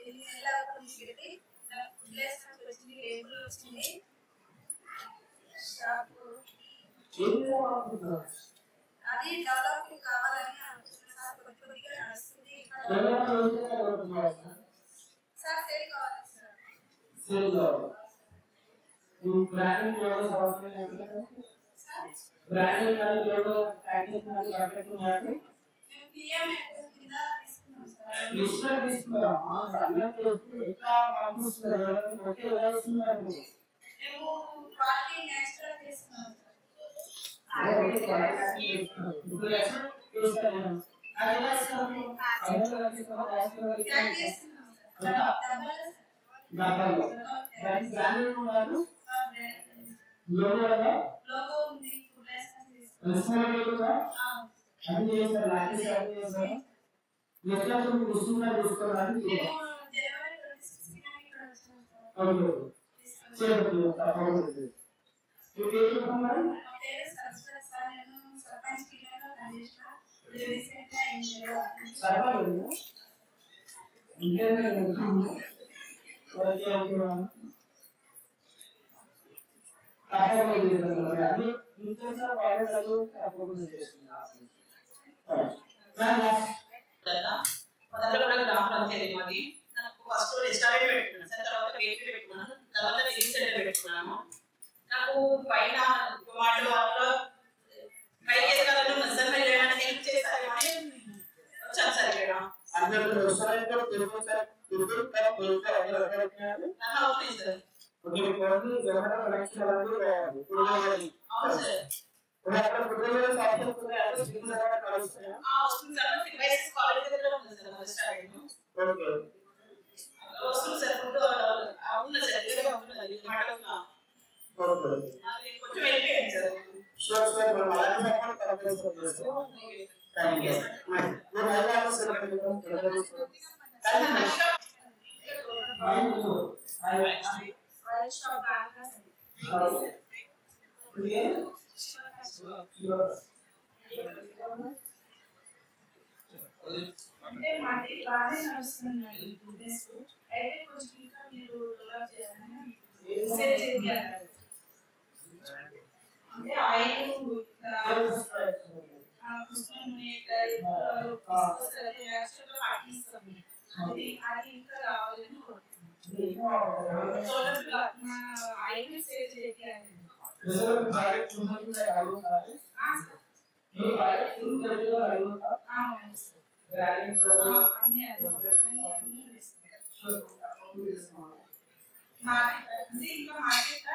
8 నెలలు అవుతుంది పెట్టి దానికి ఫుడ్ లైసెన్స్ వచ్చింది, లేబుల్ వచ్చింది. షాప్ అది డెవలపింగ్ కావాలని అనుకుంటున్నాను. కొద్దిగా నడుస్తుంది సార్. సేల్ కావాలి సార్. బ్రాండింగ్ లోగో అవసరం లేదు. బ్రాండింగ్ లోగో ప్యాకేజ్ మరియు కాంటాక్ట్ ఉన్నాయండి. మేము పిఎం కింద తీసుకున్నాం సార్. లిస్టర్ తీసుకున్నాం. సబ్మిట్ చేసి ఎట్లా పంపిస్తున్నారు ఓకే ఎలా చేస్తున్నారు? మేము క్వాలిటీ నేచురల్ తీసుకున్నాం సార్. ఇప్పుడు ఎక్కడ చేస్తారు? అలా చేస్తారు. అలా చేస్తారు. డబ్బులు బ్రాండింగ్ ఉన్నారు. లోగో లోగో ఉంది, ఫుడ్ లైసెన్స్ రెస్పాన్సిబిలిటీ అన్ని చేస్తారు. లాంగ్వేజ్ అన్ని చేస్తారు. ఎట్లా మీరు డిస్ట్రిబ్యూటర్ తీసుకోవడానికి జనవరి 26 ఇక్కడ వచ్చాం సార్. ఓకే చేయండి తప్పకుండా. మీ పేరు చెప్పండి. పేరు చేసిన రీసెంట్ గా ఏం చేయాలి గ్రామ పంచాయతీ మాది నాకు ఫస్ట్ రెస్టారెంట్ పెట్టుకున్నాను సార్, తర్వాత బేకరీ పెట్టుకున్నాను, తర్వాత వెజింగ్ సెంటర్ పెట్టుకున్నాను. నాకు పైన వాటి వల్ల పైకి ఎదగాలని నిజంగా లేదని హెల్ప్ చేశారు అని వచ్చాను సార్ ఇక్కడ. అవుతుంది సార్. అవును సార్. వస్తుంది సార్, సిబిఎస్ కాలేజ్ దగ్గర ఉంది సార్ రెస్టారెంట్. వస్తుంది సార్, ఫుడ్ అవుతుంది సార్, దగ్గరగా ఉంటుంది మాట్లాడుతున్నా. కొంచెం వెళ్ళిపోయాను సార్. అంటే మాది బాగానే నడుస్తుందండి బిజినెస్. అయితే కొంచెం ఇంకా మీరు డెవలప్ చేయాలని అంటే ఆయిల్ అది ఇంకా కావాలని ఆయిల్ సేవ్ చేయాలి. ఇంకా మార్కెట్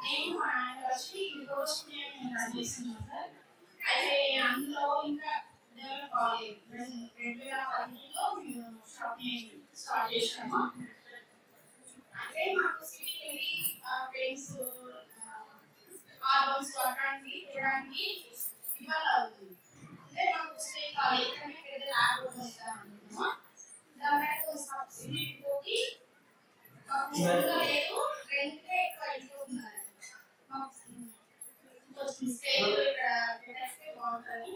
నేను ఆయన వచ్చి ఇంకోటి రన్ చేస్తున్నాను సార్. అయితే అందులో ఇంకా డెవలప్ అవ్వాలి. 2015లో మేము షాపింగ్ స్టార్ట్ చేసాము. అంటే మాకు సిటీకి వెళ్ళి ఫ్రెండ్స్ ఆల్బమ్స్ కొట్టడానికి చూడడానికి ఇబ్బంది అవుతుంది. అంటే మాకు స్టే కాలేజ్ పెద్ద ల్యాబ్ వస్తాము. దాంట్లో సబ్సిడీ పోయి లేదు రెంటే ఎక్కువ అయిపోతున్నారు. కొంచెం స్టే ఇక్కడ పెట్టేస్తే బాగుంటుంది.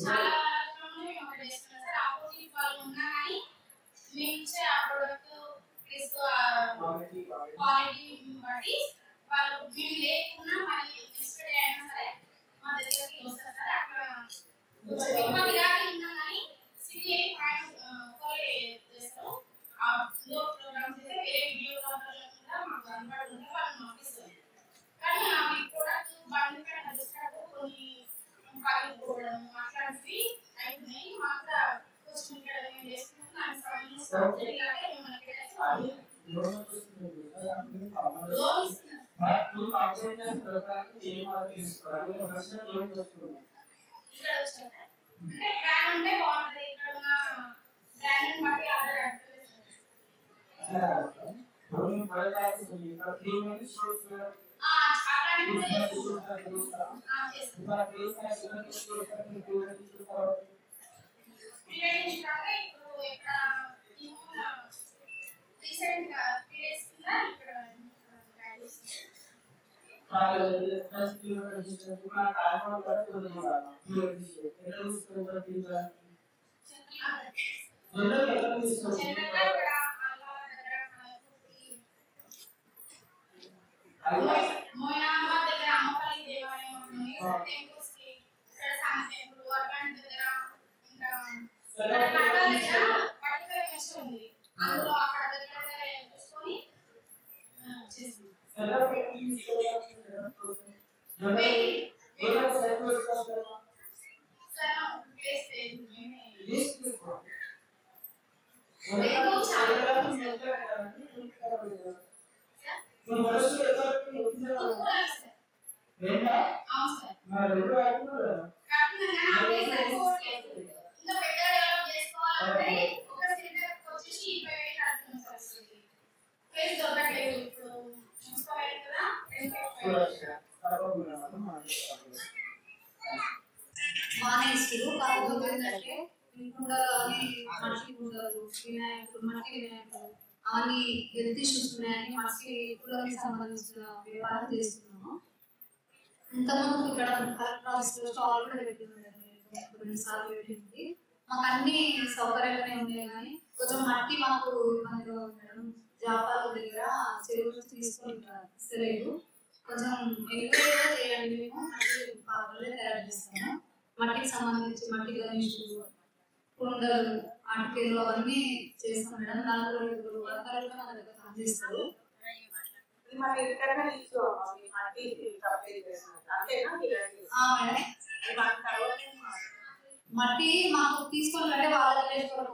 చాలా ఆపోజిట్ వాళ్ళు ఉన్నా కానీ మేము ఇచ్చే ఆ ప్రొడక్ట్ క్వాలిటీ బట్టి వాళ్ళు మేము లేకున్నా మళ్ళీ నెక్స్ట్ డే అయినా సరే మా దగ్గరికి వస్తారు సార్. అక్కడ ఎక్కువ గిరాకీ ఉన్నా కానీ సిటీ ఫాలో చేస్తారు. ఆ ప్రోగ్రామ్స్ అయితే వేరే వీడియో కూడా మాకు అందుబాటులో ఉంటే వాళ్ళు పంపిస్తారు. కానీ అవి ప్రొడక్ట్ బండి పైన డిస్కౌంట్ కొన్ని పగిలిపోవడం అట్లాంటివి అయిపోయినాయి. మాకు కొంచెం ఇక్కడ మేము చేసుకుంటున్నాం అంటే బాగుంటుంది. ఇక్కడ ఉన్న బ్రాండ్ బట్టి ఆర్డర్ మొయినాబాద్ దగ్గర అమ్మపల్లి దేవాలయం ఉంది. టెంపుల్స్ కి అందులో అక్కడ చూసుకొని బాగానే ఇస్తారు. కాకపోతే ఏంటంటే కుండలు అని మట్టి కుండలు వినాయకుడు మట్టి వినాయకుడు అవన్నీ హెల్త్ ఇష్యూస్ ఉన్నాయని మట్టి కుండలకి సంబంధించిన వ్యాపారం చేస్తున్నాము. ఇంతకుముందు ఇక్కడ కలెక్టర్ ఆఫీస్లో స్టాల్ కూడా పెట్టింది పెట్టింది. మాకు అన్ని సౌకర్యాలనే ఉన్నాయి కానీ కొంచెం మట్టి మాకు మనలో జాపాల దగ్గర చెరువులు తీసుకొని ఇస్తలేదు. కొంచెం ఎక్కువ చేయండి. మేము మట్టి పాత్రలే తయారు చేస్తాము. మట్టికి సంబంధించి మట్టి గణేషులు కుండలు అటుకెలు అవన్నీ చేస్తాం మేడం. 4 వర్గాలుగా మన దగ్గర పనిచేస్తారు. మట్టి మాకు తీసుకొని అంటే వాళ్ళ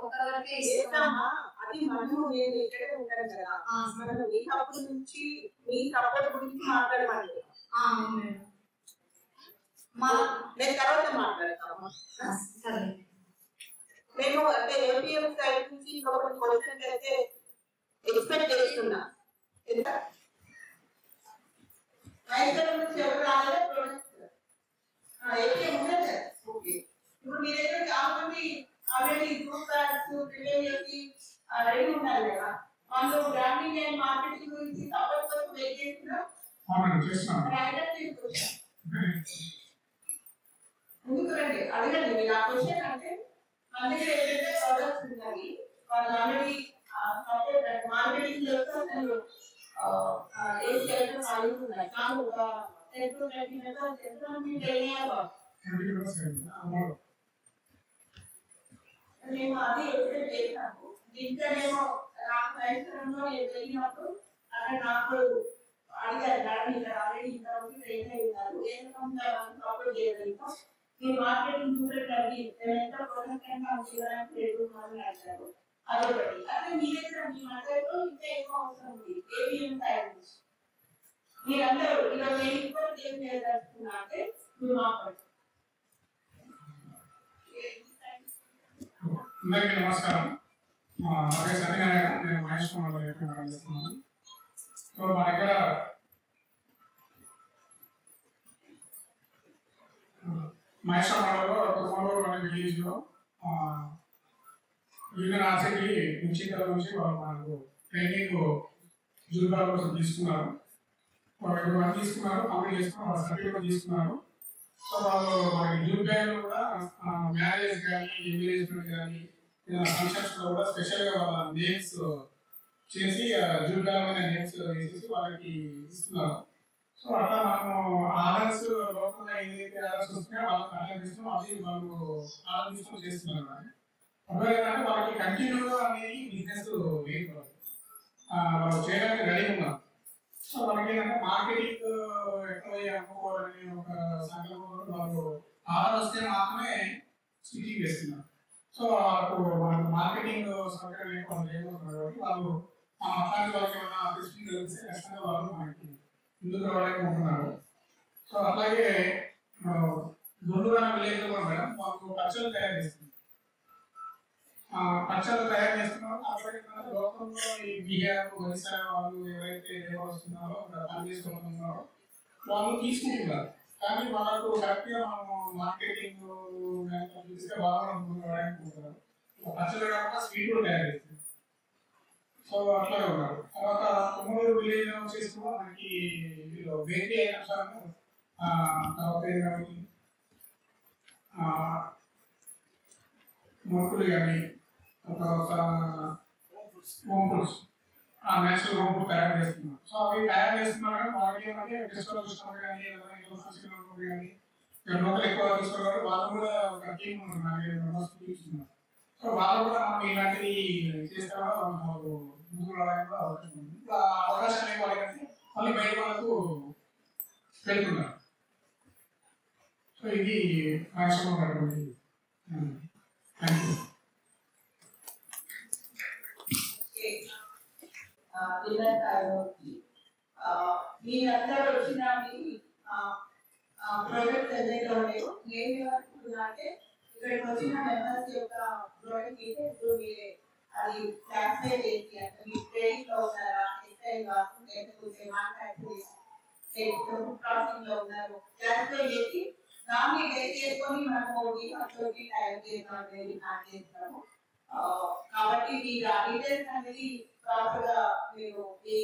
కొత్త వరకే ఇస్తాము. అది మనము నేను ఇక్కడే ఉంటాను కదా, మనం మీ తప్పుడు నుంచి మీ సపోర్ట్ గురించి మాట్లాడమండి. నేను తర్వాత మాట్లాడతాము. నేను అంటే ఏపీఎం సైడ్ నుంచి ఇంకా కొన్ని క్వశ్చన్స్ అయితే ఎక్స్పెక్ట్ చేస్తున్నా. ఎంత రైతుల నుంచి ఎవరు రాలేదు ఏపీఎం ఉండదు. ఓకే, ఇప్పుడు మీ దగ్గర చాలా మంది ఆల్రెడీ గ్రూప్ బ్యాగ్స్ ప్రిపేర్ చేసి రెడీ ఉన్నారు కదా, వాళ్ళు బ్రాండింగ్ అండ్ మార్కెటింగ్ గురించి సపోర్ట్ కోసం వెయిట్ చేస్తున్నారు. ముందుకు రండి, అడగండి. మీరు ఆ క్వశ్చన్ అంటే మన దగ్గర ఏదైతే ప్రొడక్ట్స్ ఉన్నాయి వాళ్ళు ఆల్రెడీ మార్కెటింగ్ చేస్తారు. ఏం చేయడం అడుగుతున్నాయి కాదు. ఒక 10 to 20 minutes మేము అది ఎక్స్పెక్ట్ చేసాము. దీంట్లోనేమో నాకు రైతులలో వెళ్ళినప్పుడు అక్కడ నాకు అడిగారు మేడం, ఇక్కడ ఆల్రెడీ ఇంతవరకు ట్రైన్ అయి ఉన్నారు, ఏ రకంగా సపోర్ట్ చేయగలుగుతాం, మీ మార్కెటింగ్ చూసేటది ఎంత ప్రొడక్ట్ అయినా చేయడానికి లేదు అని అడిగారు. అదొకటి. అదే మీ దగ్గర మీ మధ్యలో ఇంకా ఎక్కువ అవసరం ఉంది ఏవిఎం తయారు చేసి మీరందరూ ఇలా నేను కూడా ఏం చేయదలుచుకున్నా అంటే మీరు మాట్లాడు. అందరికీ నమస్కారం. నా పేరు సత్యనారాయణ, నేను మహేష్ కుమార్ చేస్తున్నాను. సో మా దగ్గర మహేష్ కుమార్లో కొత్తమూరు అనే విలేజ్లో వివిధ ఆసక్తి నుంచి మనకు ట్రైనింగ్ జూబాల కోసం తీసుకున్నారు. వాళ్ళు తీసుకున్నారు, కంప్లీట్ చేసుకున్నారు, వాళ్ళ సర్టిఫికేట్ తీసుకున్నారు. సో వాళ్ళు మనకి జూట్ బ్యాగ్ కూడా మ్యారేజ్ కానీ ఎంగేజ్మెంట్ కానీ ఫంక్షన్స్ లో కూడా స్పెషల్ గా వాళ్ళ నేమ్స్ చేసి జూట్ బ్యాగ్ మీద నేమ్స్ వేసేసి వాళ్ళకి ఇస్తున్నారు. సో అట్లా మనము ఆర్డర్స్ లోకల్గా ఏదైతే ఆర్డర్స్ వస్తున్నాయో వాళ్ళకి ఆర్డర్ తీసుకుని అది వాళ్ళు ఆర్డర్ తీసుకొని చేస్తున్నారు. ఒకవేళ ఏంటంటే వాళ్ళకి కంటిన్యూగా అనేది బిజినెస్ వేయకూడదు, వాళ్ళు చేయడానికి రెడీ ఉన్నారు. సో మనకి ఏంటంటే మార్కెటింగ్ ఎక్కడ అమ్ముకోవాలని ఒక సంకల్పంలో వాళ్ళు ఆర్డర్ వస్తే మాత్రమే స్టిచ్చింగ్ చేస్తున్నారు. సో వాళ్ళకు మనకు మార్కెటింగ్ సౌకర్యం లేకపోతున్నారు కాబట్టి వాళ్ళు మా అట్లాంటి వాళ్ళకి ఏమైనా స్టిచ్చింగ్ తెలిస్తే ఖచ్చితంగా వాళ్ళు మనకి ముందుకు రావడానికి ఉంటున్నారు. సో అట్లాగే గుంటూరు విలేజ్ కూడా మేడం మాకు పచ్చళ్ళు తయారు చేస్తుంది. పచ్చళ్ళు తయారు చేస్తున్నారు. అట్లాగే లోకంలో ఈ బీహార్ ఒరిస్సా వాళ్ళు ఎవరైతే వస్తున్నారో పని చేసుకుంటున్నారో వాళ్ళు తీసుకుంటున్నారు. కానీ వాళ్ళకు కరెక్ట్గా మనము మార్కెటింగ్ చూస్తే బాగా ఉంటున్నారు. పచ్చళ్ళు కాకుండా స్వీట్ కూడా తయారు చేస్తుంది. సో అట్లాగే ఉన్నారు. తర్వాత కొమ్మూరు విలేజ్ వచ్చేసి కూడా మనకి బేకరీ ఐటమ్స్ తర్వాత మురుకులు కానీ తర్వాత home foods natural home food తయారు చేస్తున్నారు. సో అవి తయారు చేస్తున్నారు కానీ వాళ్ళకి ఏంటంటే ఫెస్టివల్ కస్టమర్ కానీ కానీ లోకల్ ఎక్కువ తీసుకున్నారు. వాళ్ళు కూడా ఒక టీమ్ తీసుకున్నారు. సో వాళ్ళు కూడా మనం ఇలాంటివి చేస్తామో మనకు ముందుకు రావడానికి కూడా అవకాశం ఉంది. ఇప్పుడు ఆ అవకాశం లేని వాళ్ళకంటే మళ్ళీ బయట వాళ్ళకు పెడుతున్నారు. సో ఇది మ్యాక్సిమం అటువంటి. Thank you. మీరందరూ వచ్చిన ప్రాజెక్ట్ ఏదైతే ఉన్నాయో ఏమి అంటే ఇక్కడికి వచ్చిన మెంబర్స్ యొక్క ప్రాజెక్ట్ మీరే అది క్లాసిఫై చేసి అంటే మీ ట్రైనింగ్ లో ఉన్నారా, ఎస్ఐగా లేకపోతే మ్యానుఫ్యాక్చరింగ్ ప్రాసెసింగ్ లో ఉన్నారు క్లాసిఫై చేసి దాన్ని బేస్ చేసుకొని మనము తయారు చేస్తాం అనేది ప్లాన్ చేస్తాము. కాబట్టి మీ డీటెయిల్స్ అనేది ప్రాపర్ గా మీరు మీ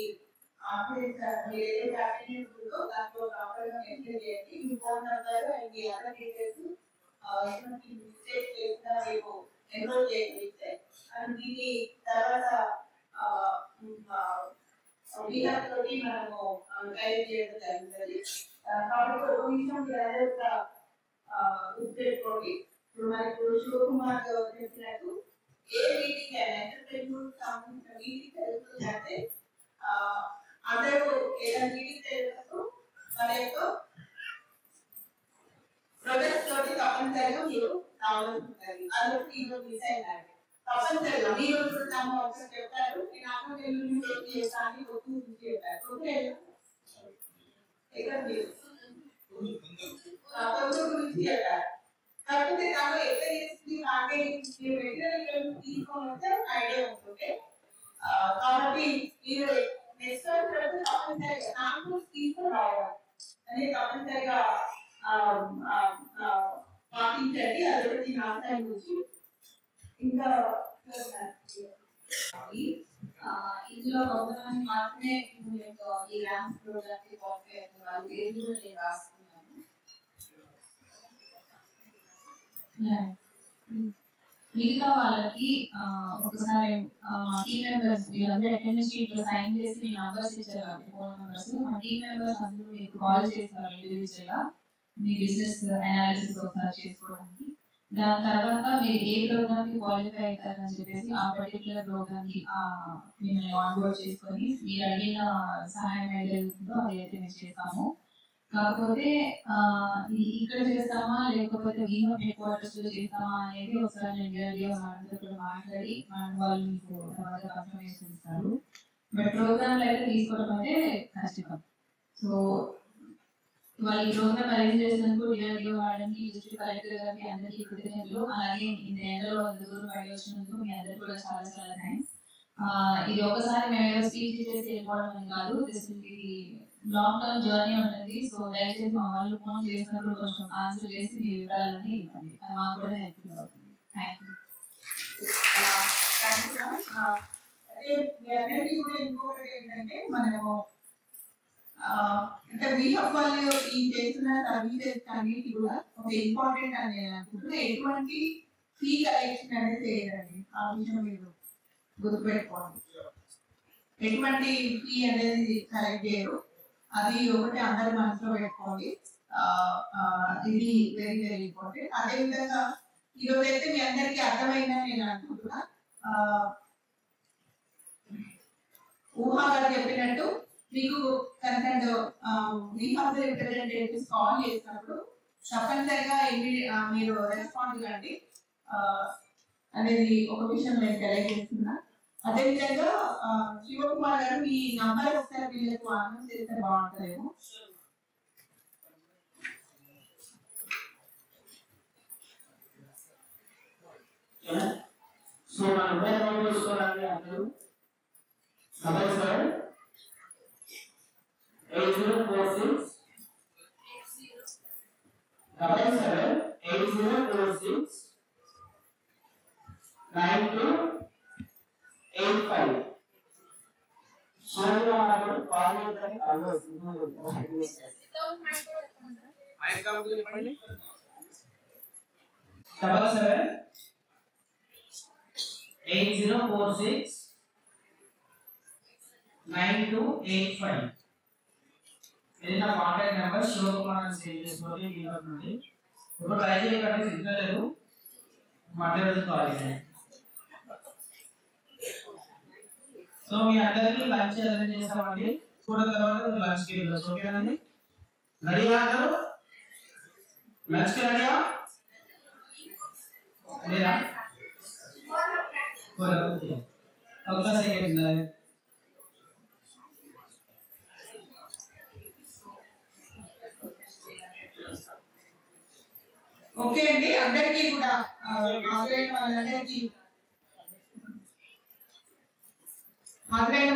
దాంట్లో ప్రాపర్ గా మెన్షన్ చేయండి. మీ ఫోన్ నెంబర్ అండ్ మీ అదర్ డీటెయిల్స్ ఎటువంటి మిస్టేక్ చేసినా మీరు ఎన్రోల్ చేస్తే అండ్ దీని తర్వాత తోటి మనము గైడ్ చేయడం జరుగుతుంది. కాబట్టి ఒక విషయం మీరందరూ గుర్తుపెట్టుకోండి. ఇప్పుడు మనకు శివకుమార్ చెప్పినట్టు ఏ మీటింగ్ అయినా ఎంటర్ప్రెన్యూర్ సంబంధించిన మీటింగ్ జరుగుతుందంటే అందరూ ఏదైనా మీటింగ్ జరిగినప్పుడు మన యొక్క ప్రొజెక్ట్ తోటి తప్పనిసరిగా మీరు రావాల్సి ఉంటుంది. అదొకటి ఈరోజు మిస్ అయిందండి. తప్పనిసరిగా మీరు తమ ఒకసారి చెప్పారు, నేను అక్కడ చేస్తాను గుర్తు చెప్పారు. ఇక్కడ మీరు గురించి చెప్పారు. కాకపోతే దాంట్లో ఎక్కడ చేస్తుంది మార్కెటింగ్ తీసుకొని వస్తే ఐడియా ఉంటుంది. కాబట్టి మీరు నెక్స్ట్ తప్పనిసరిగా నాకు తీసుకొని రావడం అనేది తప్పనిసరిగా పాటించండి. అదొకటి నా సైడ్ నుంచి. ఇంకా ఇందులో కొంతమంది మాత్రమే ఈ ర్యాంప్ ప్రోగ్రామ్ కి క్వాలిఫై అవుతున్నారు. వాళ్ళు పేరు కూడా నేను రాస్తున్నాను. మిగతా వాళ్ళకి ఒకసారి మా టీమ్ మెంబర్స్ వీళ్ళందరూ అటెండెన్స్ షీట్ లో సైన్ చేసి మీ నంబర్స్ ఇచ్చారు, ఫోన్ నంబర్స్. మా టీమ్ మెంబర్స్ అందరూ మీకు కాల్ చేస్తారు ఇండివిజువల్ గా మీ బిజినెస్ అనాలిసిస్ ఒకసారి చేసుకోవడానికి. దాని తర్వాత మీరు ఏ ప్రోగ్రామ్ కి క్వాలిఫై అవుతారని చెప్పేసి ఆ పర్టికులర్ ప్రోగ్రామ్ కి మిమ్మల్ని ఆన్బోర్డ్ చేసుకొని మీరు అడిగిన సహాయం ఏదైతుందో అదైతే మేము చేస్తాము. కాకపోతే ఇక్కడ చేస్తామా లేకపోతే వీహబ్ హెడ్ క్వార్టర్స్ లో చేస్తామా అనేది ఒకసారి నేను వాళ్ళతో కూడా మాట్లాడి వాళ్ళు మీకు తర్వాత కన్ఫర్మేషన్ ఇస్తారు. బట్ ప్రోగ్రామ్ లో అయితే తీసుకోవడం అయితే కష్టం. సో వాళ్ళు ఈ ప్రోగ్రామ్ అరేంజ్ చేసినందుకు డిఆర్డిఓ వాడడానికి డిస్ట్రిక్ట్ కలెక్టర్ గారికి అందరికీ కృతజ్ఞతలు. అలాగే ఇంత ఎండలో అంత దూరం బయట వచ్చినందుకు మీ అందరికీ కూడా చాలా చాలా థ్యాంక్స్. ఇది ఒకసారి మేము స్పీచ్ చేసి వెళ్ళిపోవడం అని కాదు, ఇది లాంగ్ టర్మ్ జర్నీ ఉంటుంది. సో దయచేసి మా వాళ్ళు ఫోన్ చేసినప్పుడు కొంచెం ఆన్సర్ చేసి మీ వివరాలని ఇవ్వండి, మాకు కూడా హెల్ప్ఫుల్ అవుతుంది. Thank you. ఇంకొకటి ఏంటంటే మనము అంటే వీహబ్ వాళ్ళు ఈ చేస్తున్న సర్వీసెస్ అన్నిటి కూడా ఒక ఇంపార్టెంట్ అని నేను అనుకుంటున్నా. ఎటువంటి ఫీ కలెక్షన్ అనేది చేయరండి, ఆ విషయం మీరు గుర్తుపెట్టుకోండి. ఎటువంటి ఫీ అనేది కలెక్ట్ చేయరు, అది ఒకటి అందరి మనసులో పెట్టుకోండి. ఇది వెరీ వెరీ ఇంపార్టెంట్. అదేవిధంగా ఈరోజు అయితే మీ అందరికీ అర్థమైందని నేను అనుకుంటున్నా. ఊహా గారు చెప్పినట్టు మీకు కన్సర్న్ వీహబ్ రిప్రజెంటేటివ్స్ కాల్ చేసినప్పుడు తప్పనిసరిగా మీరు రెస్పాండ్ కండి అనేది ఒక విషయం నేను తెలియజేస్తున్నా. అదేవిధంగా శివకుమార్ గారు మీ నంబర్ ఒకసారి వీళ్ళకు అనౌన్స్ చేస్తే బాగుంటుందేమో. సో మన మొబైల్ నెంబర్ చూసుకోవాలండి అందరూ. 8046 9285. సోనియా మనకు కాల్ చేయండి. అల్లో మైక్ కాల్ చెప్పండి. 8046 9285. ఇది నా కాంటాక్ట్ నెంబర్. శివకుమార్ అని సేవ్ చేసుకోండి. ఇప్పుడు ట్రై చేయకండి, సిగ్నల్ లేదు, మధ్య రోజు కాల్ చేయండి. సో మీ అందరికీ లంచ్ అరేంజ్ చేస్తామండి. కూడా తర్వాత లంచ్ కి వెళ్ళొచ్చు. ఓకేనండి? రెడీగా అందరూ? లంచ్ కి రెడీగా లేదా? ఒక సెకండ్. ఓకే అండి, అందరికీ కూడా హాజరైన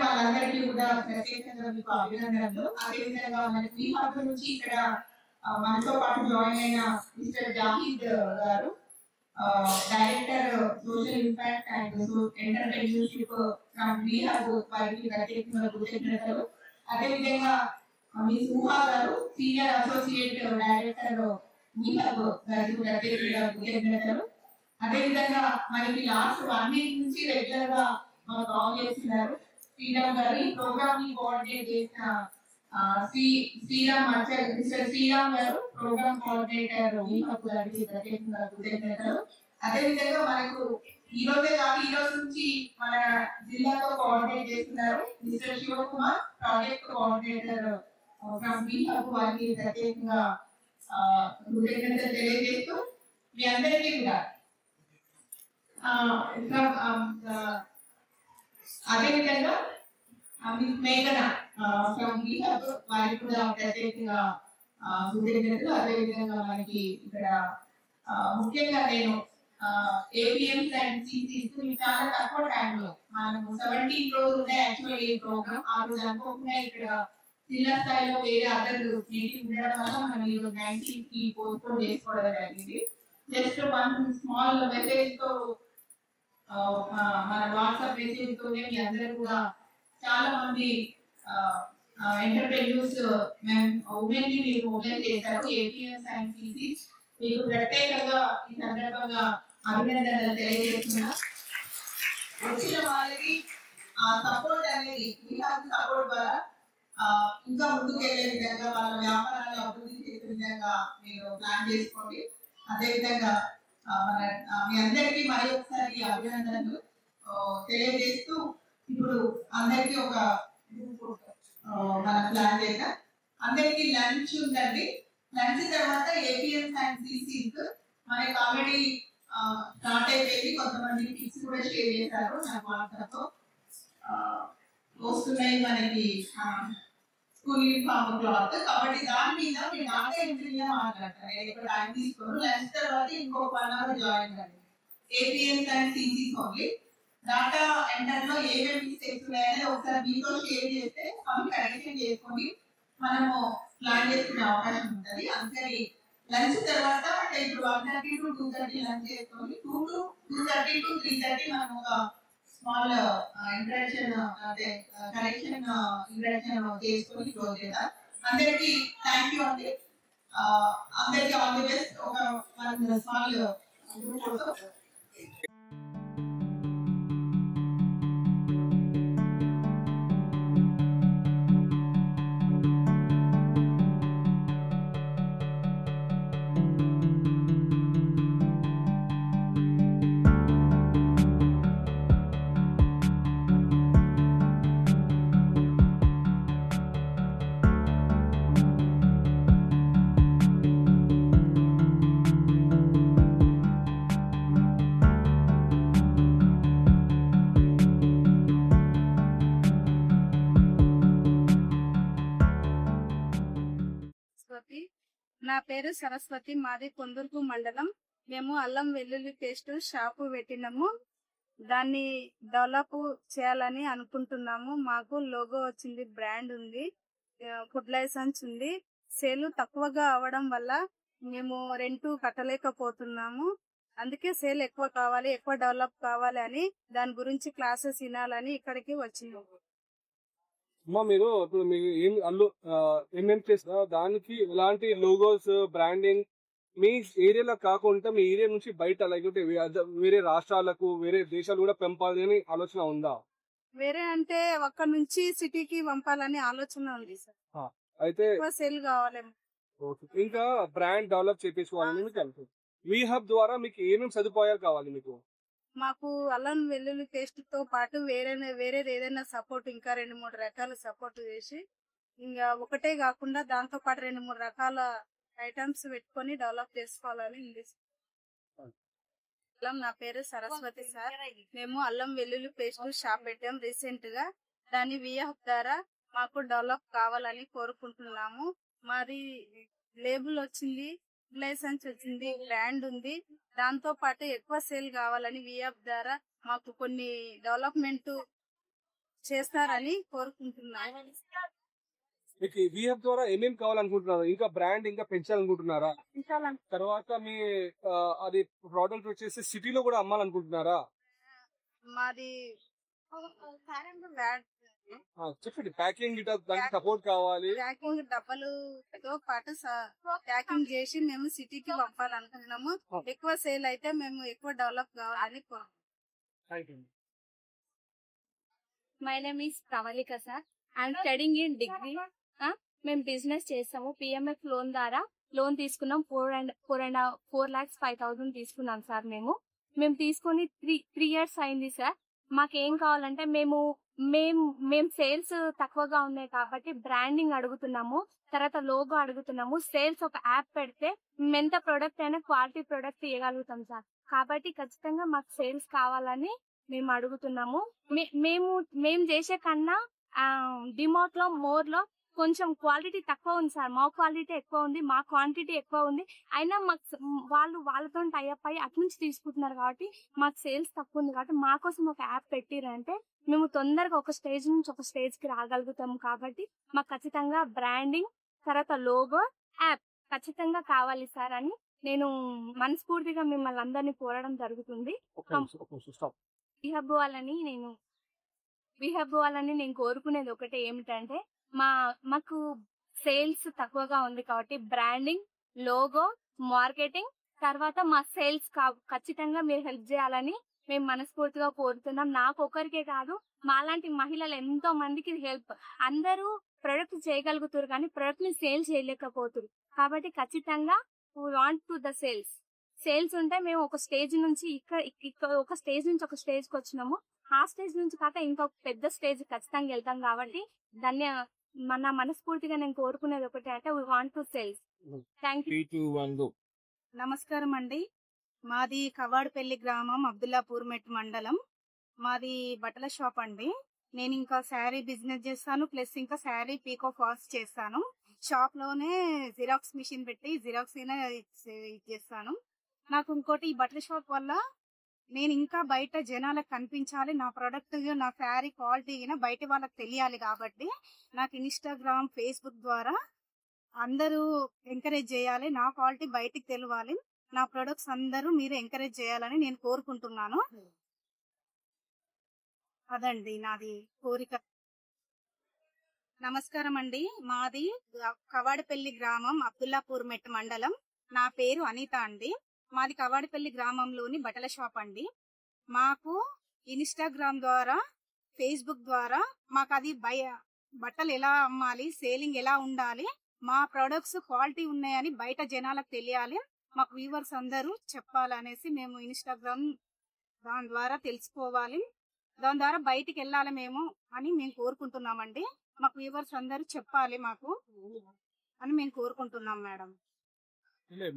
వాళ్ళందరికీ కూడా ప్రత్యేకంగా మీకు అభినందనలు. అదేవిధంగా మన శ్రీహాబ్ నుంచి ఇక్కడ మనతో పాటు జాయిన్ అయిన మిస్టర్ జాహీద్ గారు, director social impact and entrepreneurship from శ్రీహాబ్, వారికి ప్రత్యేకంగా కృతజ్ఞతలు. అదేవిధంగా మిస్ ఊహా గారు, సీనియర్ అసోసియేట్ డైరెక్టర్ శ్రీహాబ్ గారికి ప్రత్యేకంగా కృతజ్ఞతలు. అదేవిధంగా మనకి లాస్ట్ 1 వీక్ నుంచి రెగ్యులర్ గా మాకు కాల్ చేస్తున్నారు శ్రీరామ్ గారు. ఈ ప్రోగ్రామ్ ని కోఆర్డినేట్ చేసిన శ్రీరామ్ మిస్టర్ శ్రీరామ్ గారు, ప్రోగ్రామ్ కోఆర్డినేటర్ శ్రీహాబ్ గారికి ప్రత్యేకంగా కృతజ్ఞతలు. అదేవిధంగా మనకు ఈ రోజే కాదు, ఈ రోజు నుంచి మన జిల్లాతో కోఆర్డినేట్ చేస్తున్నారు mister Shivakumar, project coordinator from శ్రీహాబ్, వారికి ప్రత్యేకంగా కృతజ్ఞతలు తెలియజేస్తూ మీ అందరికీ కూడా అదేవిధంగా మిస్ మేఘన ఫ్రమ్ శ్రీహాబ్, వారికి కూడా ప్రత్యేకంగా కృతజ్ఞతలు. అదేవిధంగా మనకి ఇక్కడ ముఖ్యంగా నేను ఏపీఎంస్ అండ్ సిసిస్ చాలా తక్కువ టైంలో మనము 17 రోజులు ఉండే యాక్చువల్ ఈ ప్రోగ్రామ్, ఆ రోజు అనుకోకుండా ఇక్కడ జిల్లా స్థాయిలో వేరే అదర్ మీటింగ్ ఉండడం వల్ల మనం ఈరోజు 19 కి పోస్ట్పోన్ చేసుకోవడం జరిగింది. జస్ట్ 1 స్మాల్ మెసేజ్ తో మన వాట్సాప్ మెసేజ్ తోనే మీ అందరూ కూడా చాలా మంది ఎంటర్‌ప్రెన్యూర్స్ ఉమెన్ ని మీరు మొబైల్ చేశారు. ఏపీఎంస్ అండ్ సిసిస్ మీకు ప్రత్యేకంగా ఈ సందర్భంగా అభినందనలు తెలియజేస్తున్నా. వచ్చిన వాళ్ళకి ఆ సపోర్ట్ అనేది సపోర్ట్ ద్వారా ఇంకా ముందుకు వెళ్ళే విధంగా, వాళ్ళ వ్యాపారాలు అభివృద్ధి చేసే విధంగా మీరు ప్లాన్ చేసుకోండి. అదేవిధంగా మీ అందరికీ మరి ఒకసారి అభినందనలు తెలియజేస్తూ ఇప్పుడు అందరికీ ఒక మనం ప్లాన్ చేద్దాం. అందరికీ లంచ్ ఉందండి. లంచ్ తర్వాత ఏపీఎంస్ అండ్ సిసిస్ మనకి ఆల్రెడీ స్టార్ట్ అయిపోయింది. కొంతమంది పిక్స్ కూడా షేర్ చేశారు నాకు వాట్సాప్ తో. వస్తున్నాయి మనకి స్కూల్ యూనిఫామ్ క్లాత్, కాబట్టి దాని మీద మీరు డాటా ఎంట్రీగా మాట్లాడతారు. నేను ఇక్కడ టైం తీసుకోను. లంచ్ తర్వాత ఇంకొక 1 అవర్ జాయిన్ కండి. APMs and CCs only. Data enter లో ఏమేమి మిస్టేక్స్ ఉన్నాయని ఒకసారి మీతో షేర్ చేస్తే అవి కరెక్షన్ చేసుకొని మనము ప్లాన్ చేసుకునే అవకాశం ఉంటుంది. అందుకని లంచ్ తర్వాత అంటే ఇప్పుడు 1:30 to 2:30 లంచ్ చేసుకొని 2:30 to 3:30 మనం ఒక స్మాల్ ఇంట్రాక్షన్ అంటే కరెక్షన్ ఇంట్రాక్షన్ చేసుకొని క్లోజ్ చేద్దాం. అందరికి థ్యాంక్ యూ అండి. అందరికి ఆల్ ది బెస్ట్. ఒక స్మాల్ గ్రూప్ ఫోటో. నా పేరు సరస్వతి, మాది కొందూర్పు మండలం. మేము అల్లం వెల్లుల్లి పేస్ట్ షాపు పెట్టినాము. దాన్ని డెవలప్ చేయాలని అనుకుంటున్నాము. మాకు లోగో వచ్చింది, బ్రాండ్ ఉంది, ఫుడ్ లైసెన్స్ ఉంది. సేల్ తక్కువగా అవడం వల్ల మేము రెంట్ కట్టలేకపోతున్నాము. అందుకే సేల్ ఎక్కువ కావాలి, ఎక్కువ డెవలప్ కావాలి అని దాని గురించి క్లాసెస్ వినాలని ఇక్కడికి వచ్చినాము. మీరు ఇప్పుడు మీకు ఏమేమి చేస్తారో దానికి ఎలాంటి లోగోస్ బ్రాండింగ్ మీ ఏరియాలో కాకుండా మీ ఏరియా నుంచి బయట లేకపోతే వేరే రాష్ట్రాలకు వేరే దేశాలు కూడా పంపాలని ఆలోచన ఉందా? వేరే అంటే అక్కడ నుంచి సిటీకి పంపాలని ఆలోచన ఉంది సార్. అయితే సేల్ కావాలి. ఇంకా బ్రాండ్ డెవలప్ చేయించుకోవాలని మీకు అనుకుంటుంది. వి హబ్ ద్వారా మీకు ఏమేమి సదుపాయాలు కావాలి? మీకు మాకు అల్లం వెల్లుల్లి పేస్ట్ తో పాటు వేరేది ఏదైనా సపోర్ట్ ఇంకా 2-3 రకాల సపోర్ట్ చేసి ఇంకా ఒకటే కాకుండా దాంతో పాటు 2-3 రకాల ఐటమ్స్ పెట్టుకొని డెవలప్ చేసుకోవాలని ఉంది. నా పేరు సరస్వతి సార్. మేము అల్లం వెల్లుల్లి పేస్ట్ షాప్ పెట్టాం రీసెంట్ గా. దాని విఎఫ్ ద్వారా మాకు డెవలప్ కావాలని కోరుకుంటున్నాము. మరి లేబుల్ వచ్చింది, లైసెన్స్ వచ్చింది, బ్రాండ్ ఉంది. దాంతో పాటు ఎక్కువ సేల్ కావాలని విఎఫ్ ద్వారా మాకు కొన్ని డెవలప్మెంట్ చేస్తారని కోరుకుంటున్నాము. మీకు విఎఫ్ ద్వారా ఏమేమి కావాలనుకుంటున్నారు? ఇంకా బ్రాండ్ ఇంకా పెంచాలనుకుంటున్నారా? తర్వాత మీ అది ప్రోడక్ట్ వచ్చేసి సిటీలో కూడా అమ్మాలనుకుంటున్నారా? మాది చెప్పండి. ప్యాకింగ్ దానికి సపోర్ట్ కావాలి. ప్యాకింగ్ డబ్బాలతో పాటు ప్యాకింగ్ చేసి మేము సిటీకి పంపాలనుకుంటున్నాము. ఎక్కువ సేల్ అయితే మేము ఎక్కువ డెవలప్ కావాలని కోరుకుంటున్నాము. My name is Pravalika sir. I'm studying in degree. మేము బిజినెస్ చేస్తాము. పిఎంఎఫ్ లోన్ ద్వారా లోన్ తీసుకున్నాం. 4,05,000 తీసుకున్నాం సార్. మేము తీసుకుని 3 years అయింది సార్. మాకేం కావాలంటే మేము సేల్స్ తక్కువగా ఉన్నాయి కాబట్టి బ్రాండింగ్ అడుగుతున్నాము. తర్వాత లోగో అడుగుతున్నాము. సేల్స్ ఒక యాప్ పెడితే మేము ఎంత ప్రొడక్ట్ అయినా క్వాలిటీ ప్రొడక్ట్ ఇవ్వగలుగుతాం సార్. కాబట్టి ఖచ్చితంగా మాకు సేల్స్ కావాలని మేము అడుగుతున్నాము. మేము చేసే కన్నా డిమార్ట్ లో మోర్ లో కొంచెం క్వాలిటీ తక్కువ ఉంది సార్. మా క్వాలిటీ ఎక్కువ ఉంది, మా క్వాంటిటీ ఎక్కువ ఉంది. అయినా మాకు వాళ్ళతో టైఅప్ అయ్యి అటు నుంచి తీసుకుంటున్నారు కాబట్టి మాకు సేల్స్ తక్కువ ఉంది కాబట్టి మా కోసం ఒక యాప్ పెట్టిరంటే మేము తొందరగా ఒక స్టేజ్ నుంచి ఒక స్టేజ్ కి రాగలుగుతాము. కాబట్టి మాకు ఖచ్చితంగా బ్రాండింగ్ తర్వాత లోగో యాప్ ఖచ్చితంగా కావాలి సార్ అని నేను మనస్ఫూర్తిగా మిమ్మల్ని అందరినీ కోరడం జరుగుతుంది. బిహబ్ వాళ్ళని నేను కోరుకునేది ఒకటే ఏమిటంటే మాకు సేల్స్ తక్కువగా ఉంది కాబట్టి బ్రాండింగ్, లోగో, మార్కెటింగ్ తర్వాత మా సేల్స్ ఖచ్చితంగా మీరు హెల్ప్ చేయాలని మేము మనస్ఫూర్తిగా కోరుతున్నాం. నాకు ఒకరికే కాదు, మాలాంటి మహిళలు ఎంతో మందికి హెల్ప్. అందరూ ప్రొడక్ట్ చేయగలుగుతారు కానీ ప్రొడక్ట్ ని సేల్ చేయలేకపోతారు. కాబట్టి ఖచ్చితంగా we want to the sales ఉంటే మేము ఒక స్టేజ్ నుంచి ఒక స్టేజ్ నుంచి ఒక స్టేజ్ కి వచ్చినాము. ఆ స్టేజ్ నుంచి కాక ఇంకొక పెద్ద స్టేజ్ ఖచ్చితంగా వెళ్తాం. కాబట్టి మన మనస్ఫూర్తిగా నేను కోరుకునేది ఒకటి అంటే we want to sales. Thank you. నమస్కారం అండి. మాది కవాడపల్లి గ్రామం, అబ్దుల్లాపూర్ మెట్ మండలం. మాది బట్టల షాప్ అండి. నేను ఇంకా శారీ బిజినెస్ చేస్తాను, ప్లస్ ఇంకా శారీ పీకో ఫాల్స్ చేస్తాను. షాప్ లోనే జిరాక్స్ మిషన్ పెట్టి జిరాక్స్ చేస్తాను. నాకు ఇంకోటి ఈ బట్టల షాప్ వల్ల నేను ఇంకా బయట జనాలకు కనిపించాలి, నా ప్రొడక్ట్ నా శారీ క్వాలిటీ బయట వాళ్ళకి తెలియాలి. కాబట్టి నాకు ఇన్స్టాగ్రామ్, ఫేస్బుక్ ద్వారా అందరూ ఎంకరేజ్ చేయాలి, నా క్వాలిటీ బయటికి తెలియాలి, నా ప్రొడక్ట్స్ అందరూ మీరు ఎంకరేజ్ చేయాలని నేను కోరుకుంటున్నాను. అదండి నాది కోరిక. నమస్కారం అండి. మాది కవాడపల్లి గ్రామం, అబ్దుల్లాపూర్ మెట్ మండలం. నా పేరు అనిత అండి. మాది కవాడపల్లి గ్రామంలోని బట్టల షాప్ అండి. మాకు ఇన్స్టాగ్రామ్ ద్వారా, ఫేస్బుక్ ద్వారా మాకు అది బట్టలు ఎలా అమ్మాలి, సేలింగ్ ఎలా ఉండాలి, మా ప్రొడక్ట్స్ క్వాలిటీ ఉన్నాయని బయట జనాలకు తెలియాలి, మాకు వ్యూవర్స్ అందరూ చెప్పాలనేసి మేము ఇన్స్టాగ్రామ్ దాని ద్వారా తెలుసుకోవాలి, దాని ద్వారా బయటికి వెళ్ళాలి మేము అని మేము కోరుకుంటున్నామండి. మాకు వ్యూవర్స్ అందరూ చెప్పాలి మాకు అని మేము కోరుకుంటున్నాం మేడం.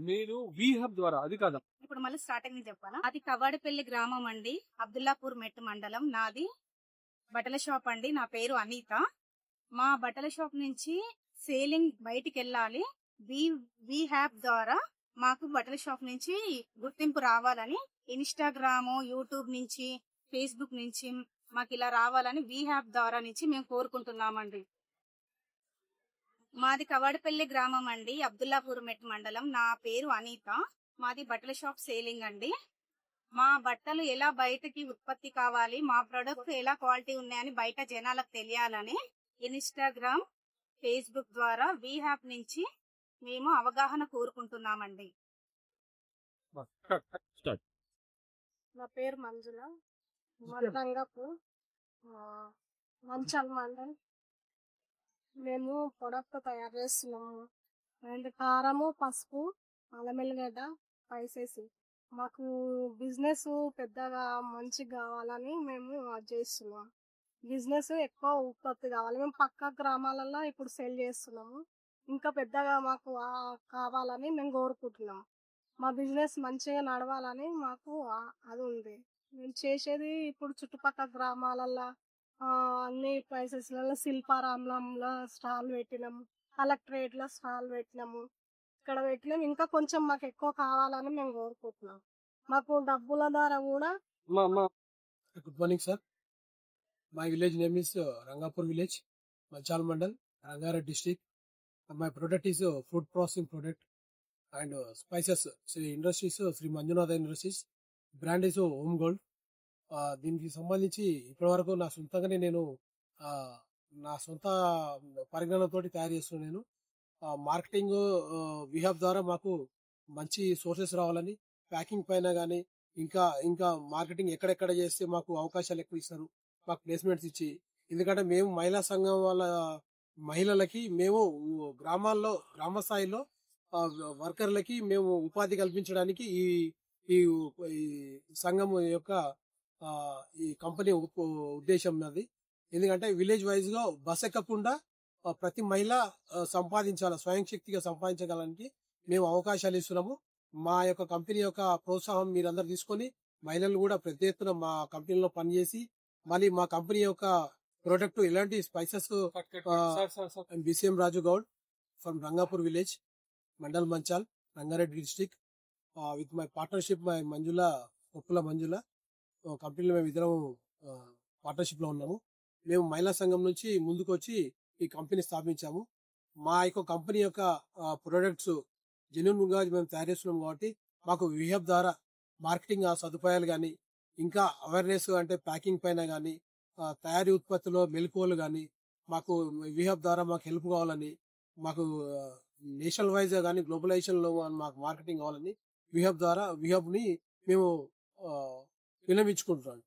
మీరు వీహబ్ ద్వారా అది కాదా? ఇప్పుడు మళ్ళీ స్టార్టింగ్ చెప్పాలా? అది కవాడపల్లి గ్రామం అండి, అబ్దుల్లాపూర్ మెట్ మండలం. నాది బట్టల షాప్ అండి. నా పేరు అనిత. మా బట్టల షాప్ నుంచి సేలింగ్ బయటికి వెళ్ళాలి, వీహబ్ ద్వారా మాకు బట్టల షాప్ నుంచి గుర్తింపు రావాలని ఇన్స్టాగ్రామ్, యూట్యూబ్ నుంచి, ఫేస్బుక్ నుంచి మాకు ఇలా రావాలని వీహబ్ ద్వారా నుంచి మేము కోరుకుంటున్నామండి. మాది కవాడపల్లి గ్రామం అండి, అబ్దుల్లాపూర్ మెట్ మండలం. నా పేరు అనిత. మాది బట్టల షాప్ సేలింగ్ అండి. మా బట్టలు ఎలా బయటకి ఉత్పత్తి కావాలి, మా ప్రొడక్ట్స్ ఎలా క్వాలిటీ ఉన్నాయని బయట జనాలకు తెలియాలని ఇన్స్టాగ్రామ్, ఫేస్బుక్ ద్వారా వీహబ్ నుంచి మేము అవగాహన కోరుకుంటున్నామండి. నా పేరు మంజుల, మద్దంగపూర్, మంచల్ మండల్. మేము ప్రొడక్ట్ తయారు చేస్తున్నాము. అండ్ కారము, పసుపు, అల్లం ఎల్లిగడ్డ, స్పైసెస్ మాకు బిజినెస్ పెద్దగా మంచిగా కావాలని మేము అది చేస్తున్నాం. బిజినెస్ ఎక్కువ ఉత్పత్తి కావాలి. మేము పక్క గ్రామాలలో ఇప్పుడు సెల్ చేస్తున్నాము. ఇంకా పెద్దగా మాకు కావాలని మేము కోరుకుంటున్నాం. మా బిజినెస్ మంచిగా నడవాలని మాకు అది ఉంది. మేము చేసేది ఇప్పుడు చుట్టుపక్కల గ్రామాలల్లో అన్ని ప్లేసెస్లలో శిల్పారామంలో స్టాల్ పెట్టినాము, కలెక్టరేట్లో స్టాల్ పెట్టినాము, ఇక్కడ పెట్టినాము. ఇంకా కొంచెం మాకు ఎక్కువ కావాలని మేము కోరుకుంటున్నాం. మాకు డబ్బుల ద్వారా కూడా good morning sir. My village name is Rangapur village, Manchal Mandal, Rangareddy district. My product is food processing product and spices. So industries Sri Manjunatha Industries. Brand is Home Gold. దీనికి సంబంధించి ఇప్పటివరకు నా సొంతంగానే నేను నా సొంత పరిజ్ఞానంతో తయారు చేస్తున్నాను. నేను మార్కెటింగ్ విహాబ్ ద్వారా మాకు మంచి సోర్సెస్ రావాలని, ప్యాకింగ్ పైన కానీ ఇంకా ఇంకా మార్కెటింగ్ ఎక్కడెక్కడ చేస్తే మాకు అవకాశాలు ఎక్కువ ఇస్తారు, మాకు ప్లేస్మెంట్స్ ఇచ్చి. ఎందుకంటే మేము మహిళా సంఘం వాళ్ళ మహిళలకి మేము గ్రామాల్లో గ్రామ స్థాయిలో వర్కర్లకి మేము ఉపాధి కల్పించడానికి ఈ ఈ సంఘం యొక్క ఈ కంపెనీ ఉద్దేశం అది. ఎందుకంటే విలేజ్ వైజ్ గా బస్ ఎక్కకుండా ప్రతి మహిళ సంపాదించాలి, స్వయం శక్తిగా సంపాదించగలడానికి మేము అవకాశాలు ఇస్తున్నాము. మా యొక్క కంపెనీ యొక్క ప్రోత్సాహం మీరందరూ తీసుకొని మహిళలు కూడా పెద్ద ఎత్తున మా కంపెనీలో పనిచేసి మళ్ళీ మా కంపెనీ యొక్క ప్రోడక్ట్ ఇలాంటి spices BCM Raju Goud from Rangapur village, mandal Manchal, Rangareddy district, with my partnership my Manjula Koppula Manjula కంపెనీలో మేము ఇద్దరం పార్ట్నర్షిప్ లో ఉన్నాము. మేము మహిళా సంఘం నుంచి ముందుకు వచ్చి ఈ కంపెనీ స్థాపించాము. మా యొక్క కంపెనీ యొక్క ప్రొడక్ట్స్ జెన్యూన్ గా మేము తయారు చేస్తున్నాం కాబట్టి మాకు విహబ్ ద్వారా మార్కెటింగ్ సదుపాయాలు కానీ, ఇంకా అవేర్నెస్ అంటే ప్యాకింగ్ పైన కానీ, తయారీ ఉత్పత్తిలో మెలకువలు కానీ మాకు విహబ్ ద్వారా మాకు హెల్ప్ కావాలని, మాకు నేషనల్ వైజ్ గా కానీ గ్లోబలైజేషన్ లో మాకు మార్కెటింగ్ కావాలని విహబ్ ద్వారా విహబ్ ని మేము విన్నవించుకుంటున్నాం.